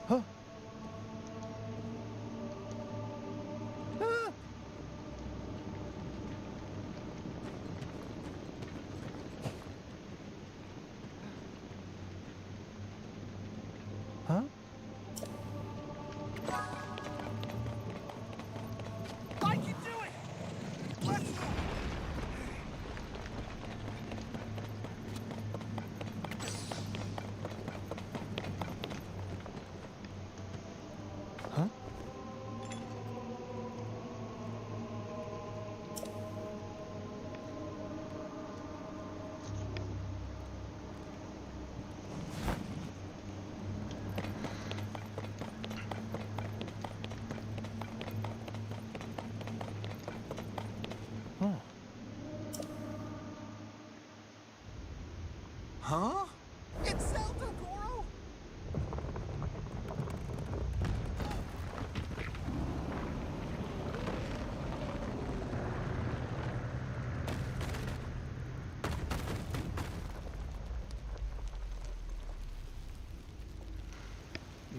Huh? Ah! Huh? I can do it! Let's go! Huh? Oh. Huh? It's Zelda, Goro!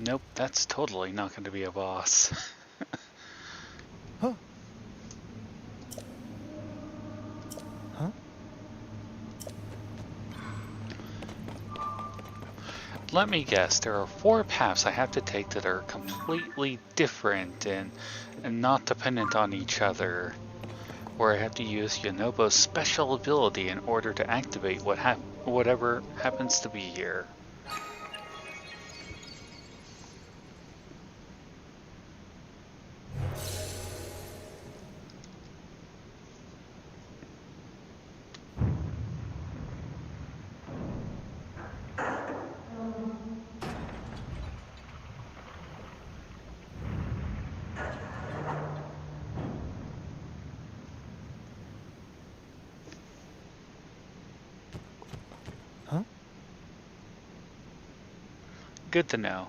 Nope, that's totally not going to be a boss. Huh? Huh? Let me guess, there are 4 paths I have to take that are completely different and not dependent on each other, where I have to use Yonobo's special ability in order to activate whatever happens to be here. Huh? Good to know.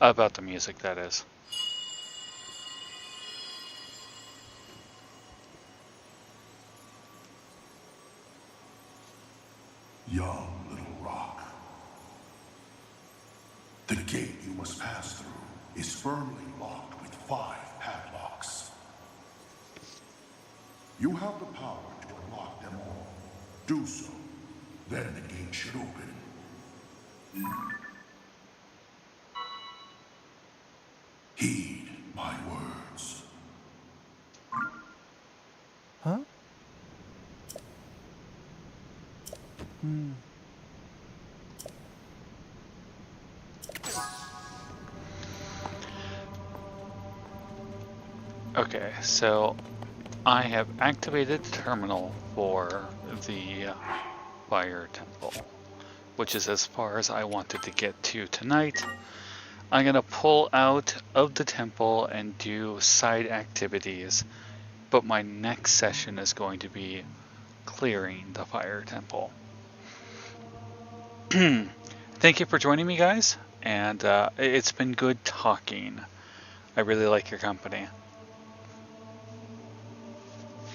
About the music, that is. Young little rock. The gate you must pass through is firmly locked with 5 padlocks. You have the power to unlock them all. Do so, then the gate should open. Heed my words. Huh? Hmm. Okay, so I have activated the terminal for the Fire Temple, which is as far as I wanted to get to tonight. I'm going to pull out of the temple and do side activities, but my next session is going to be clearing the Fire Temple. Thank you for joining me, guys, and it's been good talking. I really like your company.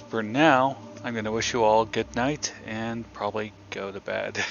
For now, I'm going to wish you all good night and probably go to bed.